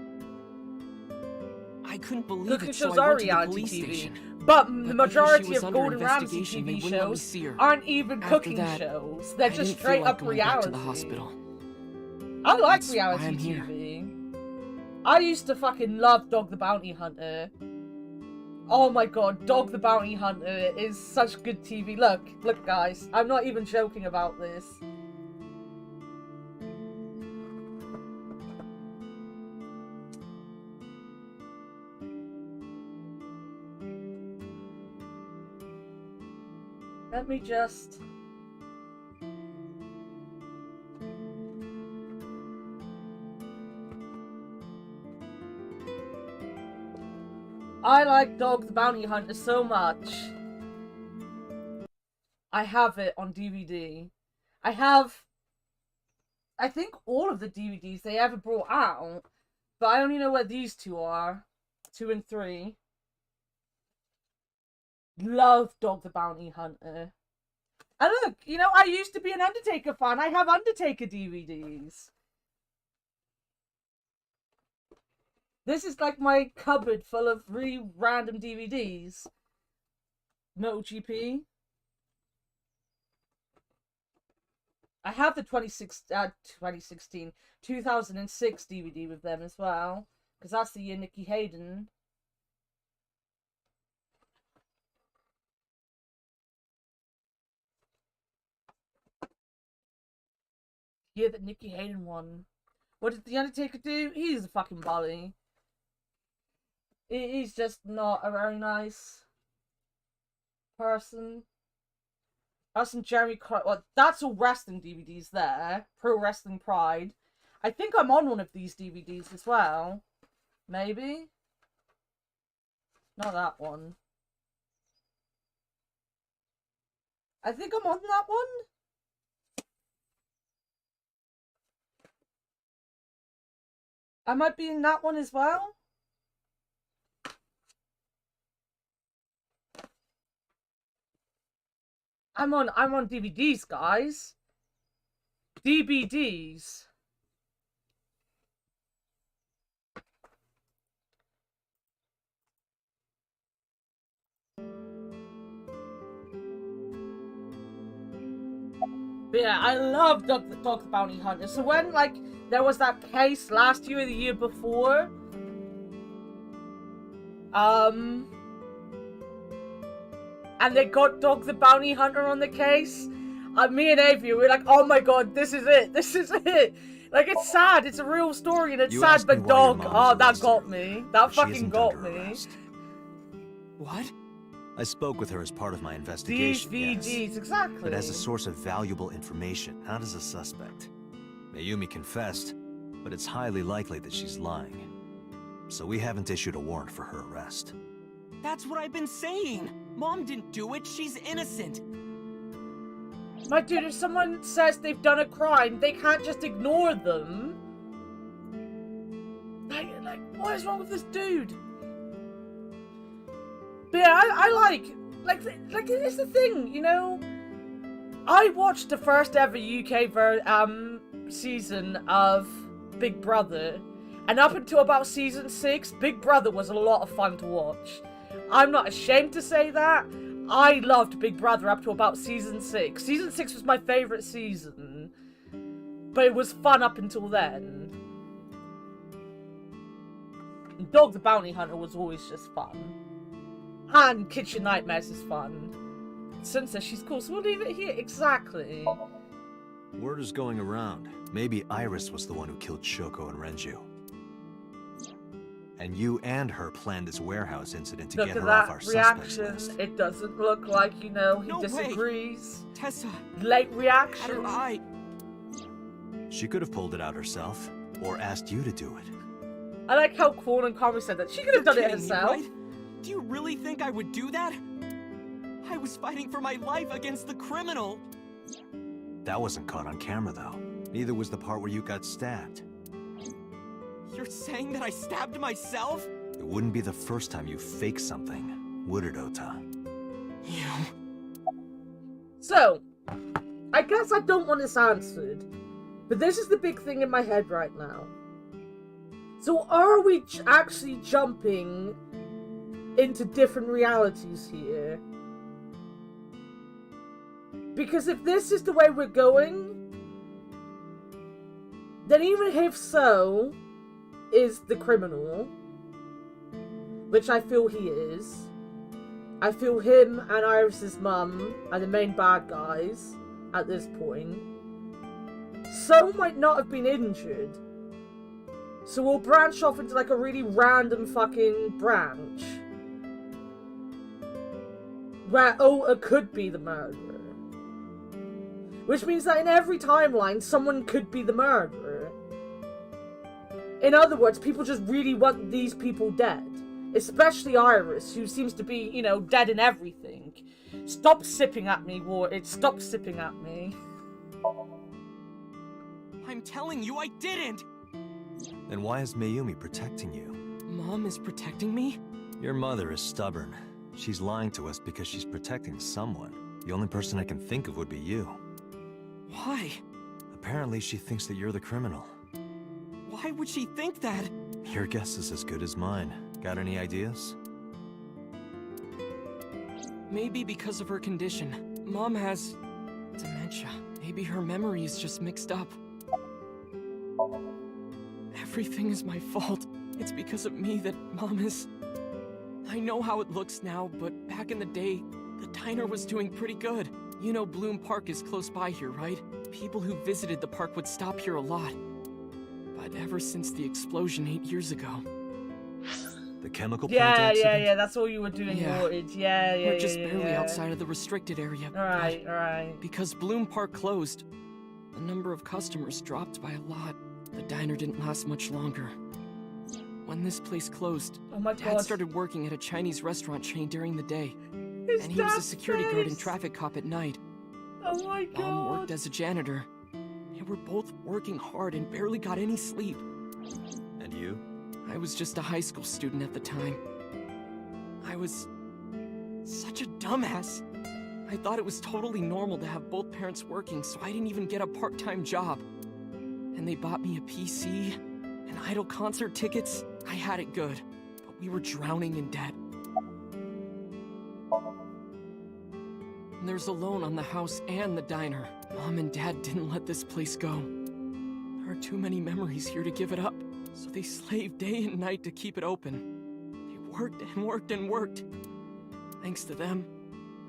I couldn't believe Cooking it, so shows I are went to the reality police TV. station. But the because majority she was of under Gordon Ramsay investigation, they TV wouldn't let me shows see her. aren't even After cooking that, shows. They're I just didn't straight feel like up going back reality. to the hospital. I like That's reality why I'm TV. I used to fucking love Dog the Bounty Hunter. Oh my god, Dog the Bounty Hunter is such good TV. Look guys, I'm not even joking about this. Let me just... I like Dog the Bounty Hunter so much. I have it on DVD. I have, I think, all of the DVDs they ever brought out, but I only know where these two are. 2 and 3. Love Dog the Bounty Hunter. And look, you know, I used to be an Undertaker fan. I have Undertaker DVDs. This is like my cupboard full of really random DVDs. MotoGP. I have the 2016, 2006 DVD with them as well. Because that's the year Nicky Hayden. Year that Nicky Hayden won. What did The Undertaker do? He's a fucking bully. He's just not a very nice person. Us and Jeremy Clark. Well, that's all wrestling DVDs there. Pro Wrestling Pride. I think I'm on one of these DVDs as well. Maybe? Not that one. I think I'm on that one. I might be in that one as well. I'm on DVDs, guys. DVDs. But yeah, I love Dog the Bounty Hunter. So when, like, there was that case last year or the year before, and they got Dog the Bounty Hunter on the case, me and Avi were like, oh my god, this is it, this is it. Like, it's sad, it's a real story and it's sad, but Dog, oh, that got me. That fucking got me. What? I spoke with her as part of my investigation. These VGs, yes, exactly. but as a source of valuable information, not as a suspect. Mayumi confessed, but it's highly likely that she's lying. So we haven't issued a warrant for her arrest. That's what I've been saying. Mom didn't do it. She's innocent. My dude, if someone says they've done a crime, they can't just ignore them. Like, what is wrong with this dude? But yeah, I like it's the thing, you know. I watched the first ever UK season of Big Brother, and up until about season 6, Big Brother was a lot of fun to watch. I'm not ashamed to say that. I loved Big Brother up to about season 6. Season 6 was my favourite season, but it was fun up until then. And Dog the Bounty Hunter was always just fun. And Kitchen Nightmares is fun. Sun says she's cool, so we'll leave it here. Exactly. Word is going around. Maybe Iris was the one who killed Shoko and Renju. And you and her planned this warehouse incident to get her off our suspects list. It doesn't look like, you know, he No disagrees. Way. Tessa. Late reaction. How do I? She could have pulled it out herself, or asked you to do it. I like how Quan and Kami said that. She could have done it herself. Me, right? Do you really think I would do that? I was fighting for my life against the criminal. That wasn't caught on camera, though. Neither was the part where you got stabbed. You're saying that I stabbed myself? It wouldn't be the first time you faked something, would it, Ota? So, I guess I don't want this answered, but this is the big thing in my head right now. So are we actually jumping into different realities here? Because if this is the way we're going, then even if so is the criminal, which I feel he is, I feel him and Iris's mum are the main bad guys at this point. So might not have been injured. So we'll branch off into like a really random fucking branch. Where Ota could be the murderer. Which means that in every timeline, someone could be the murderer. In other words, people just really want these people dead. Especially Iris, who seems to be, you know, dead in everything. Stop sipping at me, Warhead. Stop sipping at me. I'm telling you, I didn't! Then why is Mayumi protecting you? Mom is protecting me? Your mother is stubborn. She's lying to us because she's protecting someone. The only person I can think of would be you. Why? Apparently she thinks that you're the criminal. Why would she think that? Your guess is as good as mine. Got any ideas? Maybe because of her condition. Mom has dementia. Maybe her memory is just mixed up. Everything is my fault. It's because of me that Mom is... I know how it looks now, but back in the day, the diner was doing pretty good. You know Bloom Park is close by here, right? People who visited the park would stop here a lot. But ever since the explosion 8 years ago... The chemical plant accident? Yeah, that's all you were doing, Warhead. Yeah, We're just barely outside of the restricted area. Alright. Because Bloom Park closed, the number of customers dropped by a lot. The diner didn't last much longer. When this place closed, oh my God. Dad started working at a Chinese restaurant chain during the day. And he was a security guard and traffic cop at night. Oh my God. Mom worked as a janitor. They were both working hard and barely got any sleep. And you? I was just a high school student at the time. I was such a dumbass. I thought it was totally normal to have both parents working, so I didn't even get a part-time job. And they bought me a PC and idol concert tickets. I had it good, but we were drowning in debt. And there's a loan on the house and the diner. Mom and Dad didn't let this place go. There are too many memories here to give it up. So they slaved day and night to keep it open. They worked and worked and worked. Thanks to them,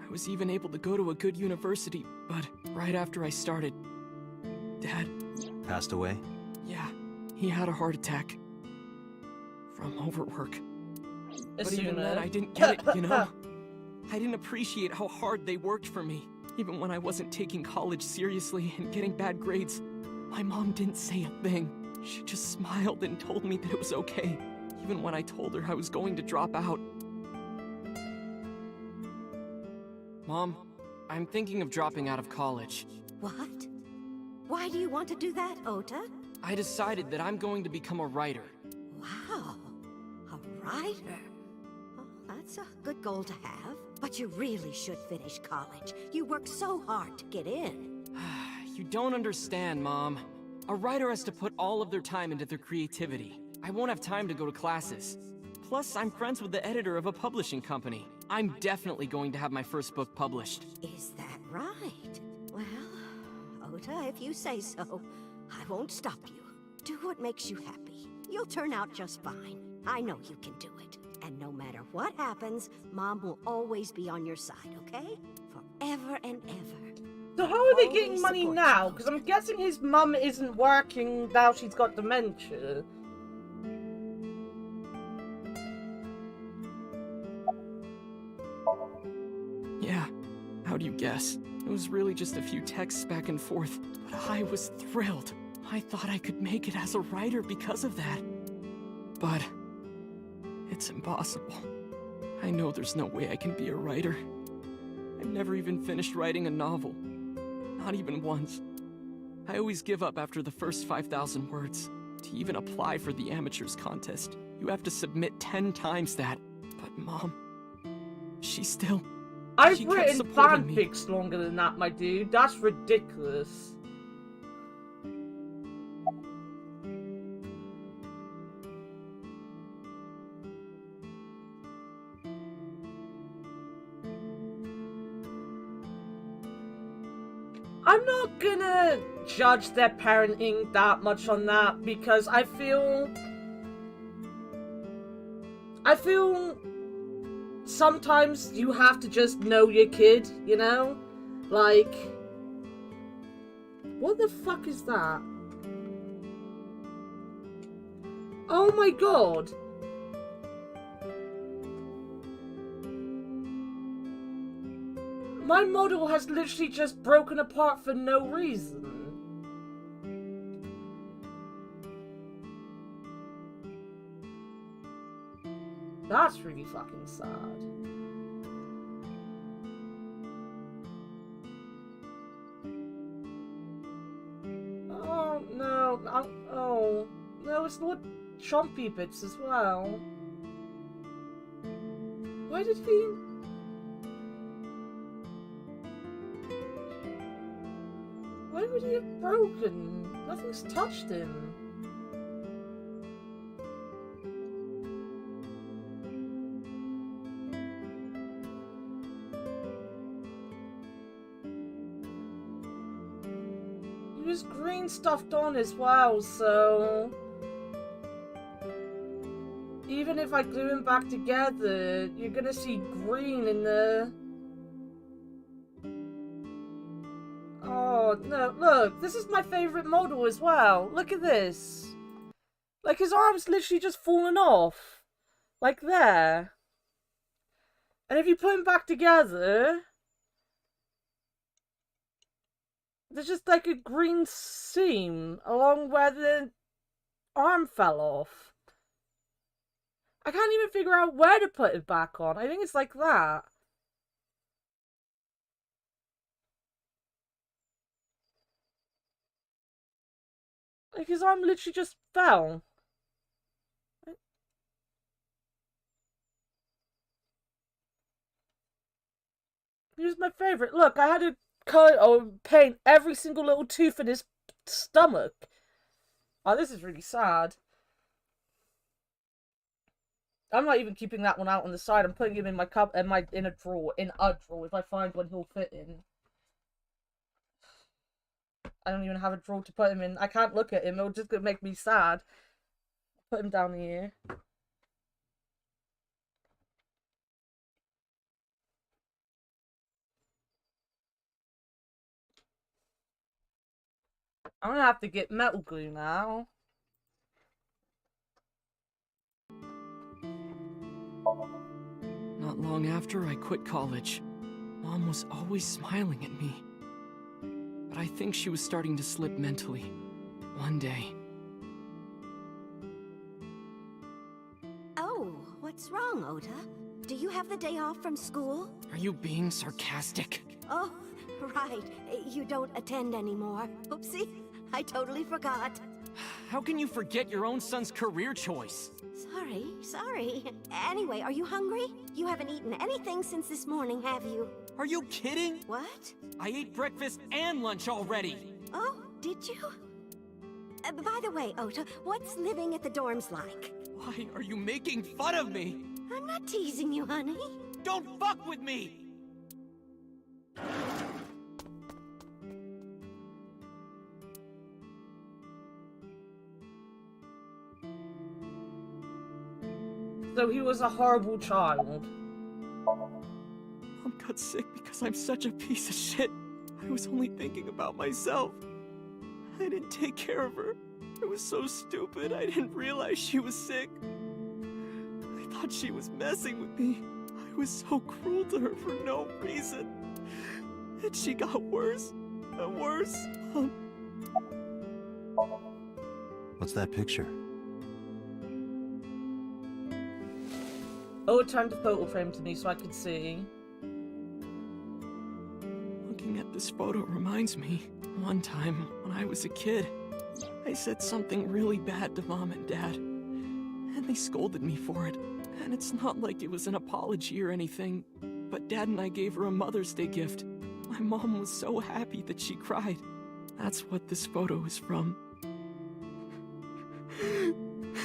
I was even able to go to a good university, but right after I started, Dad... Passed away? Yeah, he had a heart attack. From overwork. But even then, I didn't get it, you know? I didn't appreciate how hard they worked for me. Even when I wasn't taking college seriously and getting bad grades, my mom didn't say a thing. She just smiled and told me that it was okay, even when I told her I was going to drop out. Mom, I'm thinking of dropping out of college. What? Why do you want to do that, Ota? I decided that I'm going to become a writer. Wow, a writer? Oh, that's a good goal to have. But you really should finish college. You worked so hard to get in. You don't understand, Mom. A writer has to put all of their time into their creativity. I won't have time to go to classes. Plus, I'm friends with the editor of a publishing company. I'm definitely going to have my first book published. Is that right? Well, Ota, if you say so, I won't stop you. Do what makes you happy. You'll turn out just fine. I know you can do it. And no matter what happens, Mom will always be on your side, okay? Forever and ever. So how are they getting money now? Because I'm guessing his mum isn't working now she's got dementia. Yeah, how do you guess? It was really just a few texts back and forth, but I was thrilled. I thought I could make it as a writer because of that. But it's impossible. I know there's no way I can be a writer. I've never even finished writing a novel. Not even once. I always give up after the first 5,000 words. To even apply for the amateurs contest, you have to submit 10 times that. But Mom, she still... I've she kept written supporting me. fanfics longer than that, my dude. That's ridiculous. I'm not gonna judge their parenting that much on that because I feel sometimes you have to just know your kid, you know? Like, what the fuck is that? Oh my god. My model has literally just broken apart for no reason. That's really fucking sad. Oh, no. Oh, no, it's not chompy bits as well. Why did he... Why would he have broken? Nothing's touched him. He was green stuffed on as well, so... Even if I glue him back together, you're gonna see green in the... Oh, no, look, this is my favourite model as well. Look at this. Like, his arm's literally just fallen off. Like, there. And if you put him back together... There's just like a green seam along where the arm fell off. I can't even figure out where to put it back on. I think it's like that. Like, his arm literally just fell. He was my favourite. Look, I had to cut or paint every single little tooth in his stomach. Oh, this is really sad. I'm not even keeping that one out on the side. I'm putting him in my cup, in a drawer. If I find one he'll fit in. I don't even have a drawer to put him in. I can't look at him. It'll just gonna make me sad. Put him down here. I'm gonna have to get metal glue now. Not long after I quit college, Mom was always smiling at me. But I think she was starting to slip mentally. One day. Oh, what's wrong, Ota? Do you have the day off from school? Are you being sarcastic? Oh, right. You don't attend anymore. Oopsie, I totally forgot. How can you forget your own son's career choice? Sorry. Anyway, are you hungry? You haven't eaten anything since this morning, have you? Are you kidding? What? I ate breakfast and lunch already. Oh, did you? By the way, Ota, what's living at the dorms like? Why are you making fun of me? I'm not teasing you, honey. Don't fuck with me! So he was a horrible child. Mom got sick because I'm such a piece of shit. I was only thinking about myself. I didn't take care of her. I was so stupid, I didn't realize she was sick. I thought she was messing with me. I was so cruel to her for no reason. And she got worse and worse. What's that picture? Oh, it turned the photo frame to me so I could see. Looking at this photo reminds me, one time when I was a kid, I said something really bad to Mom and Dad, and they scolded me for it. And it's not like it was an apology or anything, but Dad and I gave her a Mother's Day gift. My mom was so happy that she cried. That's what this photo is from.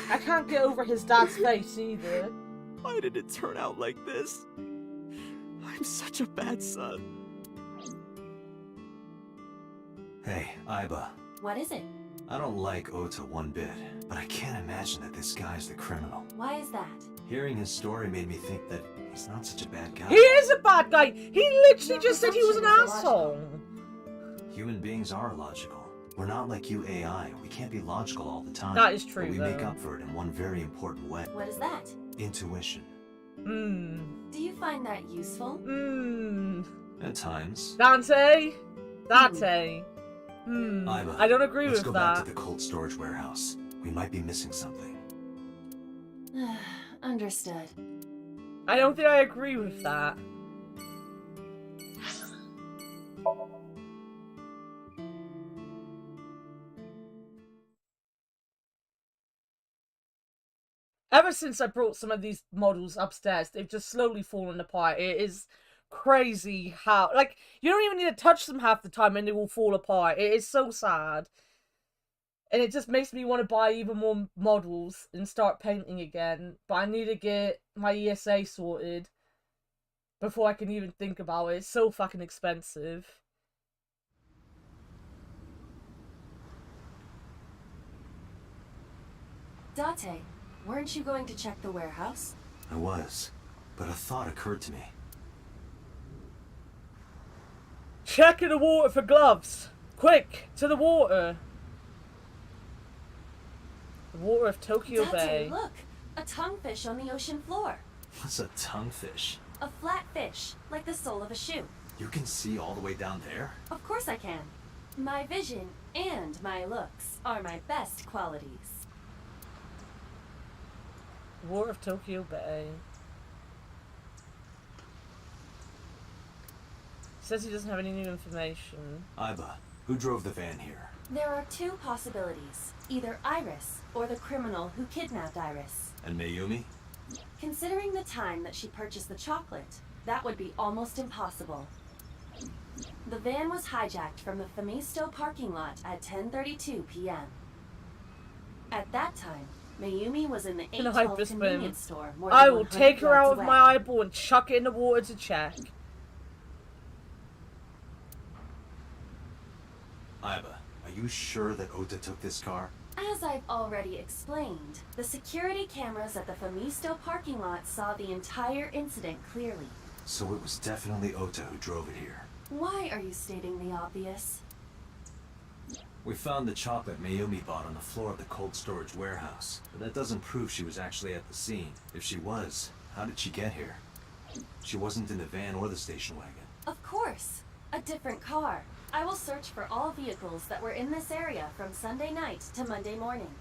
I can't get over his dad's face either. Why did it turn out like this? I'm such a bad son. Hey, Aiba. What is it? I don't like Ota one bit, but I can't imagine that this guy's the criminal. Why is that? Hearing his story made me think that he's not such a bad guy. He is a bad guy! He literally just said he was an asshole! Human beings are logical. We're not like you AI. We can't be logical all the time. That is true, but we though. make up for it in one very important way. What is that? Intuition. Do you find that useful? At times. Dante? Dante. Aiba, I don't agree let's with go that. back to the cold storage warehouse. We might be missing something. Understood. I don't think I agree with that. Ever since I brought some of these models upstairs, they've just slowly fallen apart. It is crazy how, like, you don't even need to touch them half the time and they will fall apart. It is so sad. And it just makes me want to buy even more models and start painting again. But I need to get my ESA sorted before I can even think about it. It's so fucking expensive. Date, weren't you going to check the warehouse? I was, but a thought occurred to me. Check in the water for gloves. Quick, to the water. The water of Tokyo Bay. Date, look! A tonguefish on the ocean floor. What's a tonguefish? A flat fish, like the sole of a shoe. You can see all the way down there? Of course I can. My vision and my looks are my best qualities. Water of Tokyo Bay. Says he doesn't have any new information. Aiba, who drove the van here? There are two possibilities. Either Iris, or the criminal who kidnapped Iris. And Mayumi? Considering the time that she purchased the chocolate, that would be almost impossible. The van was hijacked from the Famisto parking lot at 10:32 p.m. At that time, Mayumi was in the 812 convenience store more than I will 100 take her yards out of away. my eyeball and chuck it in the water to check. Aiba, are you sure that Ota took this car? As I've already explained, the security cameras at the Famisto parking lot saw the entire incident clearly. So it was definitely Ota who drove it here. Why are you stating the obvious? We found the chocolate Mayumi bought on the floor of the cold storage warehouse, but that doesn't prove she was actually at the scene. If she was, how did she get here? She wasn't in the van or the station wagon. Of course! A different car. I will search for all vehicles that were in this area from Sunday night to Monday morning.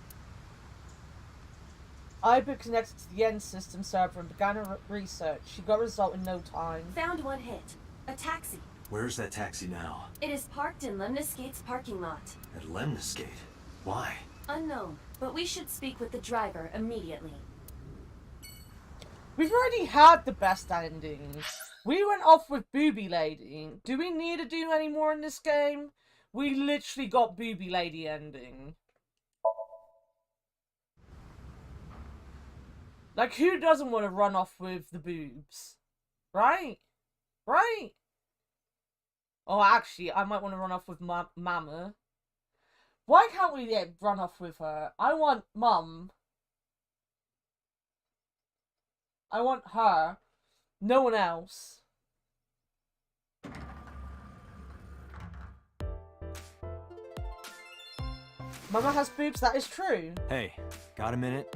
Aiba connected to the end system server and began a research. She got a result in no time. Found one hit. A taxi. Where's that taxi now? It is parked in Lemniscate's parking lot. At Lemniscate? Why? Unknown, but we should speak with the driver immediately. We've already had the best ending. We went off with Booby Lady. Do we need to do any more in this game? We literally got Booby Lady ending. Like, who doesn't want to run off with the boobs? Right? Right? Oh, actually, I might want to run off with Mama. Why can't we run off with her? I want Mum. I want her. No one else. Mama has boobs, that is true. Hey, got a minute?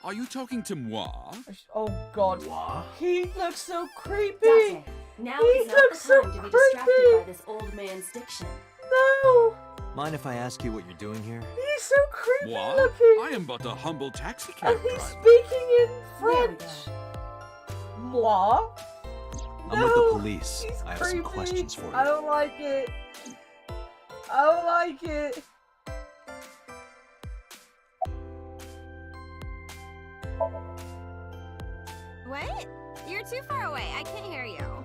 Are you talking to moi? Oh god. Moi? He looks so creepy. Date, now He is not looks the time so to be creepy. distracted by this old man's diction. No. Mind if I ask you what you're doing here? He's so creepy Moi? looking. I am but a humble taxi cab And he's driver. speaking in French. Moi? I'm with the police. He's I have creepy. some questions for you. I don't like it. I don't like it. What? You're too far away. I can't hear you.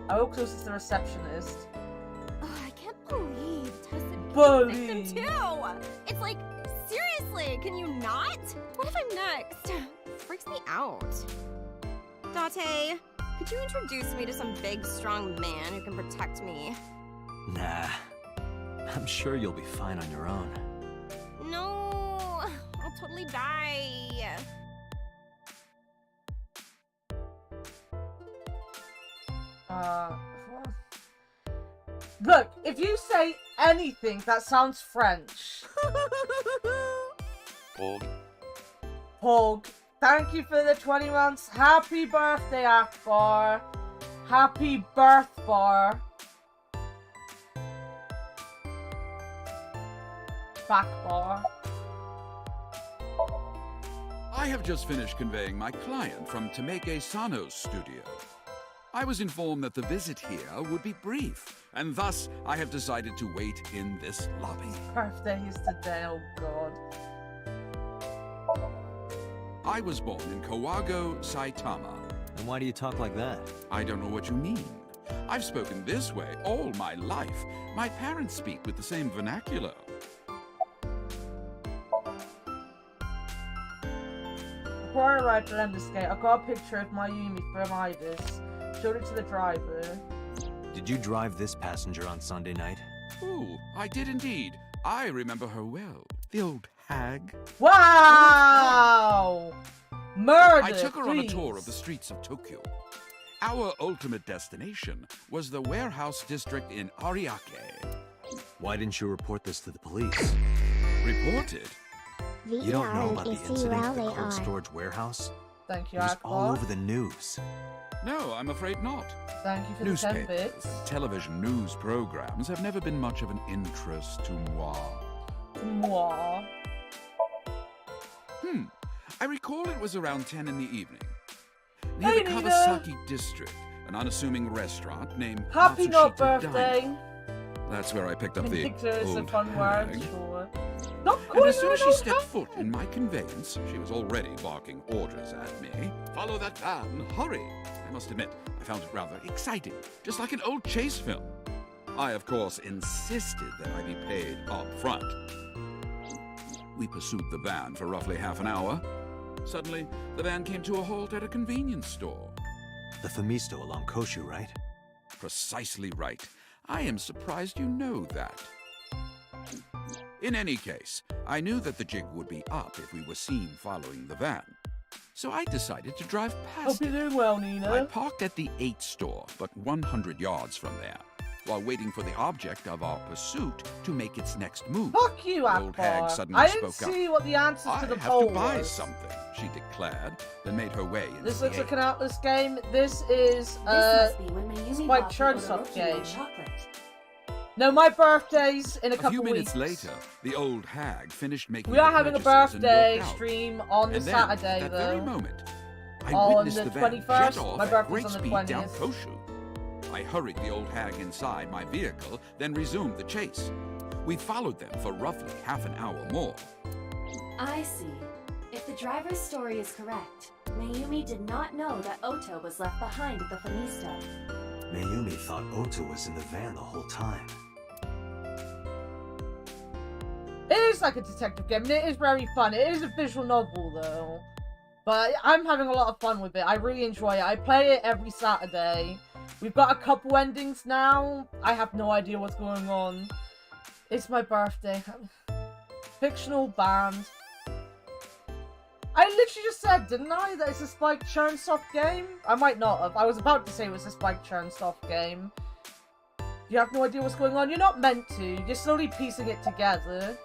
How close is the receptionist? Oh, I can't believe Tessa Bully. victim too. It's like, seriously, can you not? What if I'm next? Freaks me out. Date, could you introduce me to some big, strong man who can protect me? Nah. I'm sure you'll be fine on your own. No, I'll totally die. Look, if you say anything that sounds French. Pog. Pog. Thank you for the 20 months. Happy birthday, Akbar. Happy birth bar. Back bar. I have just finished conveying my client from Temeke Sano's studio. I was informed that the visit here would be brief, and thus I have decided to wait in this lobby. Birthday is today, oh god. I was born in Kawago, Saitama. And why do you talk like that? I don't know what you mean. I've spoken this way all my life. My parents speak with the same vernacular. Before I arrived at Lemnisgate, I got a picture of Mayumi from Ibis. Showed it to the driver. Did you drive this passenger on Sunday night? Oh, I did indeed. I remember her well. The old hag. Wow! Murder! I took her on a please. tour of the streets of Tokyo. Our ultimate destination was the warehouse district in Ariake. Why didn't you report this to the police? Reported? You don't know about the incident at the cold storage warehouse? Thank you, It was Akbar. all over the news. No, I'm afraid not. Thank you for the 10 bits. Television news programs have never been much of an interest to moi. Moi. I recall it was around 10 in the evening. Near Hey, the Nina. Kawasaki district, an unassuming restaurant named Happy not Matsushita birthday. Diner. That's where I picked up the Picture is a old fun word, hag. sure. Not And calling as soon her as an she old stepped hag. foot in my conveyance, she was already barking orders at me. Follow that van, hurry! I must admit, I found it rather exciting, just like an old chase film. I, of course, insisted that I be paid up front. We pursued the van for roughly half an hour. Suddenly, the van came to a halt at a convenience store. The Famisto along Koshu, right? Precisely right. I am surprised you know that. In any case, I knew that the jig would be up if we were seen following the van. So I decided to drive past Hope you're doing well, Nina. I parked at the 8 store, but 100 yards from there, while waiting for the object of our pursuit to make its next move. Fuck you, The old hag Akbar. suddenly I didn't spoke up. see what the answers I to the have poll to buy was. something, she declared, then made her way into This the looks like aid. an Atlas game. This is This must be when Mayumi Spike bought the Churnsoft Orochi game. and chocolate. No, my birthday's in a A couple few minutes weeks. later, the old hag finished making We are her having a purchases and birthday walked out. stream on the And then, Saturday, at that though. very moment, I On witnessed the the van 21st, jet off my at birthday's great on the speed down 20th. Koshu. I hurried the old hag inside my vehicle, then resumed the chase. We followed them for roughly half an hour more. I see. If the driver's story is correct, Mayumi did not know that Oto was left behind at the Famisto. Mayumi thought Ota was in the van the whole time. It is like a detective game, and it is very fun. It is a visual novel, though. But I'm having a lot of fun with it. I really enjoy it. I play it every Saturday. We've got a couple endings now. I have no idea what's going on. It's my birthday. Fictional band. I literally just said, didn't I, that it's a Spike Churnsoft game? I might not have. I was about to say it was a Spike Churnsoft game. You have no idea what's going on? You're not meant to. You're slowly piecing it together.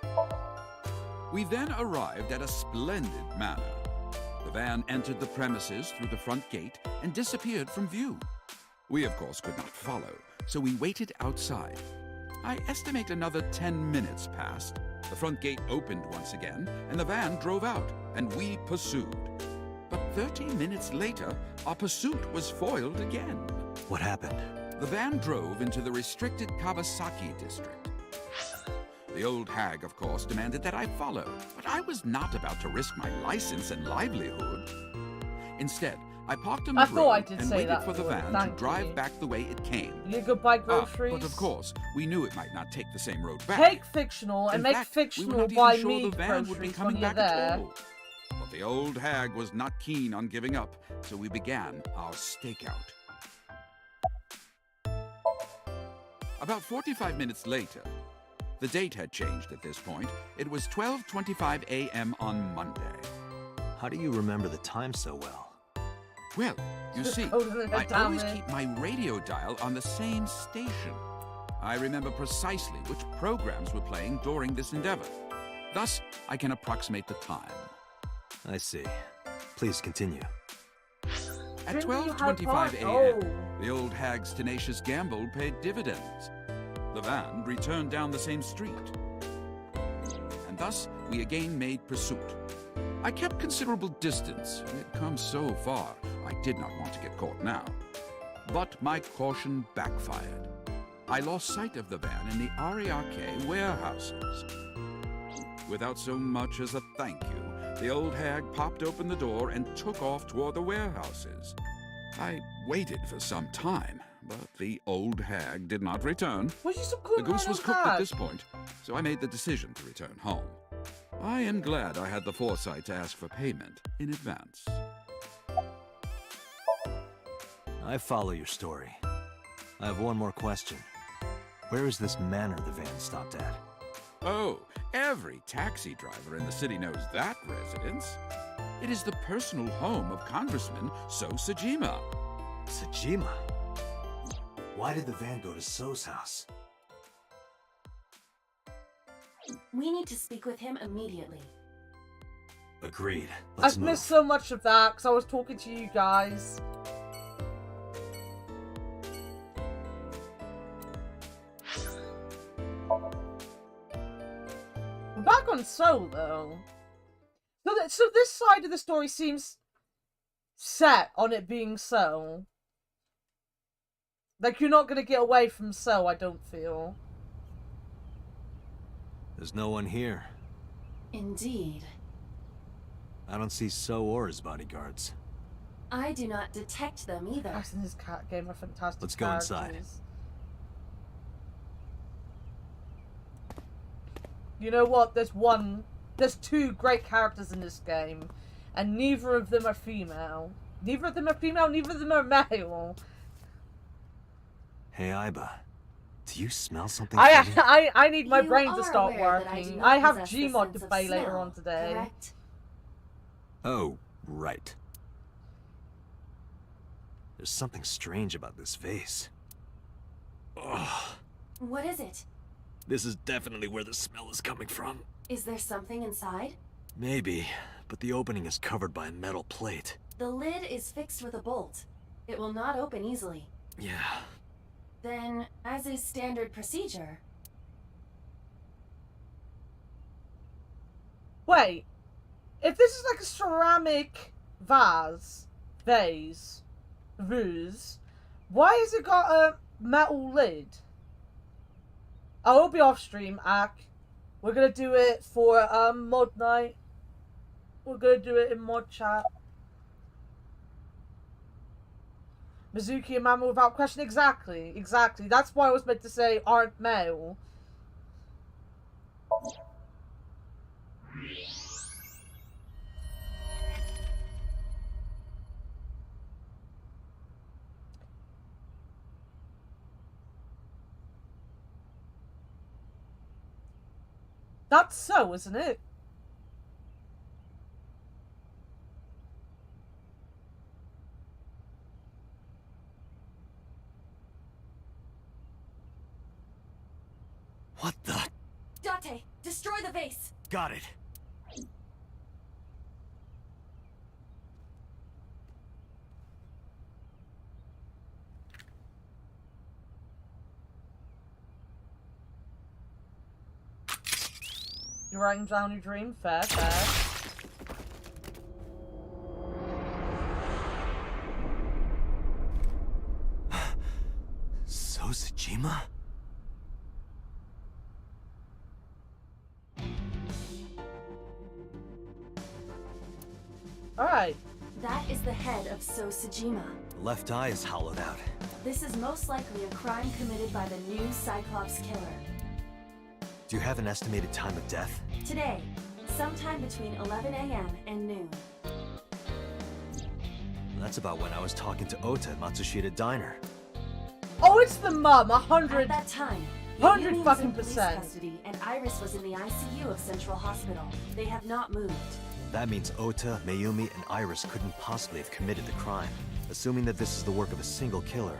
We then arrived at a splendid manor. The van entered the premises through the front gate and disappeared from view. We, of course, could not follow, so we waited outside. I estimate another 10 minutes passed. The front gate opened once again, and the van drove out, and we pursued. But 30 minutes later, our pursuit was foiled again. What happened? The van drove into the restricted Kawasaki district. The old hag, of course, demanded that I follow, but I was not about to risk my license and livelihood. Instead, I parked on the road and waited for the van to drive back the way it came. You go buy groceries? But of course, we knew it might not take the same road back. Take fictional and In make fact, fictional we buy were not even me sure the van would be groceries coming when you're back at there. all. But the old hag was not keen on giving up, so we began our stakeout. About 45 minutes later, the date had changed at this point. It was 12:25 a.m. on Monday. How do you remember the time so well? Well, you see, I always keep my radio dial on the same station. I remember precisely which programs were playing during this endeavor. Thus, I can approximate the time. I see. Please continue. At 12:25 a.m., the old hag's tenacious gamble paid dividends. The van returned down the same street. And thus, we again made pursuit. I kept considerable distance. We had come so far, I did not want to get caught now. But my caution backfired. I lost sight of the van in the Ariake warehouses. Without so much as a thank you, the old hag popped open the door and took off toward the warehouses. I waited for some time, but the old hag did not return. The goose was cooked at this point, so I made the decision to return home. I am glad I had the foresight to ask for payment in advance. I follow your story. I have one more question. Where is this manor the van stopped at? Oh, every taxi driver in the city knows that residence. It is the personal home of Congressman So Sajima. Sajima? Why did the van go to So's house? We need to speak with him immediately. Agreed. I've missed so much of that because I was talking to you guys. We're back on So though. So this side of the story seems set on it being So. Like you're not gonna get away from So, I don't feel. There's no one here. Indeed. I don't see So or his bodyguards. I do not detect them either. Us and his cat game are fantastic. Let's go inside. You know what? There's two great characters in this game, and neither of them are female. Neither of them are female, neither of them are male. Hey, Aiba. Do you smell something? I need my brain to are start aware that working. I I have possess the Gmod to sense of play later smell, on today. correct? Oh, right. There's something strange about this vase. Ugh. What is it? This is definitely where the smell is coming from. Is there something inside? Maybe, but the opening is covered by a metal plate. The lid is fixed with a bolt. It will not open easily. Yeah. Then, as is standard procedure... Wait, if this is like a ceramic vase, why has it got a metal lid? I will be off stream, Ak. We're gonna do it for mod night. We're gonna do it in mod chat. Mizuki and Mama without question. Exactly. That's why I was meant to say aren't male. That's So, isn't it? What the? Date, destroy the vase! Got it. You're writing down your dream. Fair, fair. Sojima? Alright. That is the head of Sojima. Left eye is hollowed out. This is most likely a crime committed by the new Cyclops killer. Do you have an estimated time of death? Today, sometime between 11 a.m. and noon. That's about when I was talking to Ota at Matsushita Diner. Oh, it's the mum, 100. At that time, 100 Mayumi was fucking in police percent. custody, and Iris was in the ICU of Central Hospital. They have not moved. That means Ota, Mayumi, and Iris couldn't possibly have committed the crime. Assuming that this is the work of a single killer,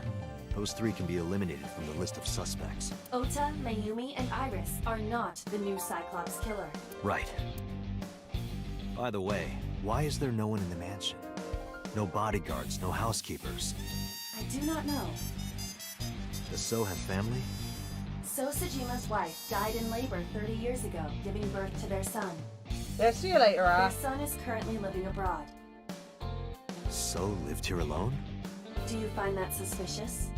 those three can be eliminated from the list of suspects. Ota, Mayumi, and Iris are not the new Cyclops killer. Right. By the way, why is there no one in the mansion? No bodyguards, no housekeepers. I do not know. Does So have family? Sojima's wife died in labor 30 years ago, giving birth to their son. Yeah, see you later, Their son is currently living abroad. So lived here alone? Do you find that suspicious?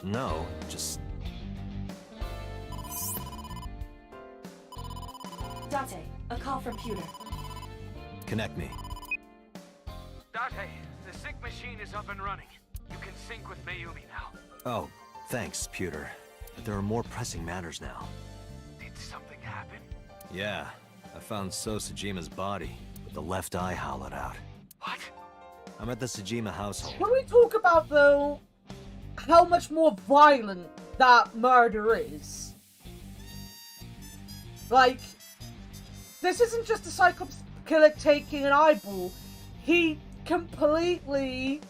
No, just... Date, a call from Pewter. Connect me. Date, the sync machine is up and running. You can sync with Mayumi now. Oh, thanks, Pewter. But there are more pressing matters now. Did something happen? Yeah, I found So Sojima's body, with the left eye hollowed out. What? I'm at the Sojima household. Can we talk about, though, how much more violent that murder is? Like, this isn't just a Cyclops killer taking an eyeball. He completely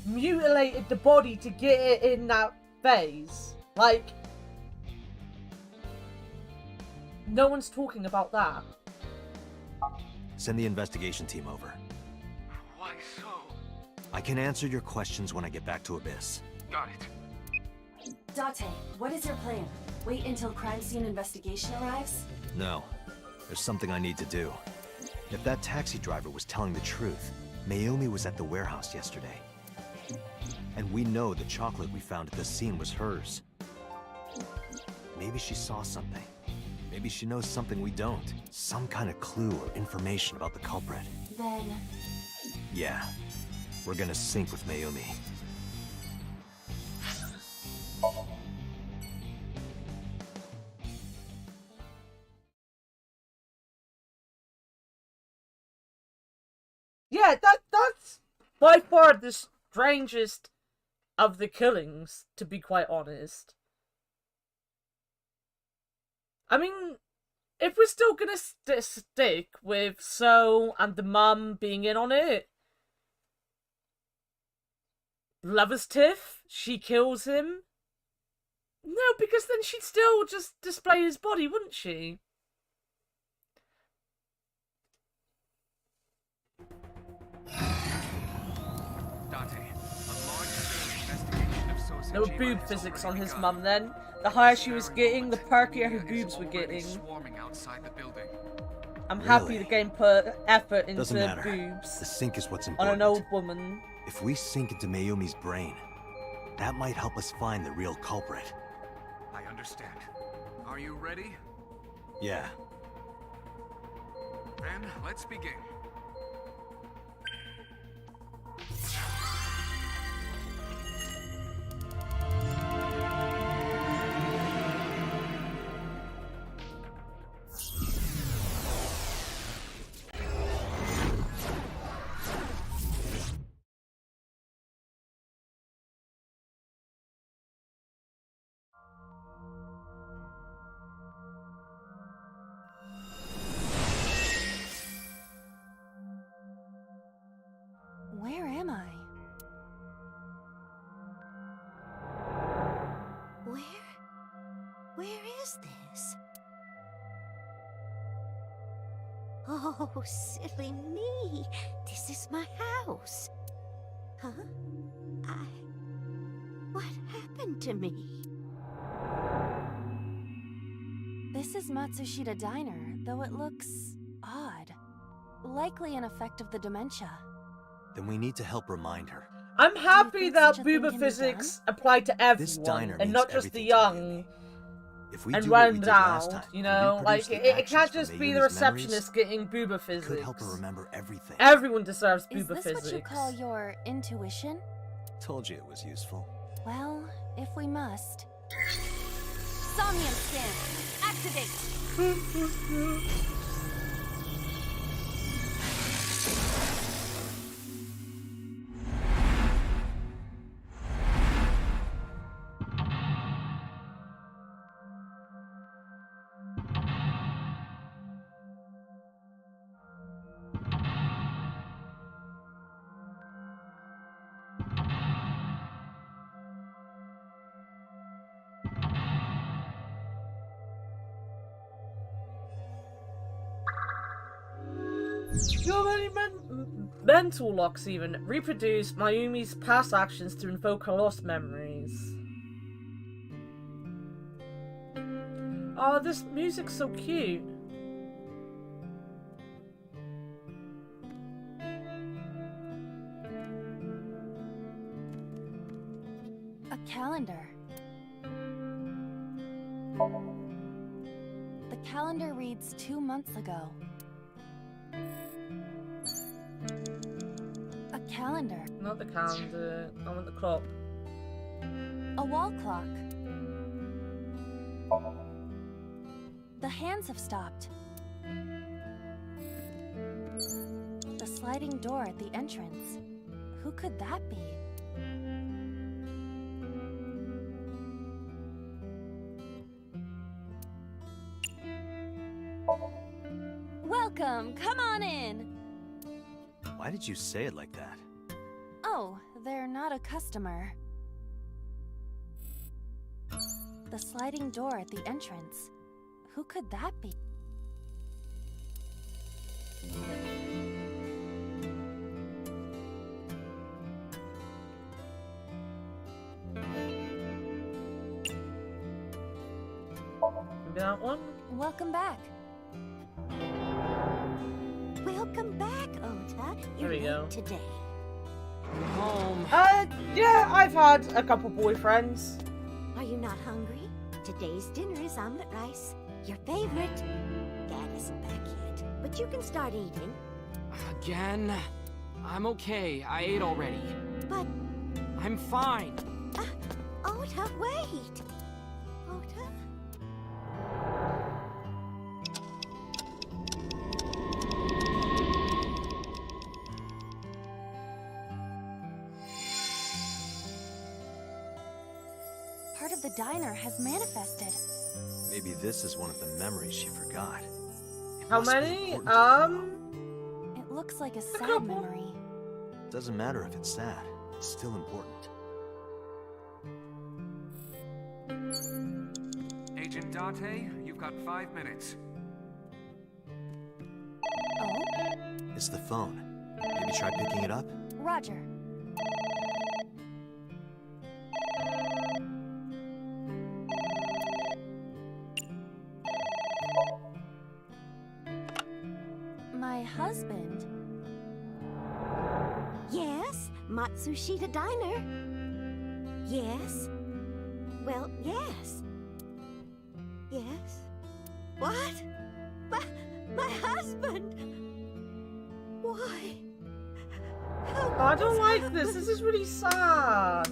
mutilated the body to get it in that phase. Like, no one's talking about that. Send the investigation team over. Why so? I can answer your questions when I get back to Abyss. Got it. Date, what is your plan? Wait until crime scene investigation arrives? No. There's something I need to do. If that taxi driver was telling the truth, Mayumi was at the warehouse yesterday. And we know the chocolate we found at the scene was hers. Maybe she saw something. Maybe she knows something we don't. Some kind of clue or information about the culprit. Then... Yeah. We're gonna sync with Mayumi. Yeah, that's by far the strangest of the killings, to be quite honest. I mean, if we're still gonna stick with So and the mum being in on it, Lover's Tiff, she kills him. No, because then she'd still just display his body, wouldn't she? No boob physics on his mum then. The higher she was getting, the perkier her boobs were getting. I'm happy the game put effort into Doesn't matter. boobs The sync is what's on important. an old woman. If we sync into Mayumi's brain, that might help us find the real culprit. I understand. Are you ready? Yeah. Then, let's begin. Where am I? Where is this? Oh, silly me. This is my house. Huh? What happened to me? This is Matsushita Diner, though it looks odd. Likely an effect of the dementia. Then we need to help remind her. I'm happy that such a thing boomer can be physics apply to everyone and not just the young If we and do what we round did last out, time, you know? Like, reproduce the it actions can't from just be the Mayumi's receptionist getting boomer memories, could physics. help her remember everything. Everyone deserves Is boomer this physics. what you call your intuition? Told you it was useful. Well, if we must. Somnium scan! Activate! Your many mental locks even reproduce Mayumi's past actions to invoke her lost memories. Oh, this music's so cute. A calendar. The calendar reads 2 months ago. A calendar. Not the calendar. I want the clock. A wall clock. The hands have stopped. The sliding door at the entrance. Who could that be? Welcome! Come on in! Why did you say it like that? Oh, they're not a customer. The sliding door at the entrance. Who could that be? Maybe that one? Welcome back. Welcome back, Ota. There we You're go. late today. Home. Yeah, I've had a couple boyfriends. Are you not hungry? Today's dinner is omelet rice. Your favorite. Dad isn't back yet, but you can start eating. Again? I'm okay. I ate already. But, I'm fine. Ota, wait. Ota? Part of the diner has manifested. Maybe this is one of the memories she forgot. It How must be many? important. It looks like a sad couple. memory. Doesn't matter if it's sad. It's still important. Agent Date, you've got 5 minutes. Oh? It's the phone. Maybe try picking it up? Roger. My husband. Yes, Matsushita Diner. Yes. Well, yes. Yes. What? My husband! Why? I don't like this. This is really sad.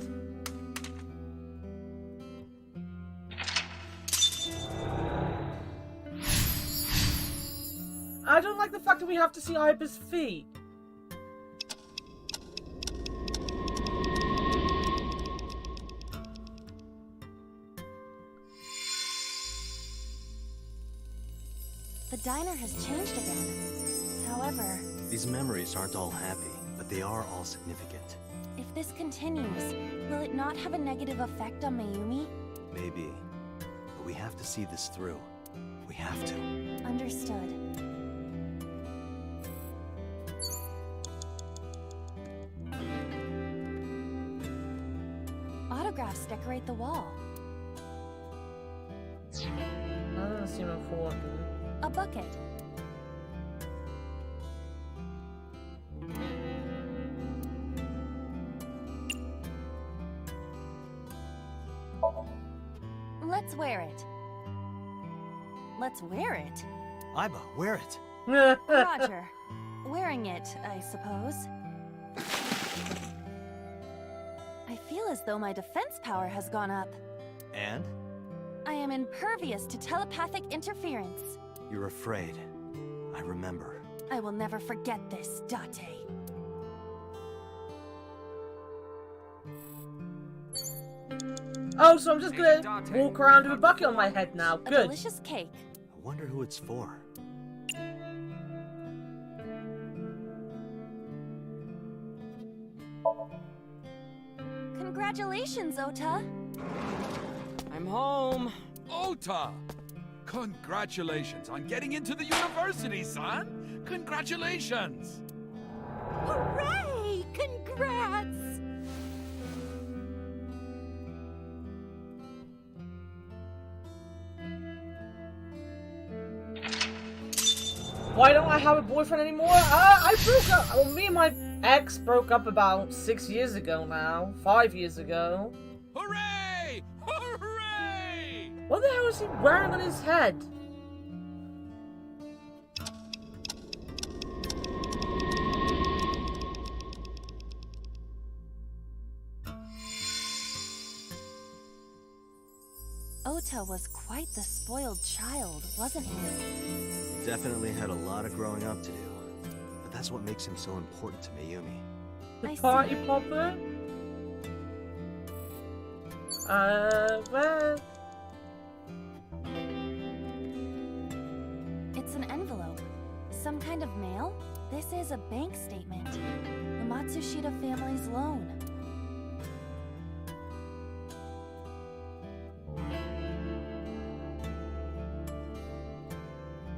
I don't like the fact that we have to see Iba's feet. The diner has changed again. However, These memories aren't all happy, but they are all significant. if this continues, will it not have a negative effect on Mayumi? Maybe. But we have to see this through. We have to. Understood. Autographs decorate the wall. That's seem important. A bucket. Let's wear it. Let's wear it? Aiba, wear it. Roger. Wearing it, I suppose. I feel as though my defense power has gone up. And? I am impervious to telepathic interference. You're afraid. I remember. I will never forget this, Date. Oh, so I'm just gonna walk around with a bucket on my head now. A Good. delicious cake. I wonder who it's for. Congratulations, Ota. I'm home. Ota! Congratulations on getting into the university, son! Congratulations! Hooray! Congrats! Why don't I have a boyfriend anymore? I broke up. Well, me and my ex broke up about 6 years ago now. 5 years ago. Hooray! Hooray! What the hell is he wearing on his head? Ota was quite the spoiled child, wasn't he? Definitely had a lot of growing up to do. But that's what makes him so important to Mayumi. The party popper? Well... It's an envelope. Some kind of mail? This is a bank statement. The Matsushita family's loan.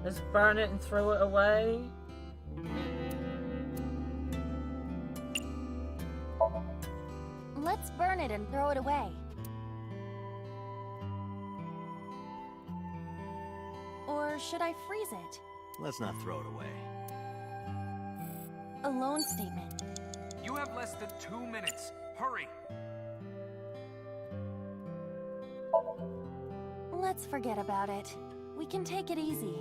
Let's burn it and throw it away. Let's burn it and throw it away. Or should I freeze it? Let's not throw it away. A loan statement. You have less than 2 minutes. Hurry! Let's forget about it. We can take it easy.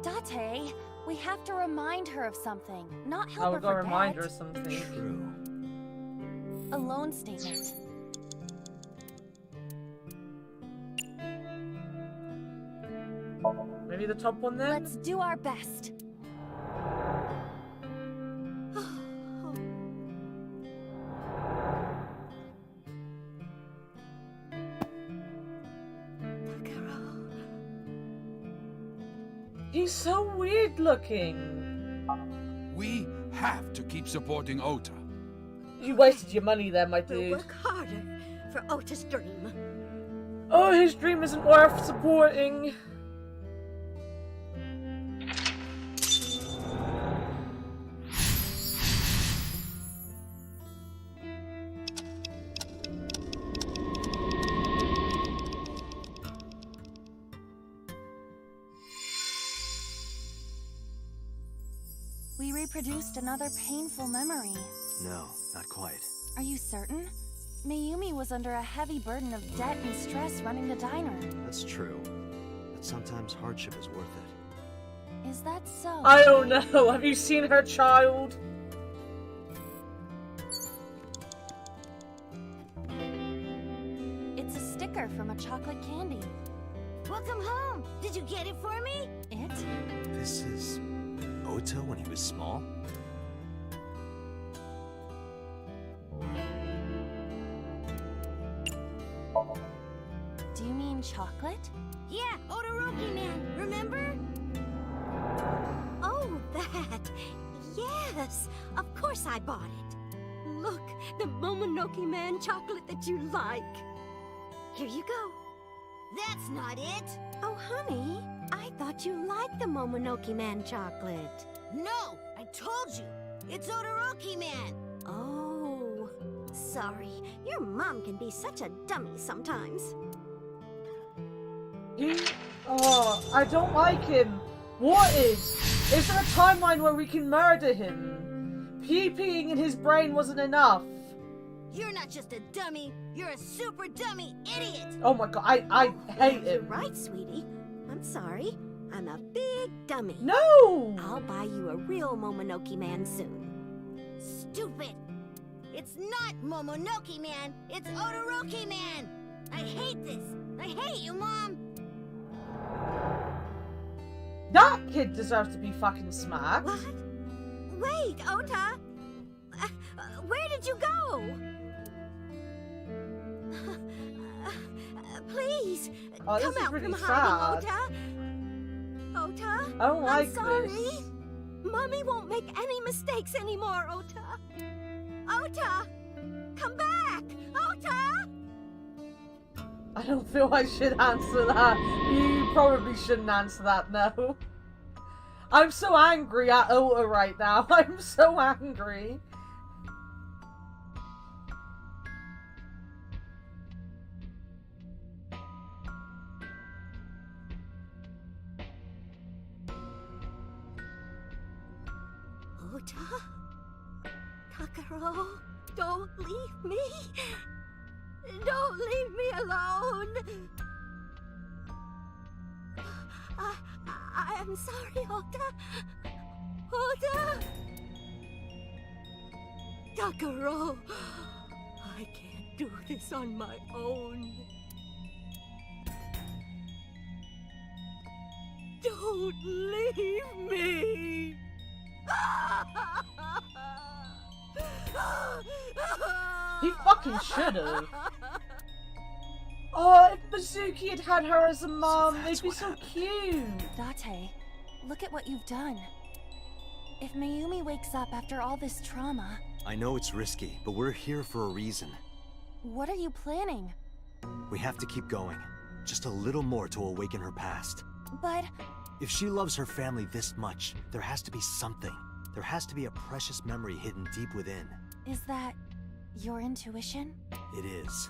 Date, we have to remind her of something, not help her forget. Remind her of something. True. A loan statement. Maybe the top one there? Let's do our best. He's so weird looking. We have to keep supporting Ota. You wasted your money there, my We'll dude. work harder for Ota's dream. Oh, his dream isn't worth supporting. We reproduced another painful memory. No, not quite. Are you certain? Mayumi was under a heavy burden of debt and stress running the diner. That's true. But sometimes hardship is worth it. Is that so? I don't know. Have you seen her child? It's a sticker from a chocolate candy. Welcome home! Did you get it for me? It? This is Ota when he was small? Do you mean chocolate? Yeah, Todoroki Man, remember? Oh, that. Yes, of course I bought it. Look, the Momonoke Man chocolate that you like. Here you go. That's not it. Oh, honey, I thought you liked the Momonoke Man chocolate. No, I told you. It's Todoroki Man. Oh, sorry. Your mom can be such a dummy sometimes. I don't like him. What is? Is there a timeline where we can murder him? Peeing in his brain wasn't enough. You're not just a dummy, you're a super dummy idiot! Oh my god, I hate You're him. right, sweetie. I'm sorry. I'm a big dummy. No! I'll buy you a real Momonoke Man soon. Stupid! It's not Momonoke Man, it's Odoroki Man! I hate this! I hate you, Mom! That kid deserves to be fucking smacked. What? Wait, Ota! Where did you go? Please, Oh, come this is out really from hiding, sad. Ota! Ota? I don't like I'm sorry. this. Mommy won't make any mistakes anymore, Ota. Ota! Come back! Ota! I don't feel I should answer that. You probably shouldn't answer that, no. I'm so angry at Ota right now. I'm so angry. Ota? Takaro, don't leave me. Don't leave me alone. I'm sorry, Ota. Ota! Takaro, I can't do this on my own. Don't leave me. He fucking should've. Oh, if Mizuki had had her as a mom, they'd be so cute. Date, look at what you've done. If Mayumi wakes up after all this trauma... I know it's risky, but we're here for a reason. What are you planning? We have to keep going. Just a little more to awaken her past. But... If she loves her family this much, there has to be something. There has to be a precious memory hidden deep within. Is that your intuition? It is.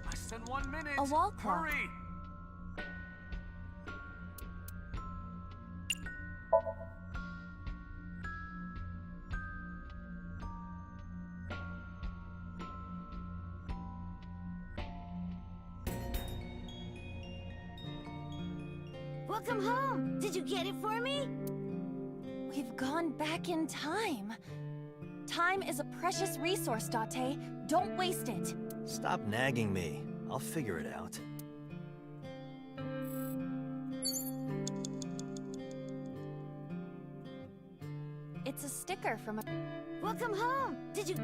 Less than 1 minute. A wall clock. Hurry! Welcome home. Did you get it for me? We've gone back in time. Time is a precious resource, Date. Don't waste it. Stop nagging me. I'll figure it out. It's a sticker from a... Welcome home. Did you...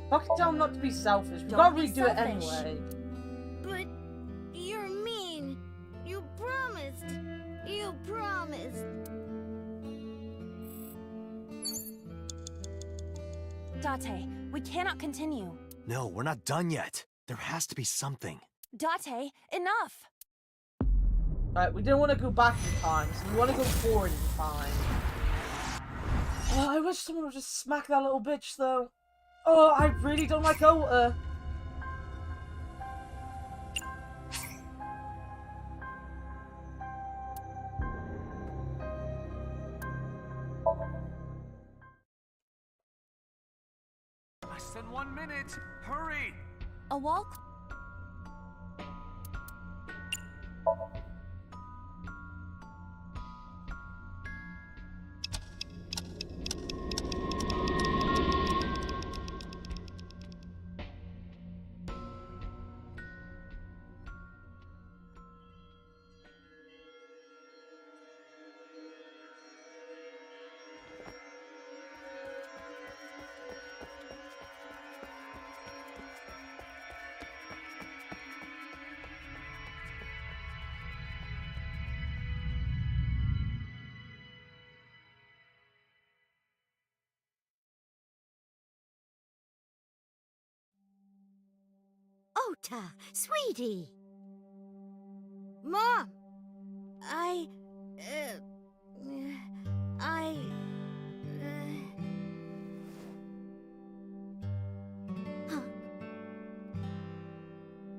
Fucking tell him not to be selfish. We Don't gotta be redo it selfish. anyway. But you're mean. You promised. You promised. Date, we cannot continue. No, we're not done yet. There has to be something. Date, enough! Right, we didn't want to go back in time, so we want to go forward in time. Oh, I wish someone would just smack that little bitch, though. Oh, I really don't like Ota. Less than 1 minute. Hurry! A wall... Ota, sweetie. Mom, I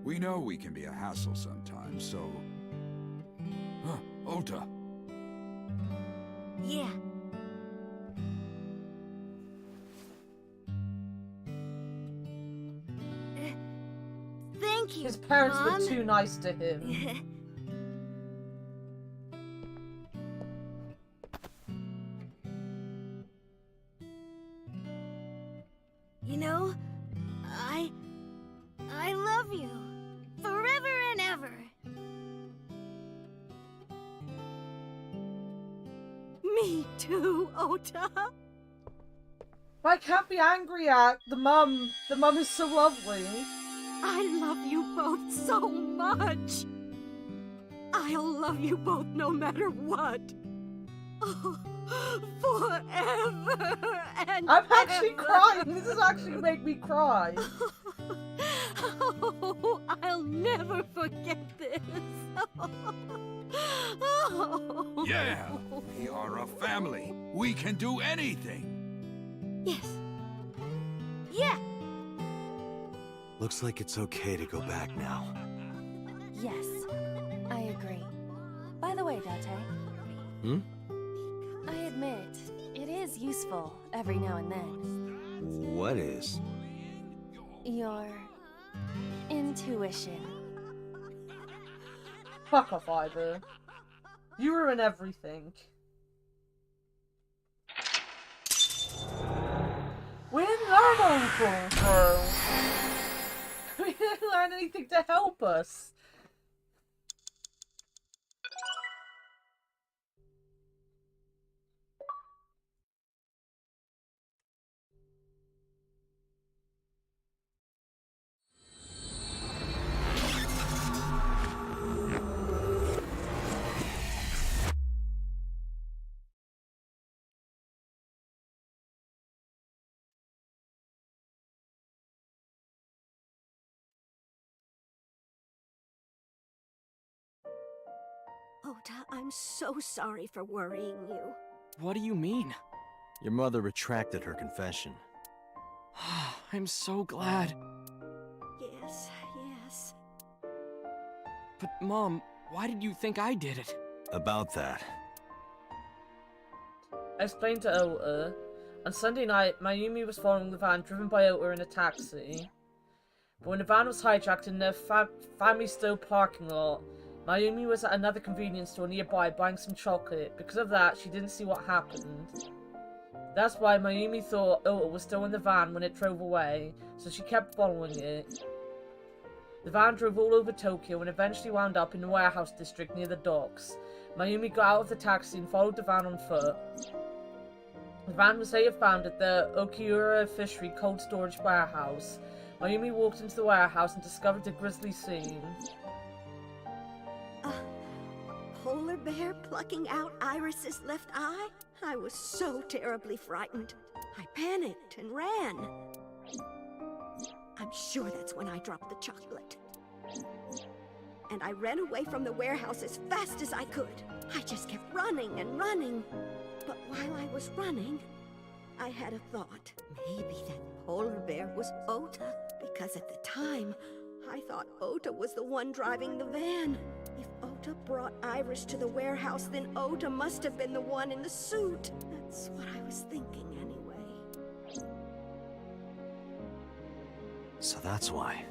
We know we can be a hassle sometimes, so... Huh, Ota. Yeah. Thank you, His parents Mom. were too nice to him. You know, I love you. Forever and ever. Me too, Ota. I can't be angry at the mum. The mum is so lovely. I love you both so much. I'll love you both no matter what. Oh, forever and I'm actually ever. crying. This is actually make me cry. Oh, I'll never forget this. Oh. Yeah! We are a family. We can do anything. Yes. Yeah. Looks like it's okay to go back now. Yes, I agree. By the way, Date, Hmm? I admit, it is useful every now and then. What is? Your intuition. Fuck off, Ivor. You ruin everything. We didn't learn anything, bro. We didn't learn anything to help us. Ota, I'm so sorry for worrying you. What do you mean? Your mother retracted her confession. I'm so glad. Yes, yes. But Mom, why did you think I did it? About that. I explained to Ota. On Sunday night, Mayumi was following the van driven by Ota in a taxi. But when the van was hijacked in the family store parking lot, Mayumi was at another convenience store nearby buying some chocolate. Because of that, she didn't see what happened. That's why Mayumi thought Ota was still in the van when it drove away, so she kept following it. The van drove all over Tokyo and eventually wound up in the warehouse district near the docks. Mayumi got out of the taxi and followed the van on foot. The van was later found at the Okiura Fishery Cold Storage Warehouse. Mayumi walked into the warehouse and discovered a grisly scene. Polar bear plucking out Iris's left eye? I was so terribly frightened. I panicked and ran. I'm sure that's when I dropped the chocolate. And I ran away from the warehouse as fast as I could. I just kept running and running. But while I was running, I had a thought. Maybe that polar bear was Ota. Because at the time, I thought Ota was the one driving the van. If Ota brought Iris to the warehouse, then Ota must have been the one in the suit. That's what I was thinking anyway. So that's why.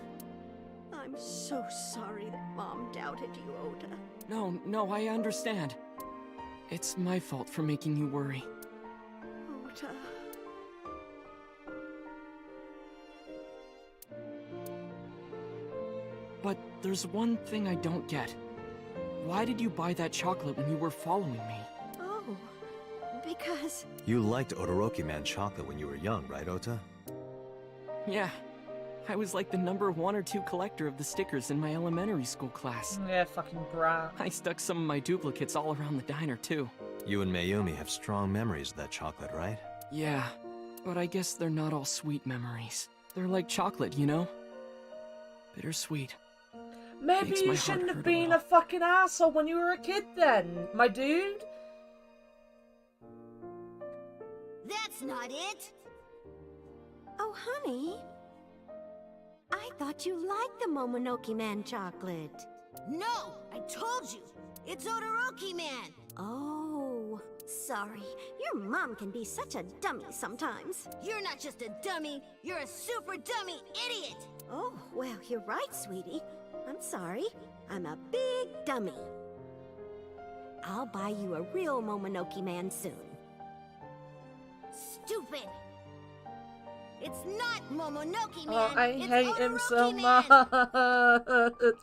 I'm so sorry that Mom doubted you, Ota. No, I understand. It's my fault for making you worry. Ota. But there's one thing I don't get. Why did you buy that chocolate when you were following me? Oh, because... You liked Todoroki Man chocolate when you were young, right, Ota? Yeah. I was like the number 1 or 2 collector of the stickers in my elementary school class. Yeah, fucking brat. I stuck some of my duplicates all around the diner, too. You and Mayumi have strong memories of that chocolate, right? Yeah, but I guess they're not all sweet memories. They're like chocolate, you know? Bittersweet. Maybe Makes my you heart shouldn't have hurt a been a fucking asshole when you were a kid then, my dude. That's not it! Oh, honey. I thought you liked the Momonoki Man chocolate. No! I told you! It's Odoroki Man! Oh, sorry. Your mom can be such a dummy sometimes. You're not just a dummy, you're a super dummy idiot! Oh, well, you're right, sweetie. I'm sorry. I'm a big dummy. I'll buy you a real Momonoki Man soon. Stupid! It's not Momonoki Man! Oh, I it's hate him so Odoroki Man! much.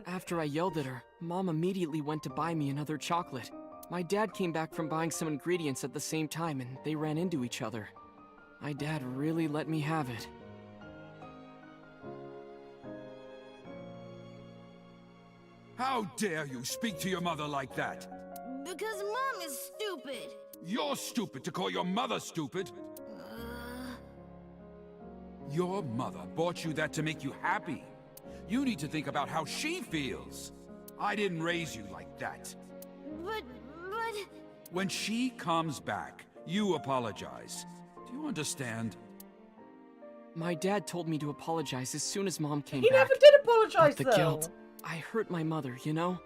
After I yelled at her, Mom immediately went to buy me another chocolate. My dad came back from buying some ingredients at the same time, and they ran into each other. My dad really let me have it. How dare you speak to your mother like that? Because Mom is stupid! You're stupid to call your mother stupid. Your mother bought you that to make you happy. You need to think about how she feels. I didn't raise you like that. But... When she comes back, you apologize. Do you understand? My dad told me to apologize as soon as Mom came He back. never did apologize, But the though. guilt, I hurt my mother, you know?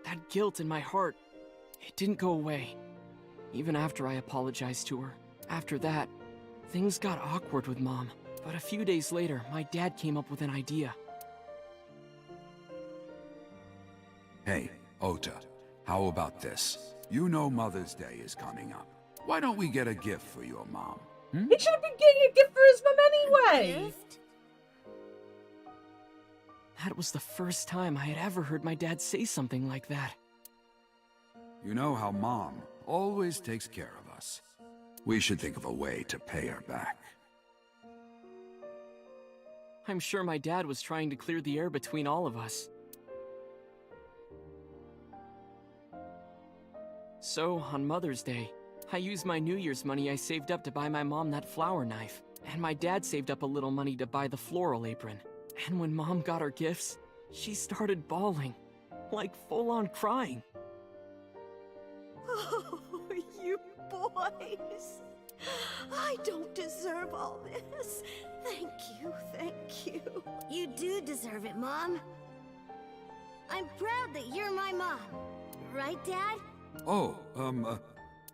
That guilt in my heart, it didn't go away. Even after I apologized to her. After that, things got awkward with Mom. But a few days later, my dad came up with an idea. Hey, Ota, how about this? You know Mother's Day is coming up. Why don't we get a gift for your mom? He should have been getting a gift for his mum anyway. That was the first time I had ever heard my dad say something like that. You know how Mom always takes care of us. We should think of a way to pay her back. I'm sure my dad was trying to clear the air between all of us. So, on Mother's Day, I used my New Year's money I saved up to buy my mom that flower knife. And my dad saved up a little money to buy the floral apron. And when Mom got her gifts, she started bawling. Like full-on crying. Oh, you boys. I don't deserve all this. Thank you, thank you. You do deserve it, Mom. I'm proud that you're my mom. Right, Dad? Oh,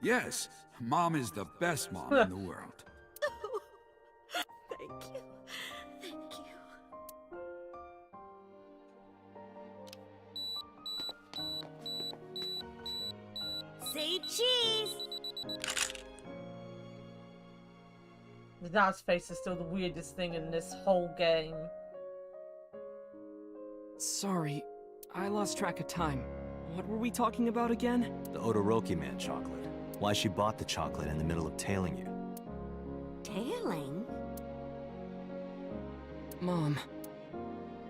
yes. Mom is the best mom in the world. Thank you. Thank you. Say cheese! The dad's face is still the weirdest thing in this whole game. Sorry, I lost track of time. What were we talking about again? The Odoroki Man chocolate. Why she bought the chocolate in the middle of tailing you. Tailing? Mom.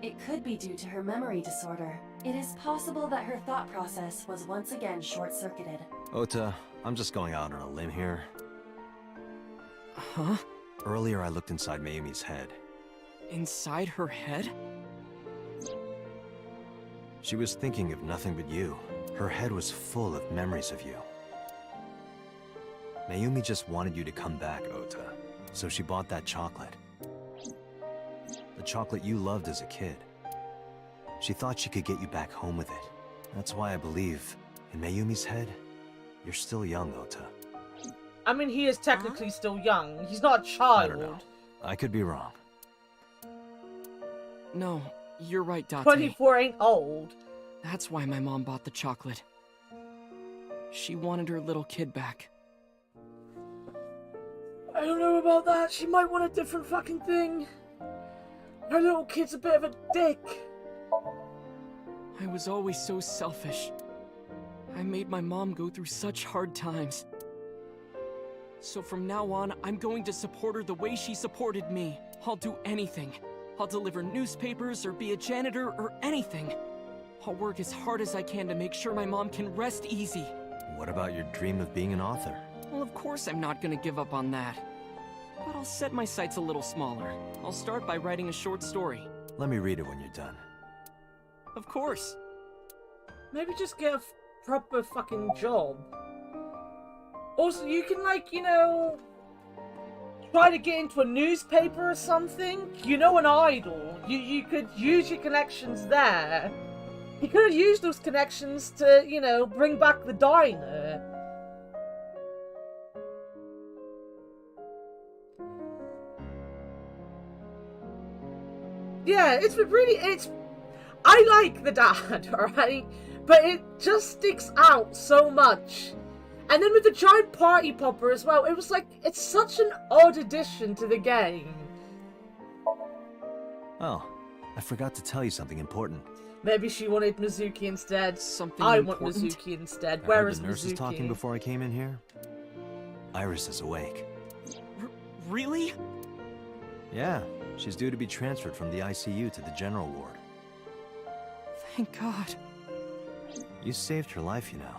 It could be due to her memory disorder. It is possible that her thought process was once again short-circuited. Ota, I'm just going out on a limb here. Huh? Earlier I looked inside Mayumi's head. Inside her head? She was thinking of nothing but you. Her head was full of memories of you. Mayumi just wanted you to come back, Ota. So she bought that chocolate. The chocolate you loved as a kid. She thought she could get you back home with it. That's why I believe, in Mayumi's head, you're still young, Ota. I mean, he is technically still young. He's not a child. I don't know. I could be wrong. No, you're right, Date. 24 ain't old. That's why my mom bought the chocolate. She wanted her little kid back. I don't know about that. She might want a different fucking thing. Her little kid's a bit of a dick. I was always so selfish. I made my mom go through such hard times. So from now on, I'm going to support her the way she supported me. I'll do anything. I'll deliver newspapers or be a janitor or anything. I'll work as hard as I can to make sure my mom can rest easy. What about your dream of being an author? Well, of course I'm not gonna give up on that. But I'll set my sights a little smaller. I'll start by writing a short story. Let me read it when you're done. Of course. Maybe just get a proper fucking job. Also, you can, like, you know... try to get into a newspaper or something, you know, an idol, you could use your connections there. He could have used those connections to, you know, bring back the diner. Yeah, I like the dad, alright? But it just sticks out so much. And then with the giant party popper as well, it was like, it's such an odd addition to the game. Oh, I forgot to tell you something important. Maybe she wanted Mizuki instead. Something I important? want Mizuki instead. I Where heard is the nurses Mizuki? talking before I came in here. Iris is awake. Really? Yeah, she's due to be transferred from the ICU to the general ward. Thank God. You saved her life, you know.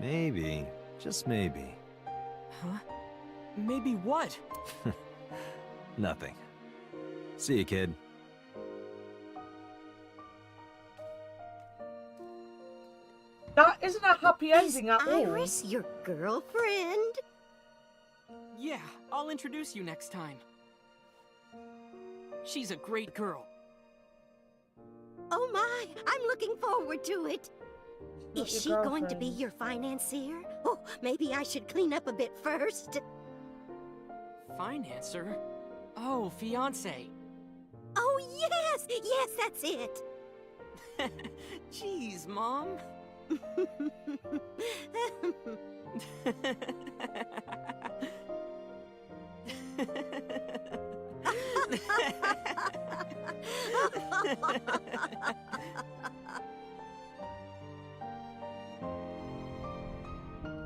Maybe, just maybe. Huh? Maybe what? Nothing. See you, kid. That isn't a happy ending at all. Iris, your girlfriend? Yeah, I'll introduce you next time. She's a great girl. Oh my, I'm looking forward to it. Not Is your she going to be girlfriend. your financier? Oh, maybe I should clean up a bit first. Financer? Oh, fiance. Oh yes, yes, that's it. Jeez, Mom.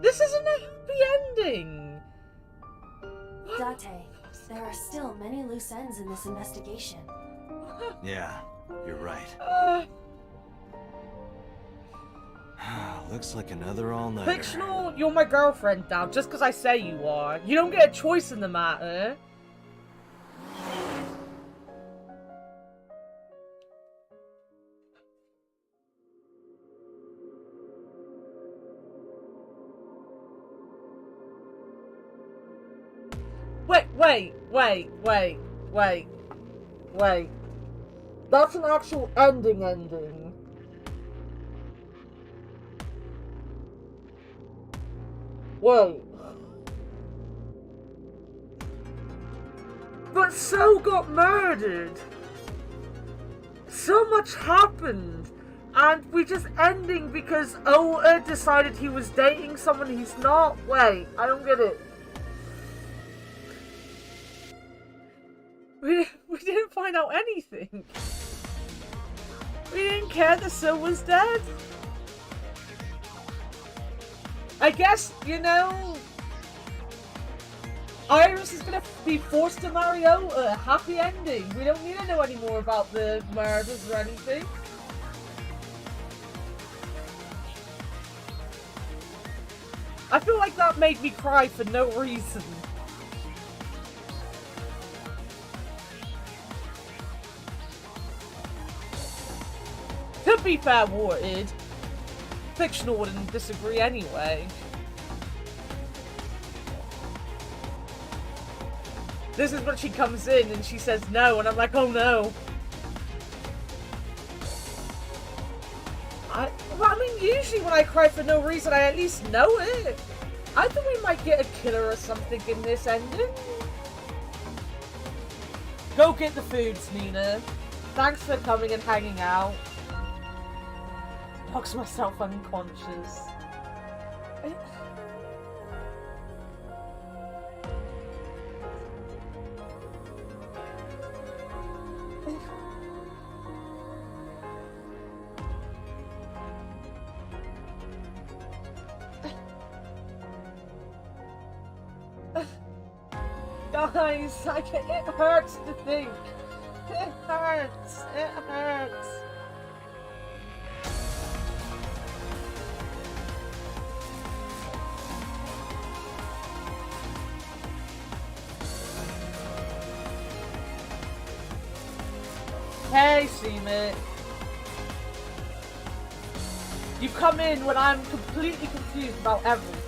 This isn't a happy ending. Date, there are still many loose ends in this investigation. Yeah, you're right. Looks like another all-nighter. Fictional, you're my girlfriend now, just because I say you are. You don't get a choice in the matter. Wait. That's an actual ending. Wait. But So got murdered. So much happened. And we just ending because Ota decided he was dating someone he's not? Wait, I don't get it. We didn't find out anything. We didn't care that So was dead. I guess, you know, Iris is gonna be forced to marry Ota. Happy ending. We don't need to know any more about the murders or anything. I feel like that made me cry for no reason. To be fair, Warted, fictional wouldn't disagree anyway. This is when she comes in and she says no, and I'm like, oh no. I mean, usually when I cry for no reason, I at least know it. I think we might get a killer or something in this ending. Go get the foods, Nina. Thanks for coming and hanging out. Knocks myself unconscious. Guys, it hurts to think. It hurts. It hurts. Hey, Seaman. You come in when I'm completely confused about everything.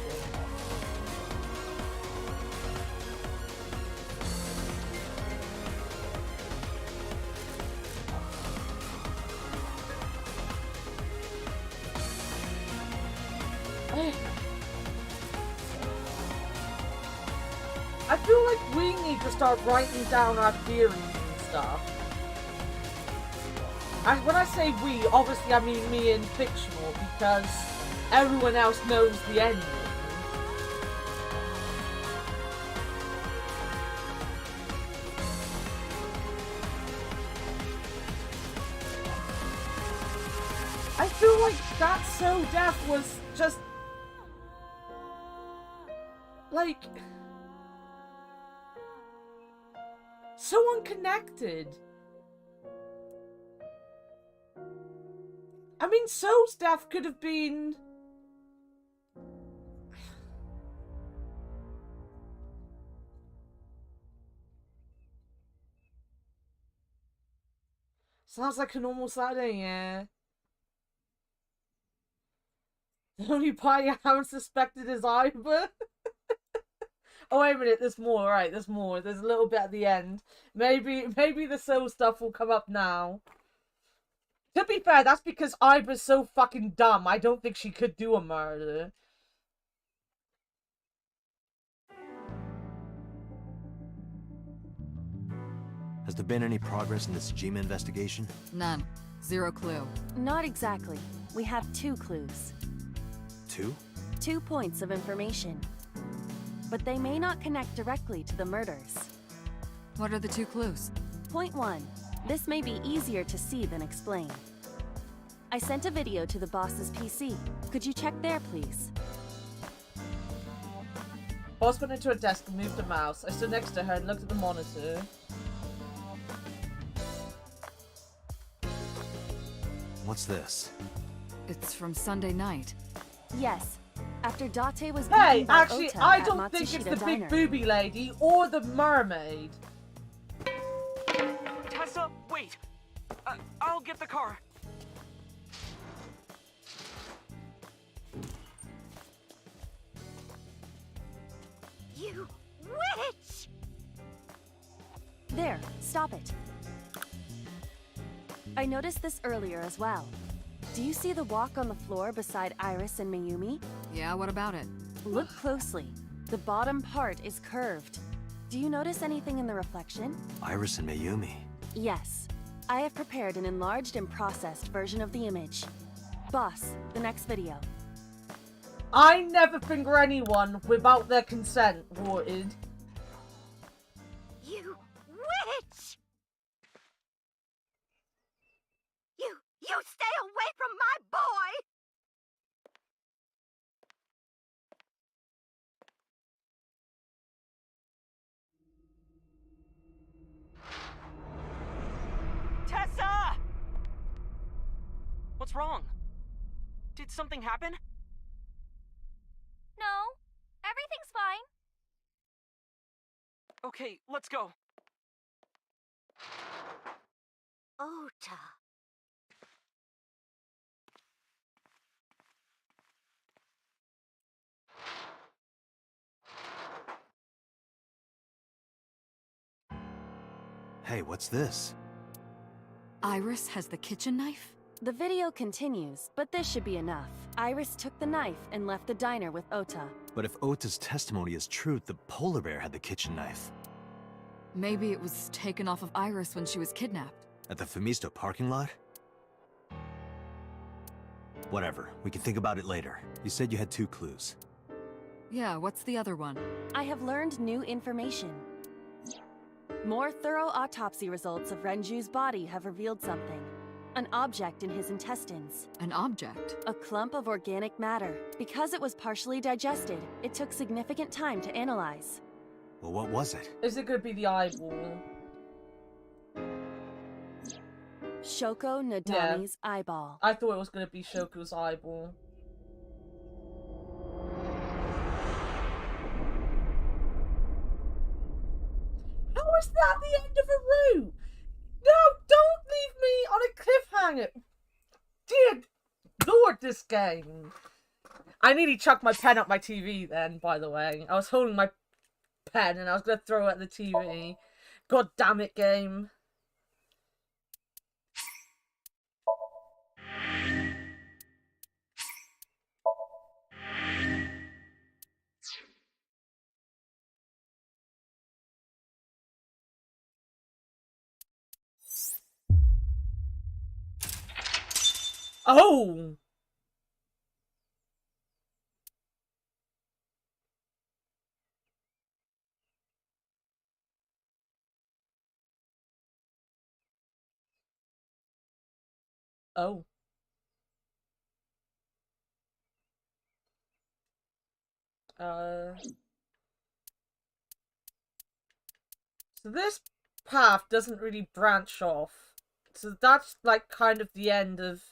we need to start writing down our theories and stuff. When I say we, obviously I mean me and fictional, because everyone else knows the ending. I feel like that So Deaf was just... like... so unconnected. I mean, So's death could have been... sounds like a normal Saturday, yeah. The only party I haven't suspected is Ivor. Oh, wait a minute, there's more, right, there's more. There's a little bit at the end. Maybe the soul stuff will come up now. To be fair, that's because Ivor's so fucking dumb. I don't think she could do a murder. Has there been any progress in this Jima investigation? None. Zero clue. Not exactly. We have 2 clues. 2? 2 points of information. But they may not connect directly to the murders. What are the 2 clues? Point 1. This may be easier to see than explain. I sent a video to the boss's PC. Could you check there, please? Boss went into her desk and moved the mouse. I stood next to her and looked at the monitor. What's this? It's from Sunday night. Yes. After Date was Hey, beaten by actually, Ota I at don't think it's Matsushita the Diner. big booby lady or the mermaid. Tessa, wait! I'll get the car. You witch! There, stop it. I noticed this earlier as well. Do you see the walk on the floor beside Iris and Mayumi? Yeah, what about it? Look closely. The bottom part is curved. Do you notice anything in the reflection? Iris and Mayumi. Yes. I have prepared an enlarged and processed version of the image. Boss, the next video. I never finger anyone without their consent, Warted. You witch! You stay away from my boy! Tessa! What's wrong? Did something happen? No, everything's fine. Okay, let's go. Ota. Hey, what's this? Iris has the kitchen knife? The video continues, but this should be enough. Iris took the knife and left the diner with Ota. But if Ota's testimony is true, the polar bear had the kitchen knife. Maybe it was taken off of Iris when she was kidnapped. At the Femisto parking lot? Whatever, we can think about it later. You said you had 2 clues. Yeah, what's the other one? I have learned new information. More thorough autopsy results of Renju's body have revealed something. An object in his intestines. An object? A clump of organic matter. Because it was partially digested, it took significant time to analyze. Well, what was it? Is it gonna be the eyeball? Shoko Nadami's eyeball. I thought it was gonna be Shoko's eyeball. How is that the end of a route? No, don't leave me on a cliffhanger. Dear Lord, this game. I nearly chucked my pen at my TV then, by the way. I was holding my pen and I was going to throw it at the TV. God damn it, game. Oh! Oh. So this path doesn't really branch off. So that's like kind of the end of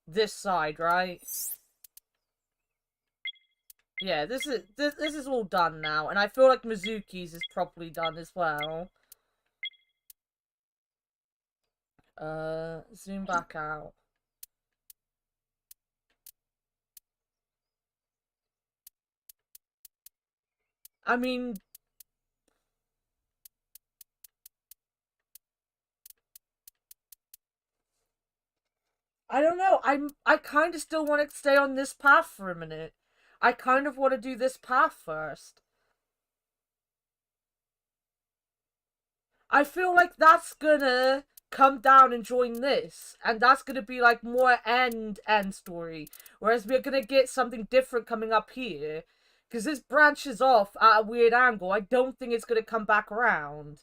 this side, right? Yeah, this is all done now, and I feel like Mizuki's is properly done as well. Zoom back out. I mean, I don't know. I kind of still want to stay on this path for a minute. I kind of want to do this path first. I feel like that's gonna come down and join this, and that's gonna be like more end story, whereas we're gonna get something different coming up here, because this branches off at a weird angle. I don't think it's gonna come back around.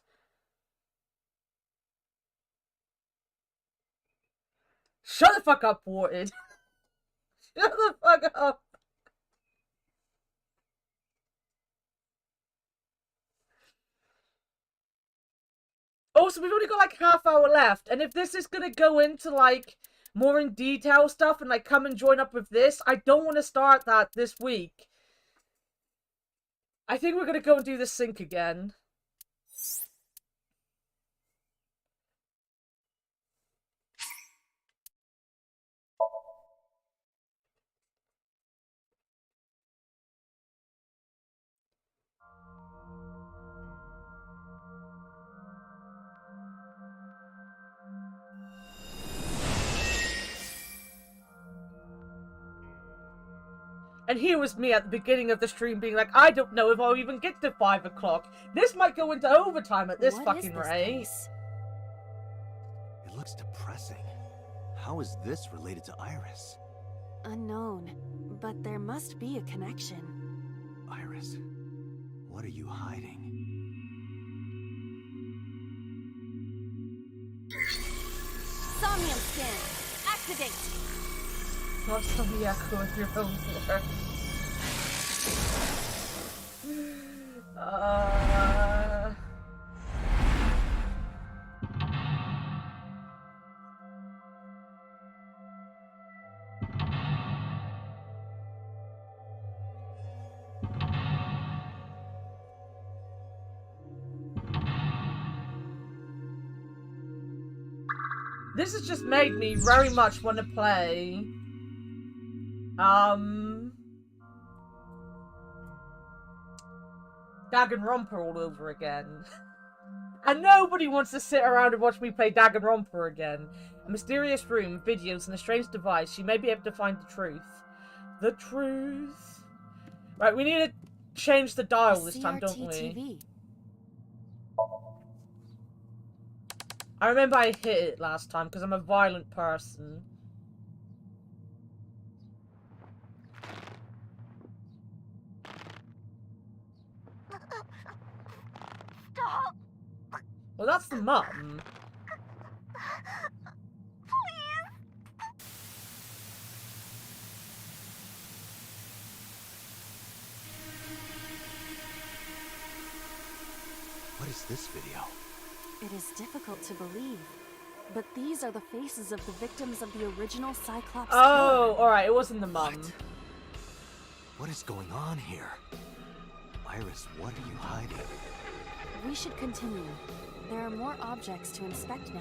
Shut the fuck up, Wharton. Shut the fuck up. Also, we've only got like half hour left, and if this is gonna go into like more in detail stuff and like come and join up with this, I don't want to start that this week. I think we're gonna go and do the sync again. And here was me at the beginning of the stream being like, I don't know if I'll even get to 5 o'clock. This might go into overtime at this fucking rate. It looks depressing. How is this related to Iris? Unknown, but there must be a connection. Iris, what are you hiding? Somnium scan, activate. Not some echo of your own floor. This has just made me very much want to play Danganronpa all over again. And nobody wants to sit around and watch me play Danganronpa again. A mysterious room, videos, and a strange device. You may be able to find the truth. The truth. Right, we need to change the dial this time, don't we? I remember I hit it last time because I'm a violent person. Stop! Well, that's the mum. What is this video? It is difficult to believe, but these are the faces of the victims of the original Cyclops killer. Oh, alright, it wasn't the mum. What is going on here? Iris, what are you hiding? We should continue. There are more objects to inspect now.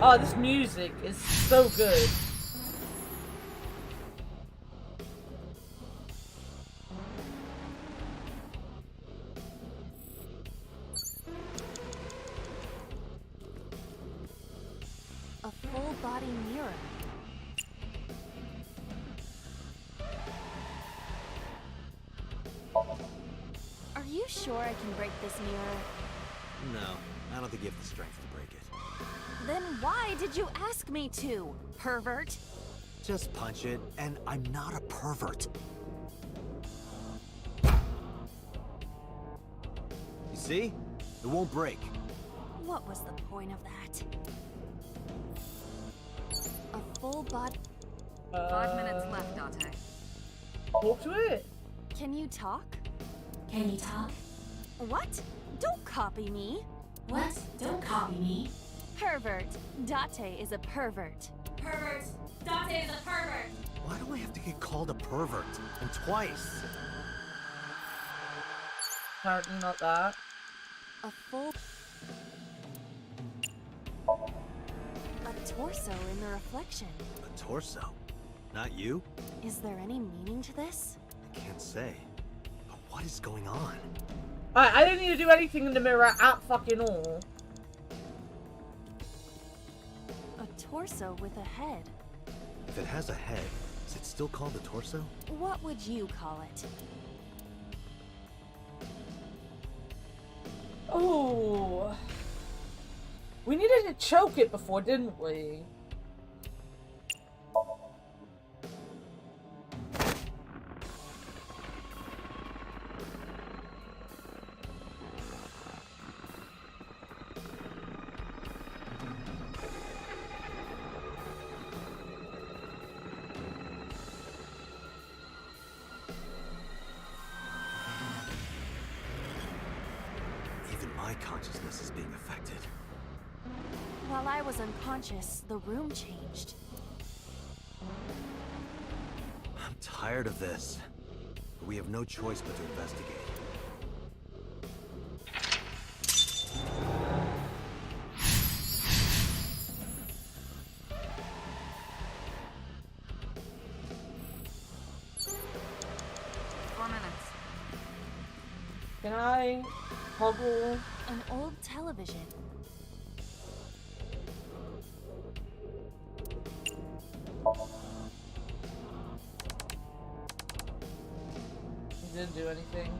Oh, this music is so good. A full-body mirror. Are you sure I can break this mirror? No, I don't think you have the strength to break it. Then why did you ask me to, pervert? Just punch it, and I'm not a pervert. You see? It won't break. What was the point of that? A full body... 5 minutes left, Date. Talk to it. Can you talk? Can you talk? What? Don't copy me. What? Don't copy me. Pervert. Date is a pervert. Pervert. Date is a pervert. Why do I have to get called a pervert? And twice? Apparently not that. A full... A torso in the reflection. A torso? Not you? Is there any meaning to this? I can't say. But what is going on? Alright, I don't need to do anything in the mirror at fucking all. A torso with a head. If it has a head, is it still called a torso? What would you call it? Oh, we needed to choke it before, didn't we? My consciousness is being affected. While I was unconscious, the room changed. I'm tired of this. But we have no choice but to investigate. Can I toggle an old television? It didn't do anything.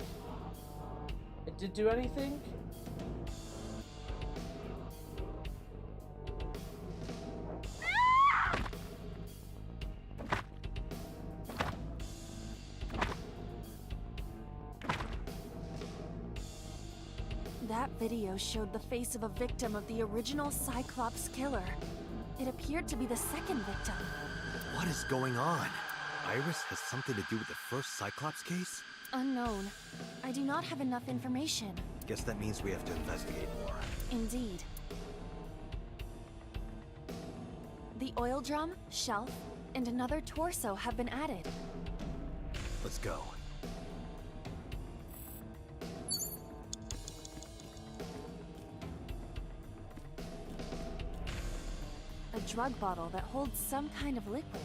It did do anything? That video showed the face of a victim of the original Cyclops killer. It appeared to be the second victim. What is going on? Iris has something to do with the first Cyclops case? Unknown. I do not have enough information. Guess that means we have to investigate more. Indeed. The oil drum, shelf, and another torso have been added. Let's go. A drug bottle that holds some kind of liquid.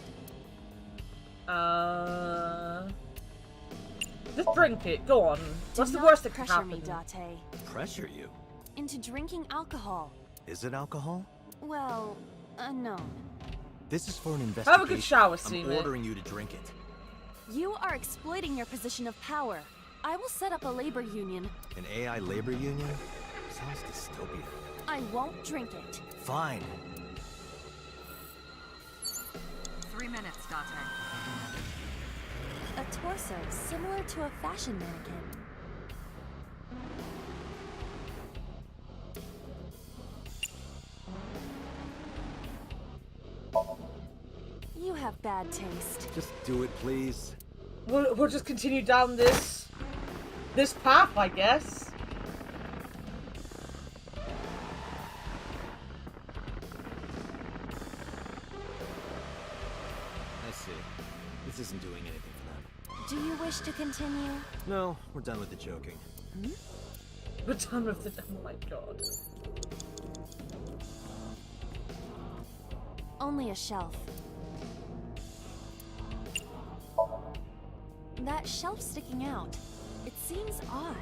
Just drink it. Go on. What's Do the not worst that can pressure me, happen? Date. Pressure you? Into drinking alcohol. Is it alcohol? Well, unknown. This is for an investigation. Have a good shower, I'm Seaman. ordering you to drink it. You are exploiting your position of power. I will set up a labor union. An AI labor union? Sounds dystopian. I won't drink it. Fine. 3 minutes, Date. A torso similar to a fashion mannequin. You have bad taste. Just do it, please. We'll just continue down this path, I guess. I see. This isn't doing anything for them. Do you wish to continue? No, we're done with the joking. We're done with it. Oh my god. Only a shelf. That shelf sticking out. It seems odd.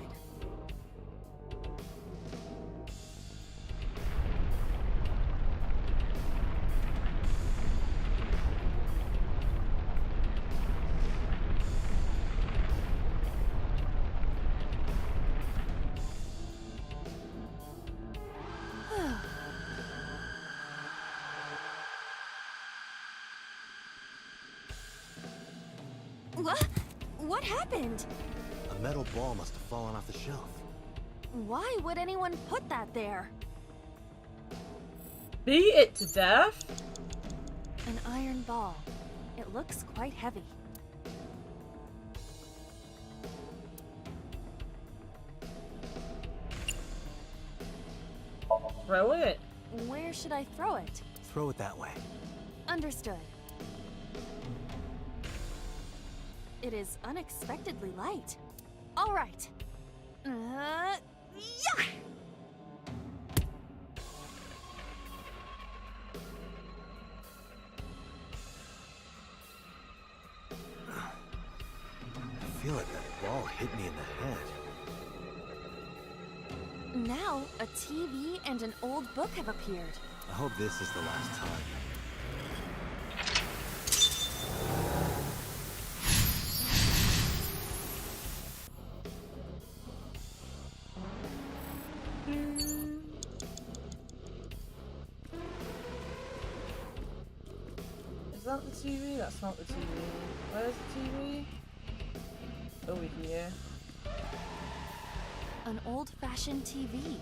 What happened? A metal ball must have fallen off the shelf. Why would anyone put that there? Beat it to death? An iron ball. It looks quite heavy. Throw it. Where should I throw it? Throw it that way. Understood. It is unexpectedly light. All right. Yeah! I feel like that ball hit me in the head. Now, a TV and an old book have appeared. I hope this is the last time. Is that the TV? That's not the TV. Where's the TV? Over here. An old-fashioned TV.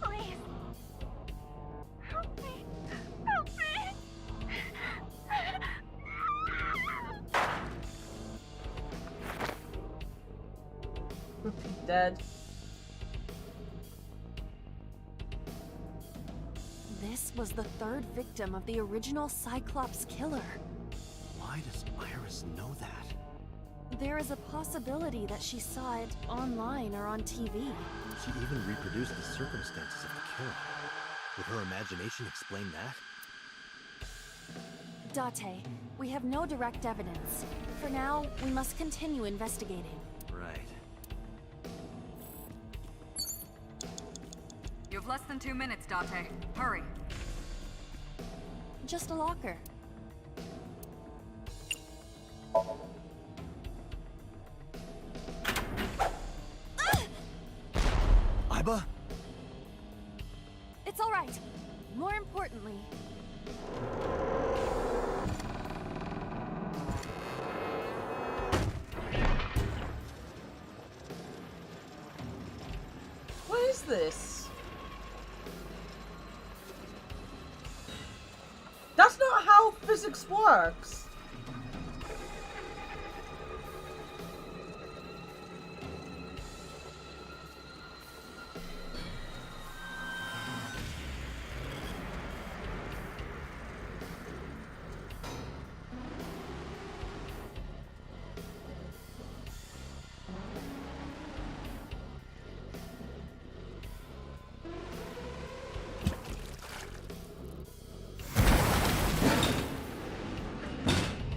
Please. Help me. Help me. Repeat dead. This was the third victim of the original Cyclops killer. Why does Iris know that? There is a possibility that she saw it online or on TV. She even reproduced the circumstances of the killing. Would her imagination explain that? Date, we have no direct evidence. For now, we must continue investigating. Right. You have less than 2 minutes, Date. Hurry. Just a locker. Iba? It's all right. More importantly... What is this? That's not how physics works.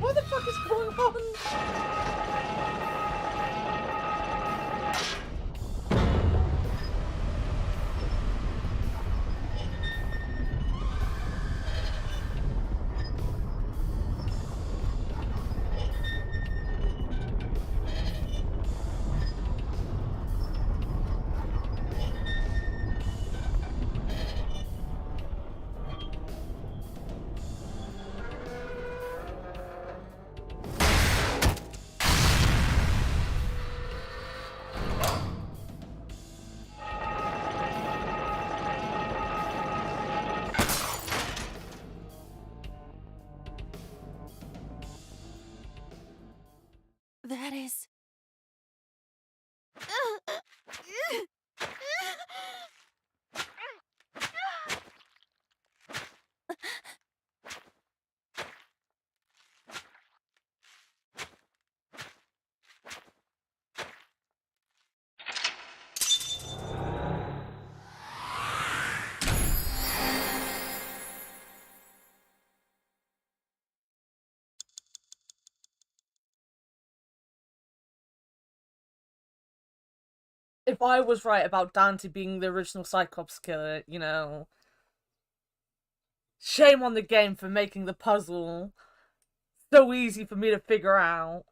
What the fuck is going on? That is... If I was right about Dante being the original Cyclops killer, you know, shame on the game for making the puzzle so easy for me to figure out.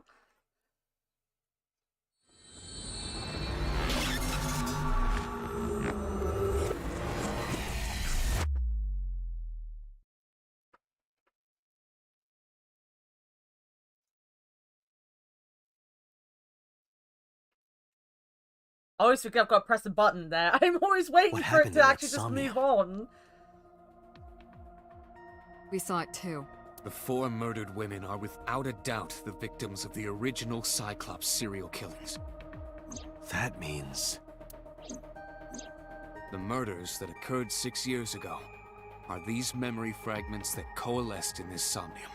I always forget I've got to press the button there. I'm always waiting for it to actually just move on. We saw it too. The 4 murdered women are without a doubt the victims of the original Cyclops serial killings. That means... The murders that occurred 6 years ago are these memory fragments that coalesced in this Somnium.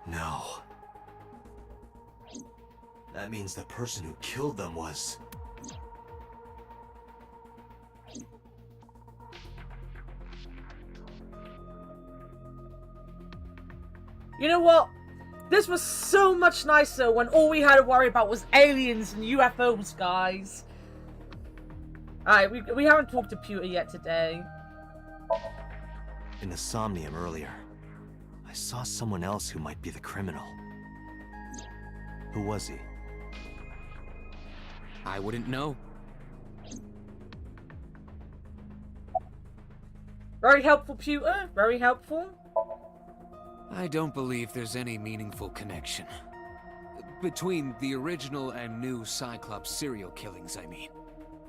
No. That means the person who killed them was... You know what? This was so much nicer when all we had to worry about was aliens and UFOs, guys. Alright, we haven't talked to Pewter yet today. In the Somnium earlier, I saw someone else who might be the criminal. Who was he? I wouldn't know. Very helpful, Pewter. Very helpful. I don't believe there's any meaningful connection. Between the original and new Cyclops serial killings, I mean.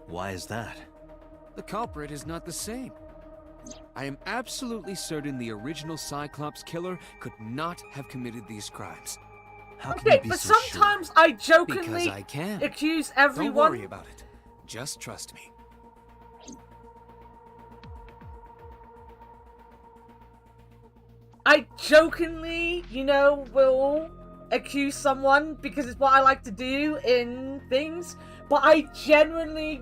Why is that? The culprit is not the same. I am absolutely certain the original Cyclops killer could not have committed these crimes. How can you be but so sometimes sure? I jokingly Because I can. accuse everyone. Don't worry about it. Just trust me. I jokingly, you know, will accuse someone because it's what I like to do in things, but I genuinely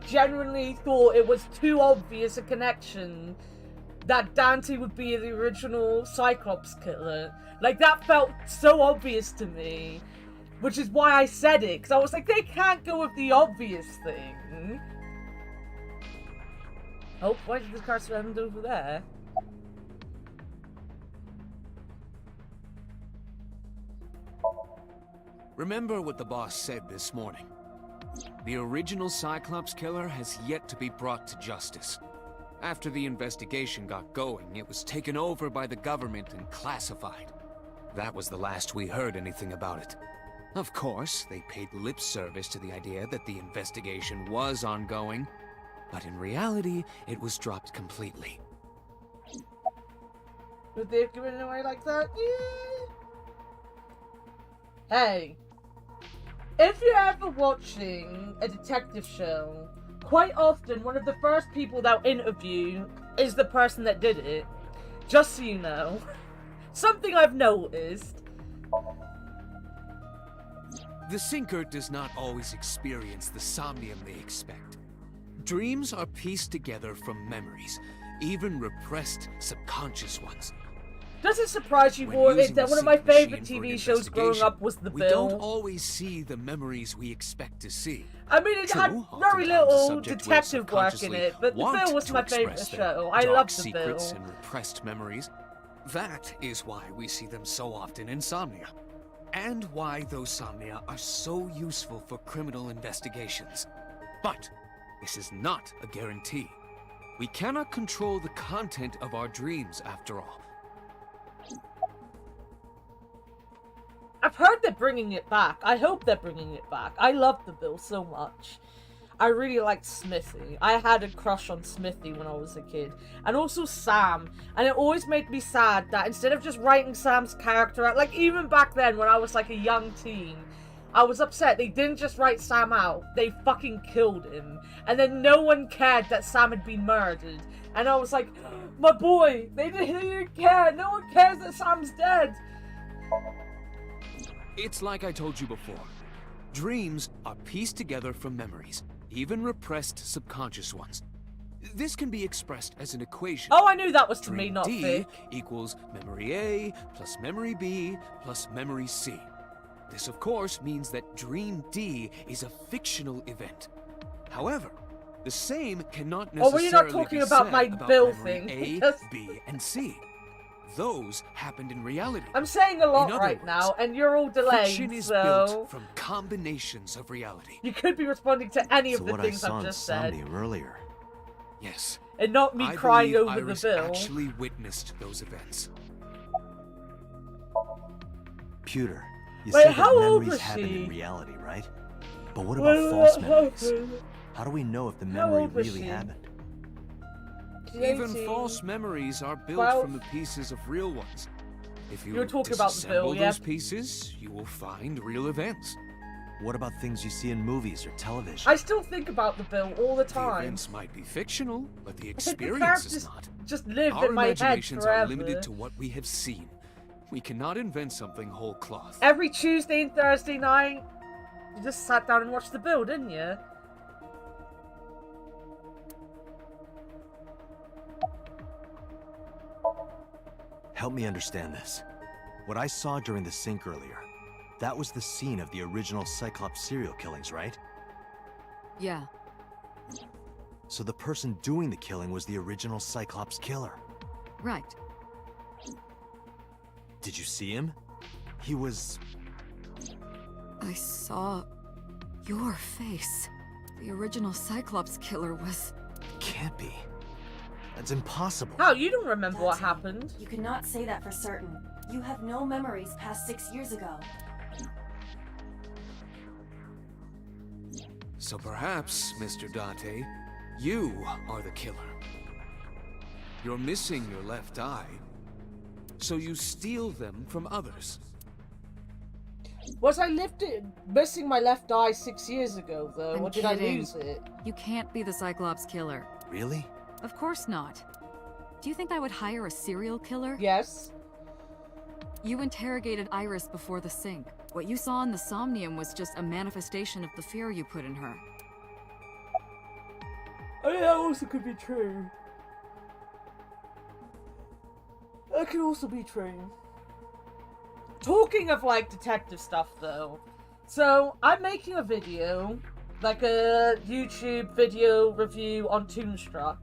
thought it was too obvious a connection that Dante would be the original Cyclops killer. Like, that felt so obvious to me, which is why I said it, because I was like, they can't go with the obvious thing. Oh, why did the car stand over there? Remember what the boss said this morning. The original Cyclops killer has yet to be brought to justice. After the investigation got going, it was taken over by the government and classified. That was the last we heard anything about it. Of course, they paid lip service to the idea that the investigation was ongoing, but in reality, it was dropped completely. Would they have given it away like that? Yeah. Hey. If you're ever watching a detective show, quite often one of the first people they'll interview is the person that did it. Just so you know. Something I've noticed. The Sinker does not always experience the Somnium they expect. Dreams are pieced together from memories, even repressed subconscious ones. Does it surprise you more that one of my favorite TV shows growing up was The Bill? We don't always see the memories we expect to see. I mean, it had very little detective work in it, but The Bill was my favorite show. I love The Bill. Secrets and repressed memories. That is why we see them so often in Somnia. And why those Somnia are so useful for criminal investigations. But this is not a guarantee. We cannot control the content of our dreams, after all. I've heard they're bringing it back. I hope they're bringing it back. I love The Bill so much. I really liked Smithy. I had a crush on Smithy when I was a kid. And also Sam. And it always made me sad that instead of just writing Sam's character out, like even back then when I was like a young teen, I was upset they didn't just write Sam out. They fucking killed him. And then no one cared that Sam had been murdered. And I was like, my boy, they didn't care. No one cares that Sam's dead. It's like I told you before. Dreams are pieced together from memories, even repressed subconscious ones. This can be expressed as an equation. Oh, I knew that was to Dream me, not D fake. equals memory A plus memory B plus memory C. This, of course, means that Dream D is a fictional event. However, the same cannot necessarily well, you're not talking about my Bill memory thing. A, B, and C. Those happened in reality. I'm saying a lot In other right words, now, and you're all delayed, fiction is so built from combinations of reality. you could be responding to any of the what things I saw I've in just said. Somnium earlier. Yes. And not me I crying believe over Iris the Bill. actually witnessed those events. Pewter, you Wait, said how that old memories was happen she? in reality, right? But what about false memories? How do we know if the How memory old was really she? happened? Even 18, false memories are built 12. from the pieces of real ones. If you You're talking about the bill, disassemble yeah? those pieces, you will find real events. What about things you see in movies or television? I still think about the bill all the The time. events might be fictional, but the I think the experience is characters not. just lived Our in my head imaginations forever. are limited to what we have seen. We cannot invent something whole cloth. Every Tuesday and Thursday night, you just sat down and watched the bill, didn't you? Help me understand this. What I saw during the sink earlier, that was the scene of the original Cyclops serial killings, right? Yeah. So the person doing the killing was the original Cyclops killer. Right. Did you see him? He was... I saw your face. The original Cyclops killer was... Can't be. That's impossible. How? You don't remember what happened? You cannot say that for certain. You have no memories past 6 years ago. So perhaps, Mr. Date, you are the killer. You're missing your left eye, so you steal them from others. Was I missing my left eye 6 years ago, though? I'm Or did kidding. I lose it? You can't be the Cyclops killer. Really? Of course not. Do you think I would hire a serial killer? Yes. You interrogated Iris before the sink. What you saw in the Somnium was just a manifestation of the fear you put in her. Oh, yeah, that also could be true. That could also be true. Talking of, like, detective stuff, though. So, I'm making a video, like a YouTube video review on Toonstruck.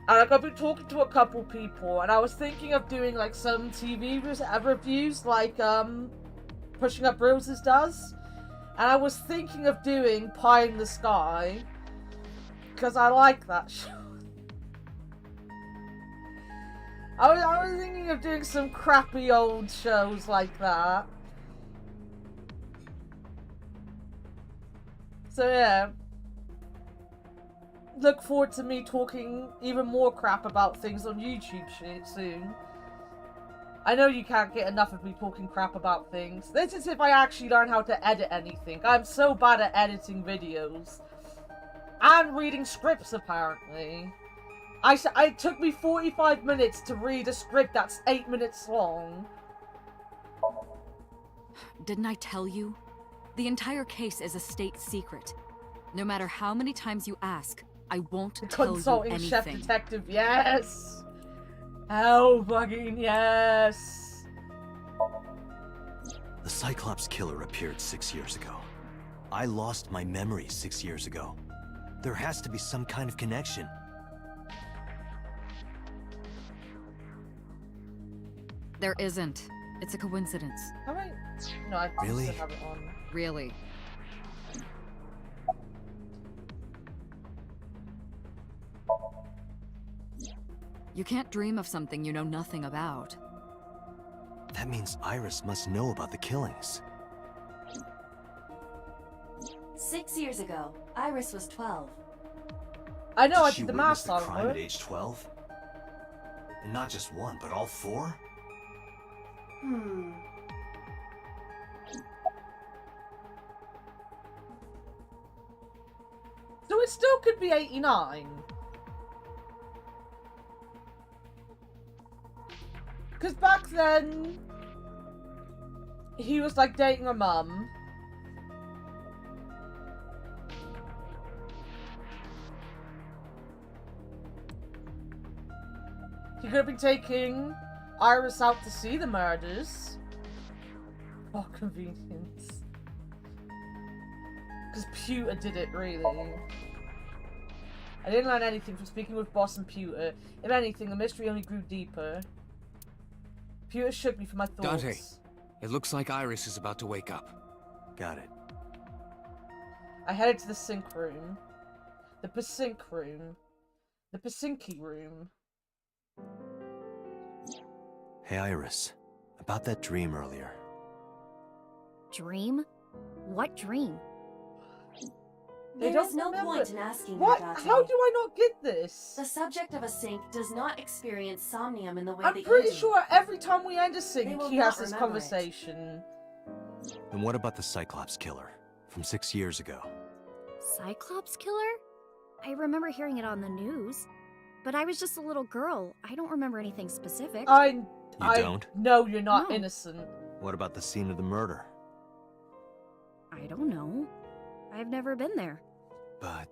And like, I've been talking to a couple people, and I was thinking of doing, like, some TV reviews, like, Pushing Up Roses does. And I was thinking of doing Pie in the Sky, because I like that show. I was thinking of doing some crappy old shows like that. So yeah. Look forward to me talking even more crap about things on YouTube shit soon. I know you can't get enough of me talking crap about things. This is if I actually learn how to edit anything. I'm so bad at editing videos. And reading scripts, apparently. It took me 45 minutes to read a script that's 8 minutes long. Didn't I tell you? The entire case is a state secret. No matter how many times you ask, I won't tell you Consulting anything. chef detective, yes! Hell fucking yes! The Cyclops killer appeared 6 years ago. I lost my memory 6 years ago. There has to be some kind of connection. There isn't. It's a coincidence. Have I? No, I Really? still have it on. Really. You can't dream of something you know nothing about. That means Iris must know about the killings. 6 years ago, Iris was 12. I know, I She did the witnessed math the on crime at it. age 12? And not just one, but all four? So it still could be 89. Because back then, he was like dating her mum. He could have been taking Iris out to see the murders. For convenience. Because Pewter did it, really. I didn't learn anything from speaking with Boss and Pewter. If anything, the mystery only grew deeper. Pewter shook me for my thoughts. Dante, it looks like Iris is about to wake up. Got it. I headed to the sink room. The Pasink room. The Pasinky room. Hey, Iris. About that dream earlier. Dream? What dream? They There is don't no remember. point in asking What? her, Date. How do I not get this? The subject of a sink does not experience somnium in the way I'm that pretty you do. sure every time we end a They sync, will he has not this remember it. conversation. And what about the Cyclops killer from 6 years ago? Cyclops killer? I remember hearing it on the news. But I was just a little girl. I don't remember anything specific. You don't? No, you're not No. innocent. What about the scene of the murder? I don't know. I've never been there. But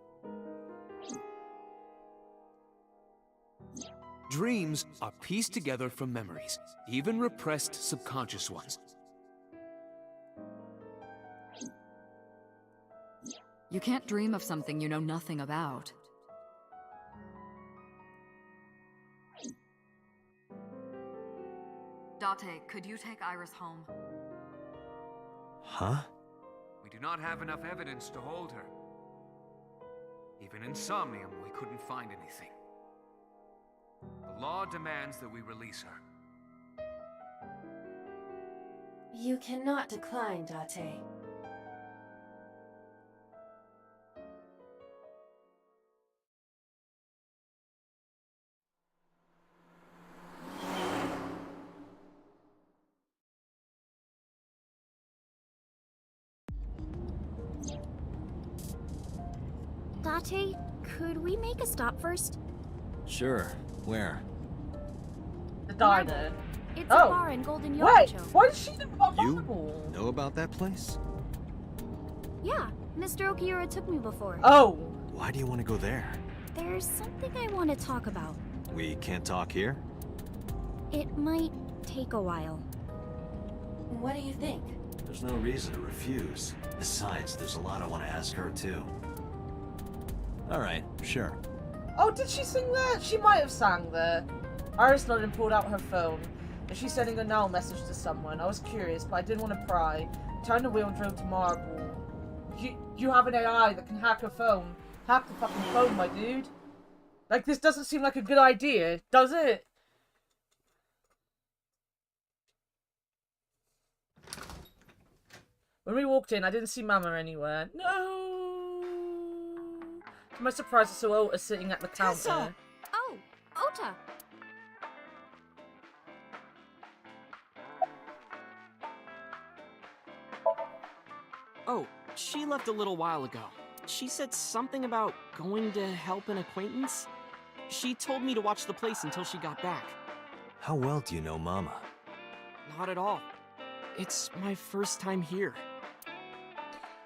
Dreams are pieced together from memories, even repressed subconscious ones. You can't dream of something you know nothing about. Date, could you take Iris home? Huh? We do not have enough evidence to hold her. Even in Somnium, we couldn't find anything. The law demands that we release her. You cannot decline, Date. Date, could we make a stop first? Sure. Where? The diner. It's Oh. a bar in Golden Wait, Yocho. why does she know about You Bible? know about that place? Yeah, Mr. Okiura took me before. Oh. Why do you want to go there? There's something I want to talk about. We can't talk here? It might take a while. What do you think? There's no reason to refuse. Besides, there's a lot I want to ask her, too. Alright, sure. Oh, did she sing there? She might have sang there. Iris nodded and pulled out her phone. And she's sending a now message to someone. I was curious, but I didn't want to pry. Turned the wheel and drove to Marble. You have an AI that can hack a phone. Hack the fucking phone, my dude. Like, this doesn't seem like a good idea, does it? When we walked in, I didn't see Mama anywhere. No! To my surprise, I saw Ota sitting at the counter. Tessa! Oh, Ota! Oh, she left a little while ago. She said something about going to help an acquaintance. She told me to watch the place until she got back. How well do you know Mama? Not at all. It's my first time here.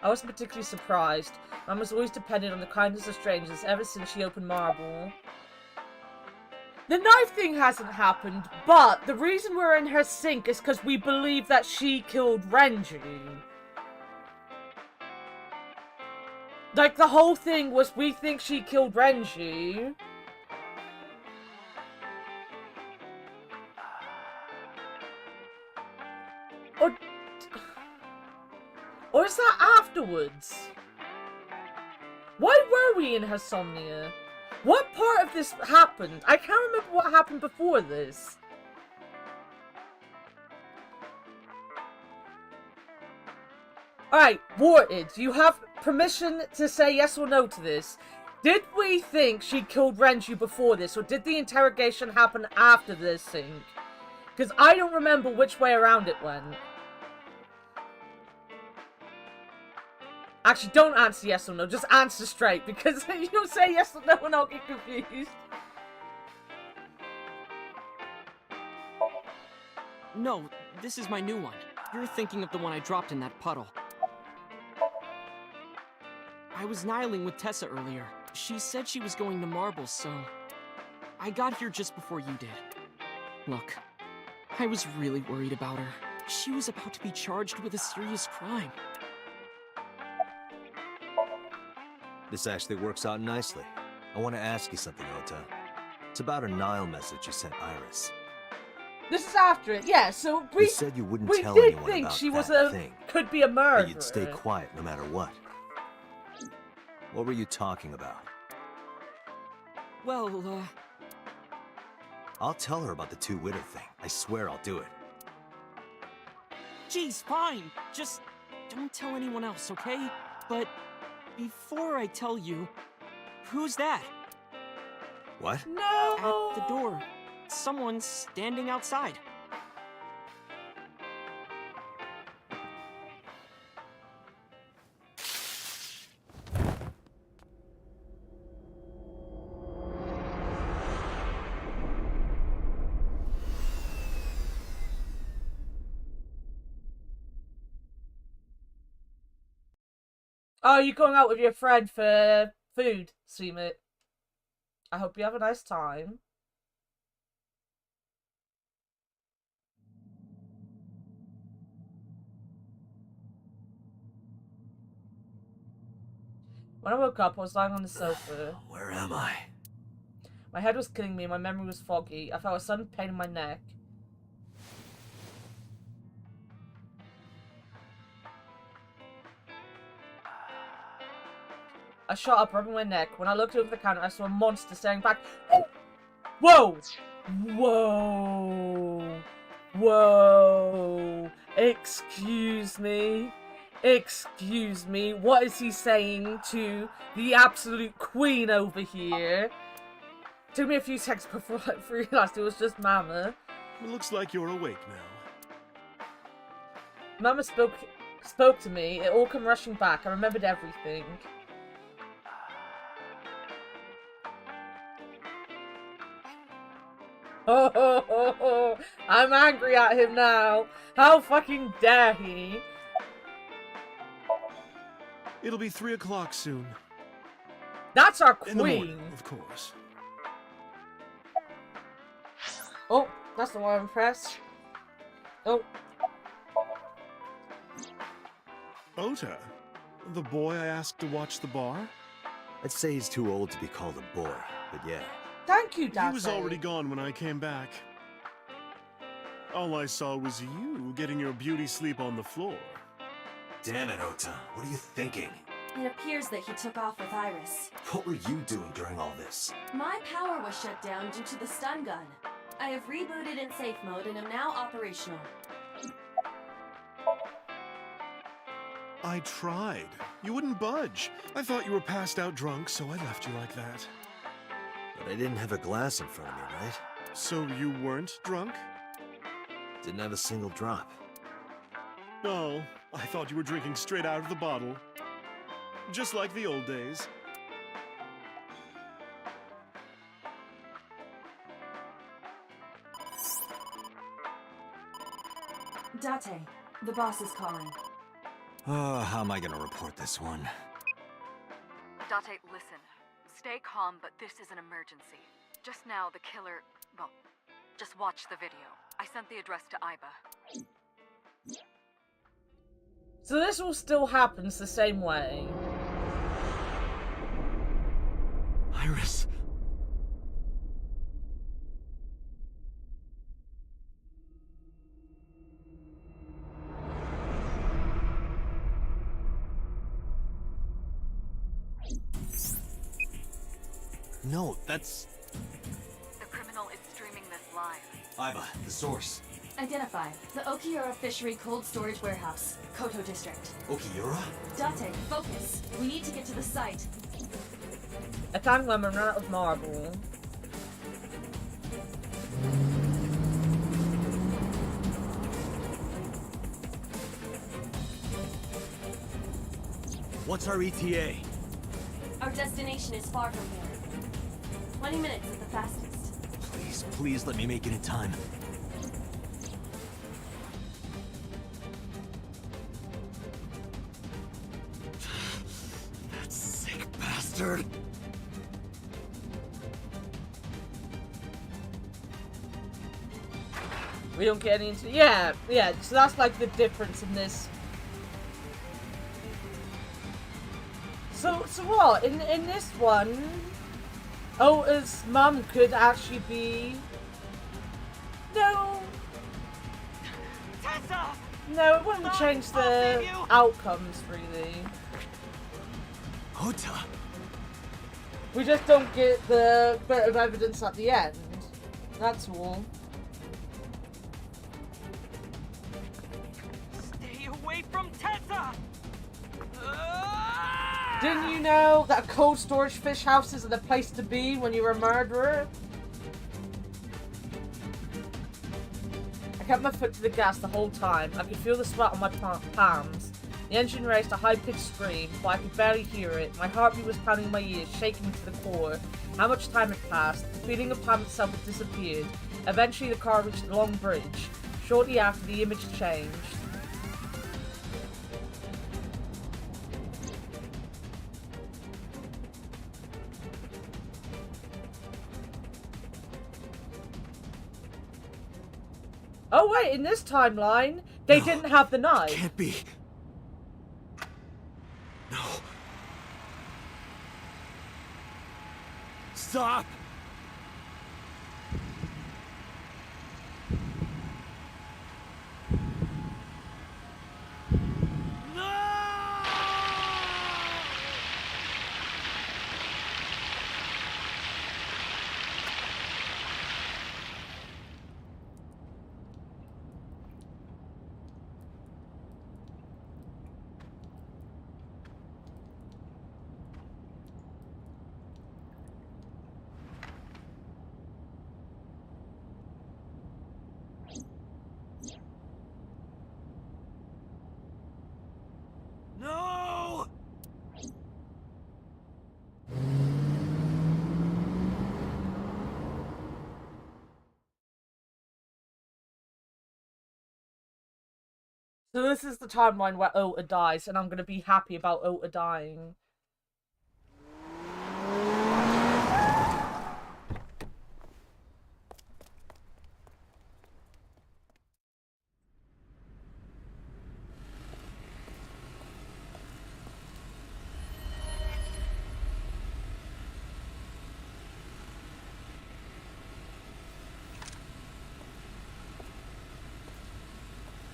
I wasn't particularly surprised. Mama's always depended on the kindness of strangers ever since she opened Marble. The knife thing hasn't happened, but the reason we're in her sink is because we believe that she killed Renji. Like, the whole thing was we think she killed Renji. Or is that afterwards? Why were we in her Somnia? What part of this happened? I can't remember what happened before this. Alright, Warted, you have permission to say yes or no to this. Did we think she killed Renju before this, or did the interrogation happen after this thing? Because I don't remember which way around it went. Actually, don't answer yes or no, just answer straight, because you don't say yes or no and I'll get confused. No, this is my new one. You're thinking of the one I dropped in that puddle. I was nihiling with Tessa earlier. She said she was going to Marble, so I got here just before you did. Look, I was really worried about her. She was about to be charged with a serious crime. This actually works out nicely. I want to ask you something, Ota. It's about a Nile message you sent Iris. This is after it, yeah, so You said you wouldn't tell did anyone think about she was that a, thing. could be a murderer. But you'd stay quiet no matter what. What were you talking about? Well, I'll tell her about the two Witter thing. I swear I'll do it. Geez, fine. Just don't tell anyone else, okay? But Before I tell you, who's that? What? No! At the door. Someone's standing outside. Oh, you're going out with your friend for food, Seemit. I hope you have a nice time. When I woke up, I was lying on the sofa. Where am I? My head was killing me, my memory was foggy. I felt a sudden pain in my neck. I shot up, rubbing my neck. When I looked over the counter, I saw a monster staring back. Whoa! Whoa! Whoa! Excuse me? Excuse me? What is he saying to the absolute queen over here? Took me a few seconds before I realised it was just Mama. It looks like you're awake now. Mama spoke to me. It all came rushing back. I remembered everything. Oh, I'm angry at him now. How fucking dare he? It'll be 3 o'clock soon. That's our queen. In the morning, of course. Oh, that's the one I'm pressed. Oh. Ota? The boy I asked to watch the bar? I'd say he's too old to be called a boy, but yeah. Thank you, Dad. He was already gone when I came back. All I saw was you getting your beauty sleep on the floor. Damn it, Ota. What are you thinking? It appears that he took off with Iris. What were you doing during all this? My power was shut down due to the stun gun. I have rebooted in safe mode and am now operational. I tried. You wouldn't budge. I thought you were passed out drunk, so I left you like that. But I didn't have a glass in front of me, right? So you weren't drunk? Didn't have a single drop. Oh, I thought you were drinking straight out of the bottle. Just like the old days. Date, the boss is calling. Oh, how am I gonna report this one? Date, listen. Stay calm, but this is an emergency. Just now, the killer... Well, just watch the video. I sent the address to Iba. So this all still happens the same way. Iris. No, that's... The criminal is streaming this live. Iba, the source. Identified. The Okiura Fishery Cold Storage Warehouse, Koto District. Okiura? Date, focus. We need to get to the site. A tang lemon ran out of marble. What's our ETA? Our destination is far from here. 20 minutes at the fastest. Please, please let me make it in time. That sick bastard! We don't get into... Yeah, so that's like the difference in this. So what? In this one, Ota's mum could actually be... No. Tessa! No, it wouldn't change the outcomes, really. Ota! We just don't get the bit of evidence at the end. That's all. Stay away from Tessa! Didn't you know that a cold storage fish house isn't the place to be when you're a murderer? I kept my foot to the gas the whole time. I could feel the sweat on my palms. The engine raised a high-pitched scream, but I could barely hear it. My heartbeat was pounding in my ears, shaking me to the core. How much time had passed? The feeling of time itself had disappeared. Eventually, the car reached the long bridge. Shortly after, the image changed. Oh wait, in this timeline, they didn't have the knife. Can't be. No. Stop! No! So this is the timeline where Ota dies, and I'm gonna be happy about Ota dying.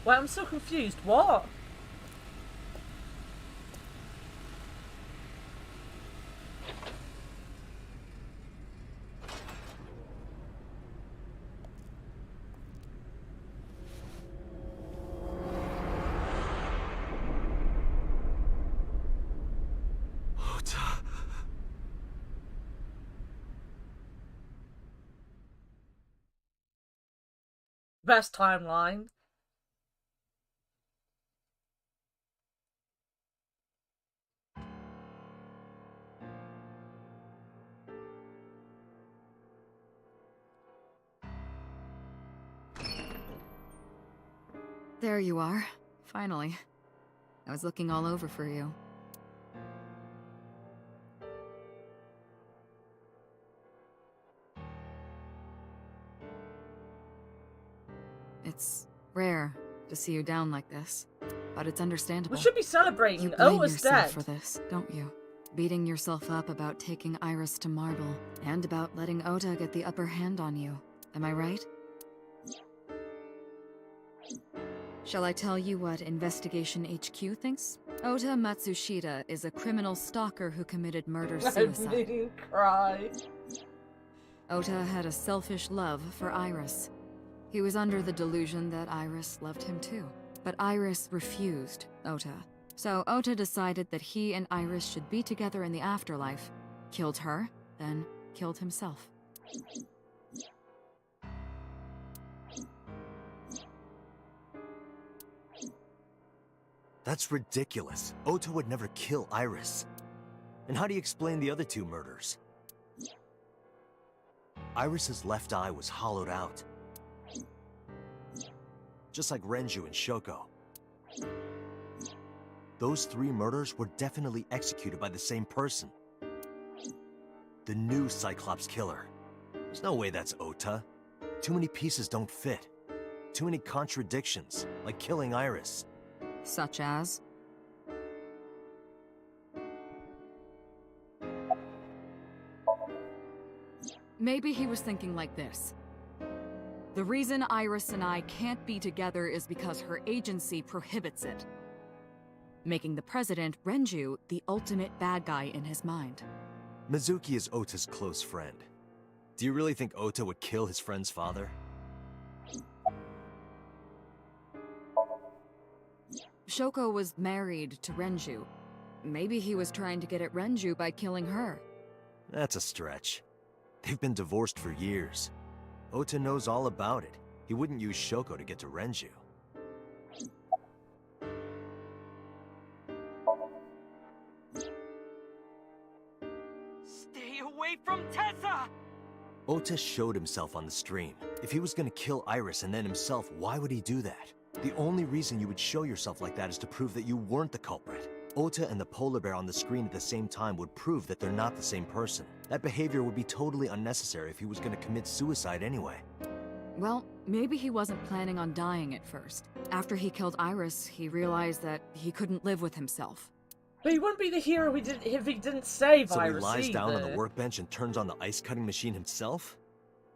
Wait, I'm so confused. What? Best timeline. There you are. Finally. I was looking all over for you. It's rare to see you down like this, but it's understandable. We should be celebrating. You blame Ota's yourself dead. for this, don't you? Beating yourself up about taking Iris to Marble, and about letting Ota get the upper hand on you. Am I right? Shall I tell you what Investigation HQ thinks? Ota Matsushita is a criminal stalker who committed murder-suicide. I didn't cry. Ota had a selfish love for Iris. He was under the delusion that Iris loved him too. But Iris refused Ota. So Ota decided that he and Iris should be together in the afterlife. Killed her, then killed himself. That's ridiculous. Ota would never kill Iris. And how do you explain the other two murders? Iris's left eye was hollowed out. Just like Renju and Shoko. Those three murders were definitely executed by the same person. The new Cyclops killer. There's no way that's Ota. Too many pieces don't fit. Too many contradictions, like killing Iris. Such as? Maybe he was thinking like this. The reason Iris and I can't be together is because her agency prohibits it. Making the president, Renju, the ultimate bad guy in his mind. Mizuki is Ota's close friend. Do you really think Ota would kill his friend's father? Shoko was married to Renju. maybe he was trying to get at Renju by killing her. That's a stretch. They've been divorced for years. Ota knows all about it. He wouldn't use Shoko to get to Renju. Stay away from Tessa! Ota showed himself on the stream. If he was gonna kill Iris and then himself, why would he do that? The only reason you would show yourself like that is to prove that you weren't the culprit. Ota and the polar bear on the screen at the same time would prove that they're not the same person. That behavior would be totally unnecessary if he was gonna commit suicide anyway. Well, maybe he wasn't planning on dying at first. After he killed Iris, he realized that he couldn't live with himself. But he wouldn't be the hero if he didn't save So Iris he lies either. down on the workbench and turns on the ice-cutting machine himself?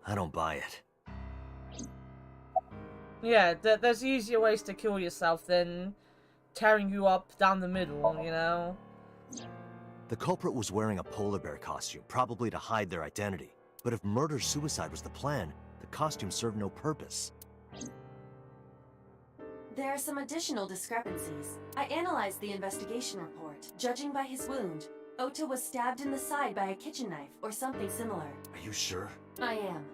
I don't buy it. Yeah, there's easier ways to kill yourself than tearing you up down the middle, you know? The culprit was wearing a polar bear costume, probably to hide their identity. But if murder-suicide was the plan, the costume served no purpose. There are some additional discrepancies. I analyzed the investigation report. Judging by his wound, Ota was stabbed in the side by a kitchen knife or something similar. Are you sure? I am.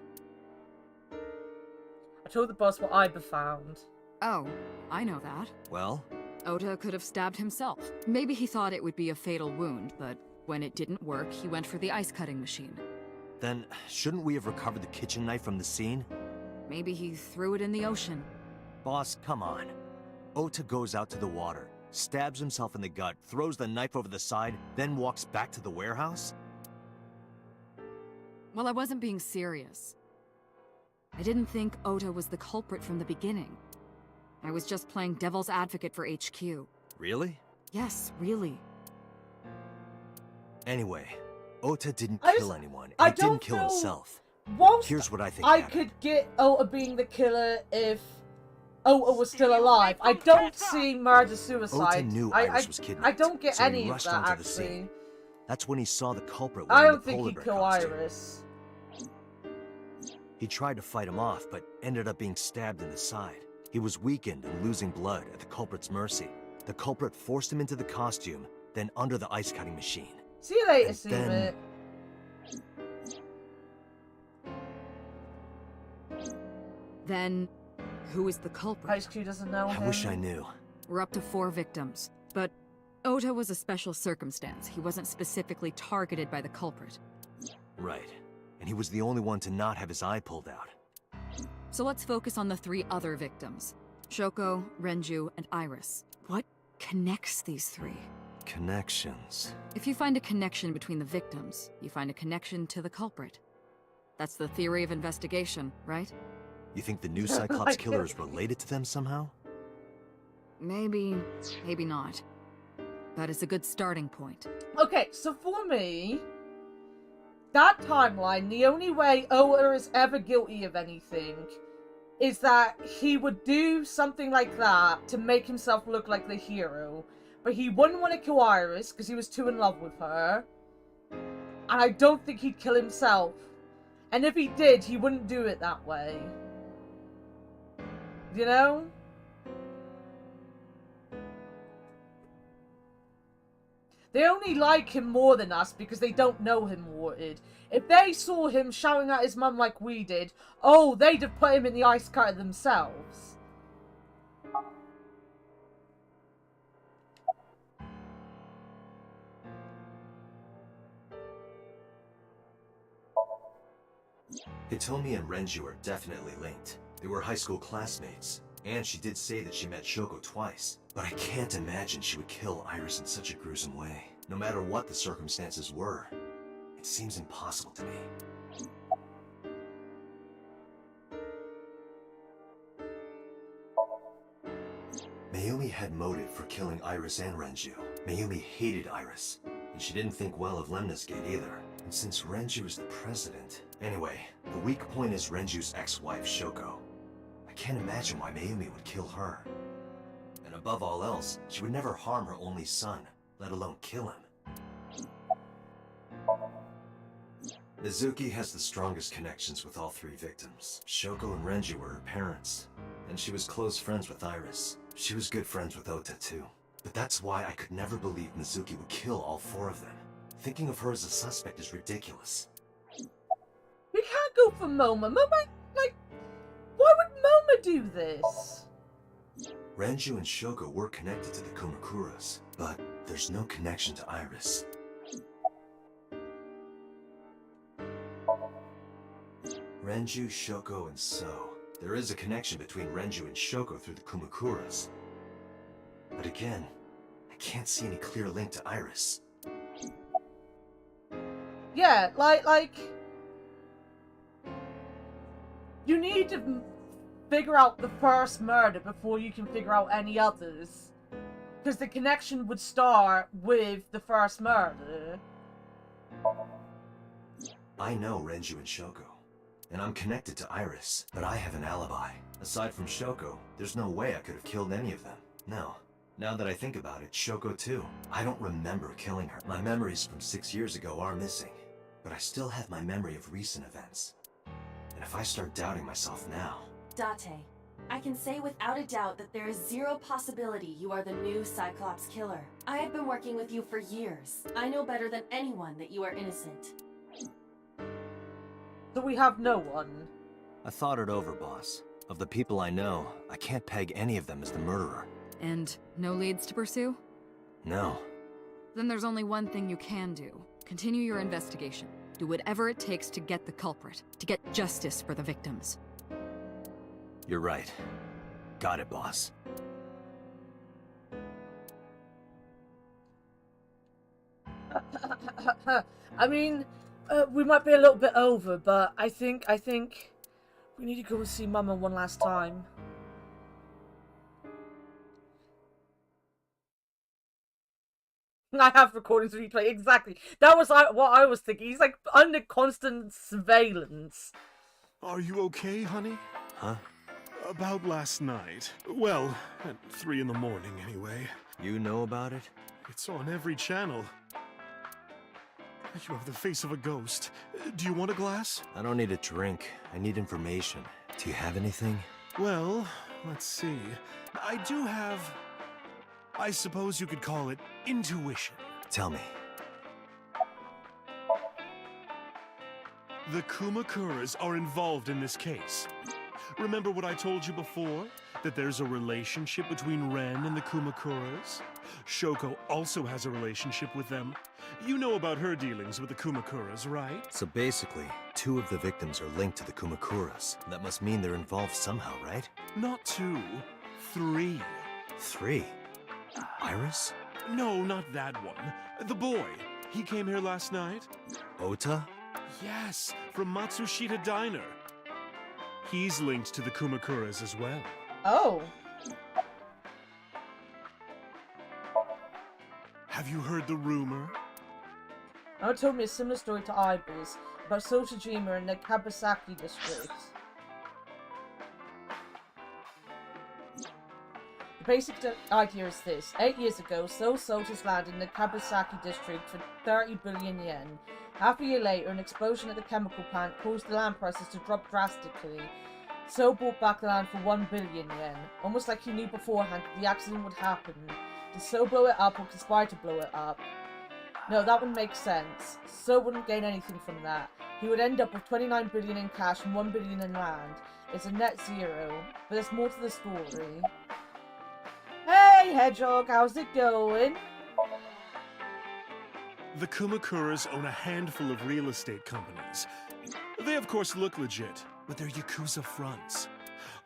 I told the boss what Iba found. Oh, I know that. Well? Ota could have stabbed himself. Maybe he thought it would be a fatal wound, but when it didn't work, he went for the ice-cutting machine. Then, shouldn't we have recovered the kitchen knife from the scene? Maybe he threw it in the ocean. Boss, come on. Ota goes out to the water, stabs himself in the gut, throws the knife over the side, then walks back to the warehouse? Well, I wasn't being serious. I didn't think Ota was the culprit from the beginning. I was just playing devil's advocate for HQ. Really? Yes, really. Anyway, Ota didn't kill anyone. I He didn't don't kill know. himself. Whilst Here's what I think I happened. could get Ota being the killer if Ota was still alive. I don't see murder-suicide. Ota knew Iris was kidnapped, I don't get so he any of rushed that, onto the actually. scene. That's when he saw the culprit I wearing don't the think polar he'd bear kill costume. Iris. He tried to fight him off, but ended up being stabbed in the side. He was weakened and losing blood at the culprit's mercy. The culprit forced him into the costume, then under the ice-cutting machine. See you later, And Steven. Then, who is the culprit? HQ doesn't know I him. wish I knew. We're up to 4 victims, but Ota was a special circumstance. He wasn't specifically targeted by the culprit. Right. And he was the only one to not have his eye pulled out. So let's focus on the 3 other victims. Shoko, Renju, and Iris. What connects these 3? Connections. If you find a connection between the victims, you find a connection to the culprit. That's the theory of investigation, right? You think the new Cyclops killer is related to them somehow? Maybe, maybe not. But it's a good starting point. Okay, so for me, that timeline, the only way Ota is ever guilty of anything is that he would do something like that to make himself look like the hero. But he wouldn't want to kill Iris because he was too in love with her. And I don't think he'd kill himself. And if he did, he wouldn't do it that way. You know? They only like him more than us because they don't know him, Warted. If they saw him shouting at his mum like we did, oh, they'd have put him in the ice cutter themselves. Hitomi and Renju are definitely linked. They were high school classmates. And she did say that she met Shoko twice. But I can't imagine she would kill Iris in such a gruesome way. No matter what the circumstances were. It seems impossible to me. Mayumi had motive for killing Iris and Renju. Mayumi hated Iris. And she didn't think well of Lemnis Gate either. And since Renju is the president... Anyway, the weak point is Renju's ex-wife, Shoko. I can't imagine why Mayumi would kill her. And above all else, she would never harm her only son, let alone kill him. Mizuki has the strongest connections with all 3 victims. Shoko and Renju were her parents, and she was close friends with Iris. She was good friends with Ota too. But that's why I could never believe Mizuki would kill all 4 of them. Thinking of her as a suspect is ridiculous. We can't go for Moma. Moma, like, why would Moma do this? Renju and Shoko were connected to the Kumakuras, but there's no connection to Iris. Renju, Shoko, and So. There is a connection between Renju and Shoko through the Kumakuras. But again, I can't see any clear link to Iris. Yeah, like... You need to figure out the first murder before you can figure out any others. Because the connection would start with the first murder. I know Renju and Shoko, and I'm connected to Iris, but I have an alibi. Aside from Shoko, there's no way I could have killed any of them. No. Now that I think about it, Shoko too. I don't remember killing her. My memories from 6 years ago are missing, but I still have my memory of recent events. And if I start doubting myself now... Date, I can say without a doubt that there is zero possibility you are the new Cyclops killer. I have been working with you for years. I know better than anyone that you are innocent. So we have no one. I thought it over, boss. Of the people I know, I can't peg any of them as the murderer. And no leads to pursue? No. Then there's only one thing you can do. Continue your investigation. Do whatever it takes to get the culprit, to get justice for the victims. You're right. Got it, boss. I mean, we might be a little bit over, but I think we need to go and see Mama one last time. I have recordings replay, exactly. That was what I was thinking. He's like under constant surveillance. Are you okay, honey? Huh? About last night. Well, at 3 in the morning anyway. You know about it? It's on every channel. You have the face of a ghost. Do you want a glass? I don't need a drink. I need information. Do you have anything? Well, let's see. I do have... I suppose you could call it intuition. Tell me. The Kumakuras are involved in this case. Remember what I told you before? That there's a relationship between Ren and the Kumakuras? Shoko also has a relationship with them. You know about her dealings with the Kumakuras, right? So basically, 2 of the victims are linked to the Kumakuras. That must mean they're involved somehow, right? Not 2, 3. 3? Iris? No, not that one. The boy. He came here last night. Ota? Yes, from Matsushita Diner. He's linked to the Kumakuras as well. Oh. Have you heard the rumor? Anna told me a similar story to Iba's about Sotajima in the Kabasaki district. The basic idea is this. 8 years ago, Seoul sold his land in the Kabasaki district for 30 billion yen. Half a year later, an explosion at the chemical plant caused the land prices to drop drastically. Seoul bought back the land for 1 billion yen. Almost like he knew beforehand that the accident would happen. Did Seoul blow it up or conspire to blow it up? No, that wouldn't make sense. Seoul wouldn't gain anything from that. He would end up with 29 billion in cash and 1 billion in land. It's a net zero, but there's more to the story. Hey, Hedgehog, how's it going? The Kumakuras own a handful of real estate companies. They of course look legit, but they're Yakuza fronts.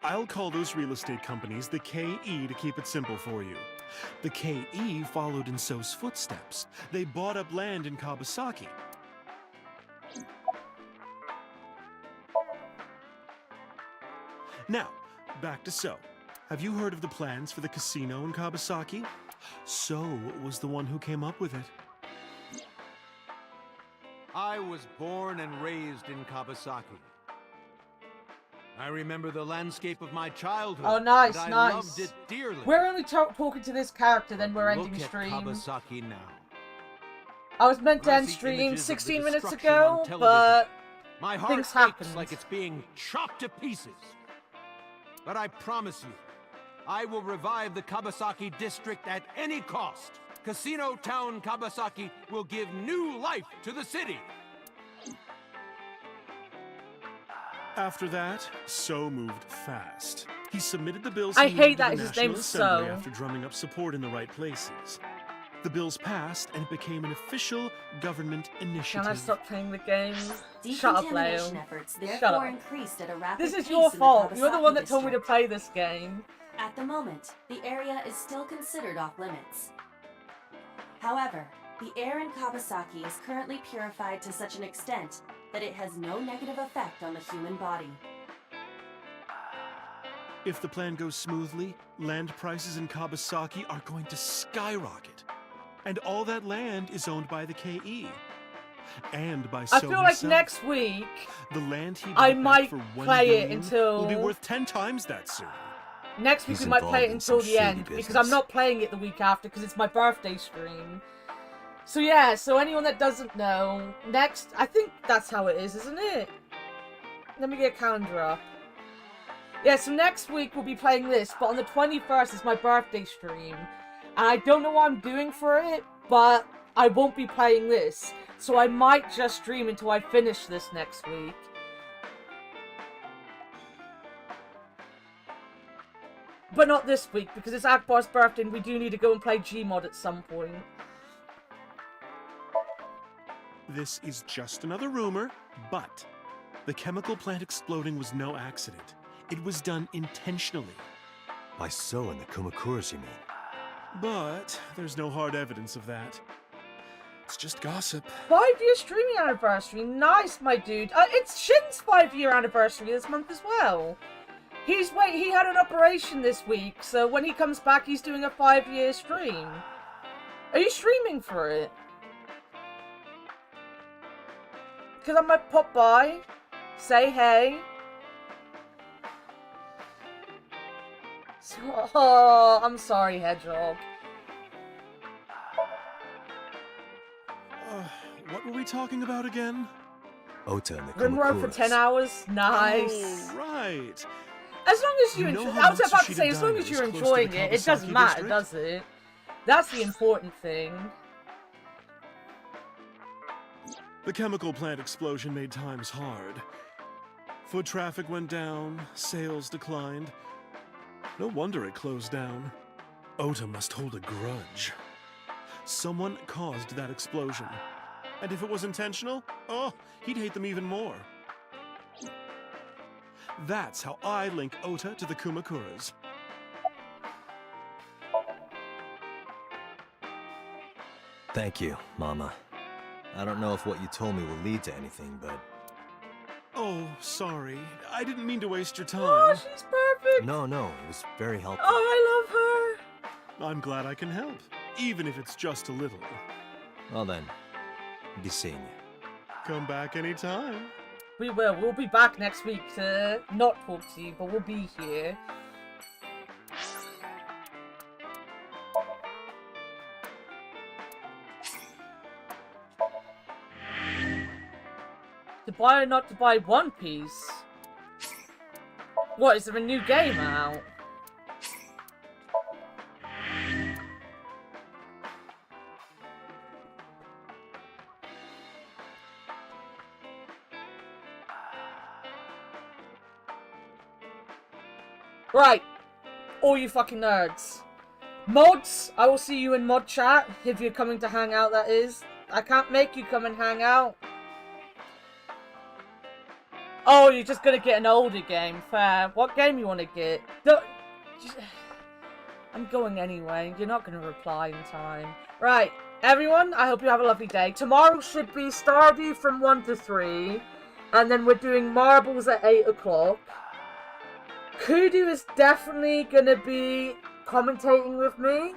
I'll call those real estate companies the KE to keep it simple for you. The KE followed in So's footsteps. They bought up land in Kabasaki. Now, back to So. Have you heard of the plans for the casino in Kabasaki? So was the one who came up with it. I was born and raised in Kabasaki. I remember the landscape of my childhood. Oh, nice, and nice. I loved it dearly. We're only talking to this character, then we're ending Look at stream. Kabasaki now. I was meant to When I end see stream images of the 16 minutes destruction ago, on television, but my heart things aches happened. like it's being chopped to pieces. But I promise you, I will revive the Kabasaki district at any cost. Casino Town Kabasaki will give new life to the city. After that, So moved fast. He submitted the bills I he hate needed to that the his National name's Assembly So. after drumming up support in the right places. The bills passed, and it became an official government initiative. Can I stop playing the game? Shut up, Leo. Decontamination efforts Shut therefore up. increased at a rapid This is pace your in fault. the You're the one that Kabasaki told me to district. play this game. At the moment, the area is still considered off limits. However, the air in Kabasaki is currently purified to such an extent that it has no negative effect on the human body. If the plan goes smoothly, land prices in Kabasaki are going to skyrocket. And all that land is owned by the KE. And by So I feel like himself. next week The land he I bought back might for 1 play it billion until will be worth 10 times that soon. next week He's we might play it involved in until some the end shady because business. I'm not playing it the week after because it's my birthday stream. So yeah, so anyone that doesn't know, next I think that's how it is, isn't it? Let me get a calendar up. Yeah, so next week we'll be playing this, but on the 21st is my birthday stream. And I don't know what I'm doing for it, but I won't be playing this. So I might just stream until I finish this next week. But not this week, because it's Akbar's birthday and we do need to go and play Gmod at some point. This is just another rumor, but the chemical plant exploding was no accident. It was done intentionally. By So and the Kumakuras, you mean? But there's no hard evidence of that. It's just gossip. 5-year streaming anniversary. Nice, my dude. It's Shin's 5-year anniversary this month as well. He had an operation this week, so when he comes back, he's doing a 5-year stream. Are you streaming for it? Because I might pop by, say hey. Oh, I'm sorry, Hedgehog. What were we talking about again? Ota and the Rimworld for 10 hours? Nice. Oh, right. As long as you You know enjoy, how I was about to Matsushita say, as long Diner as is you're close to the enjoying it, it doesn't Kawasaki matter, district? does it? That's the important thing. The chemical plant explosion made times hard. Foot traffic went down, sales declined. No wonder it closed down. Ota must hold a grudge. Someone caused that explosion. And if it was intentional, oh, he'd hate them even more. That's how I link Ota to the Kumakuras. Thank you, Mama. I don't know if what you told me will lead to anything, but... Oh, sorry. I didn't mean to waste your time. Oh, she's perfect. No, it was very helpful. Oh, I love her. I'm glad I can help, even if it's just a little. Well then, be seeing you. Come back anytime. We will. We'll be back next week to not talk to you, but we'll be here. To buy or not to buy One Piece? What, is there a new game out? Right, all you fucking nerds. Mods, I will see you in mod chat, if you're coming to hang out, that is. I can't make you come and hang out. Oh, you're just gonna get an older game, fair. What game you wanna get? I'm going anyway, you're not gonna reply in time. Right, everyone, I hope you have a lovely day. Tomorrow should be Stardew from 1 to 3, and then we're doing Marbles at 8 o'clock. Kudu is definitely gonna be commentating with me,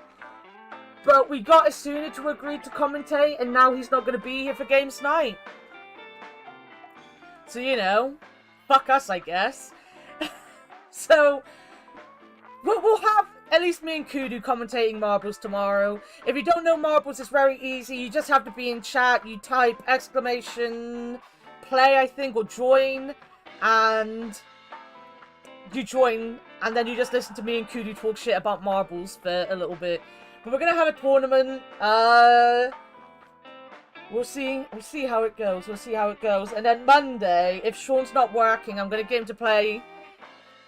but we got Asuna to agree to commentate, and now he's not gonna be here for games night. So, you know, fuck us, I guess. So, we'll have at least me and Kudu commentating Marbles tomorrow. If you don't know Marbles, it's very easy. You just have to be in chat. You type exclamation play, I think, or join, and you join and then you just listen to me and Kudu talk shit about marbles for a little bit. But we're gonna have a tournament. We'll see how it goes. We'll see how it goes. And then Monday, if Sean's not working, I'm gonna get him to play.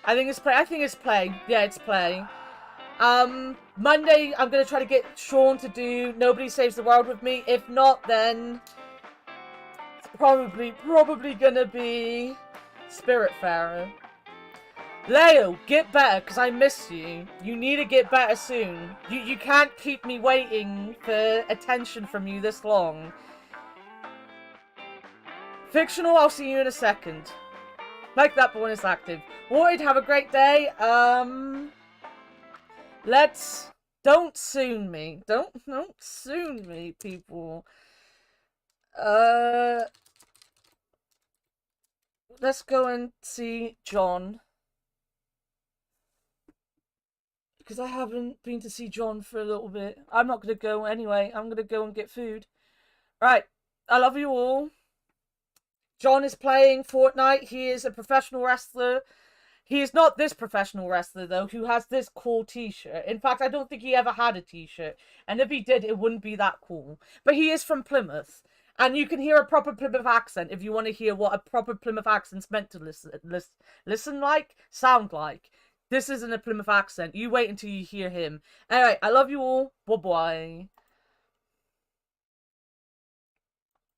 I think it's play. Yeah, it's play. Monday, I'm gonna try to get Sean to do Nobody Saves the World with me. If not, then it's probably gonna be Spiritfarer. Leo, get better, because I miss you. You need to get better soon. You can't keep me waiting for attention from you this long. Fictional, I'll see you in a second. Like that, but when it's active. Ward, have a great day. Don't soon me. Don't soon me, people. Let's go and see John. Because I haven't been to see John for a little bit. I'm not going to go anyway. I'm going to go and get food. Right. I love you all. John is playing Fortnite. He is a professional wrestler. He is not this professional wrestler, though, who has this cool t-shirt. In fact, I don't think he ever had a t-shirt. And if he did, it wouldn't be that cool. But he is from Plymouth. And you can hear a proper Plymouth accent if you want to hear what a proper Plymouth accent's meant to sound like. This isn't a Plymouth accent. You wait until you hear him. Anyway, I love you all. Bye-bye.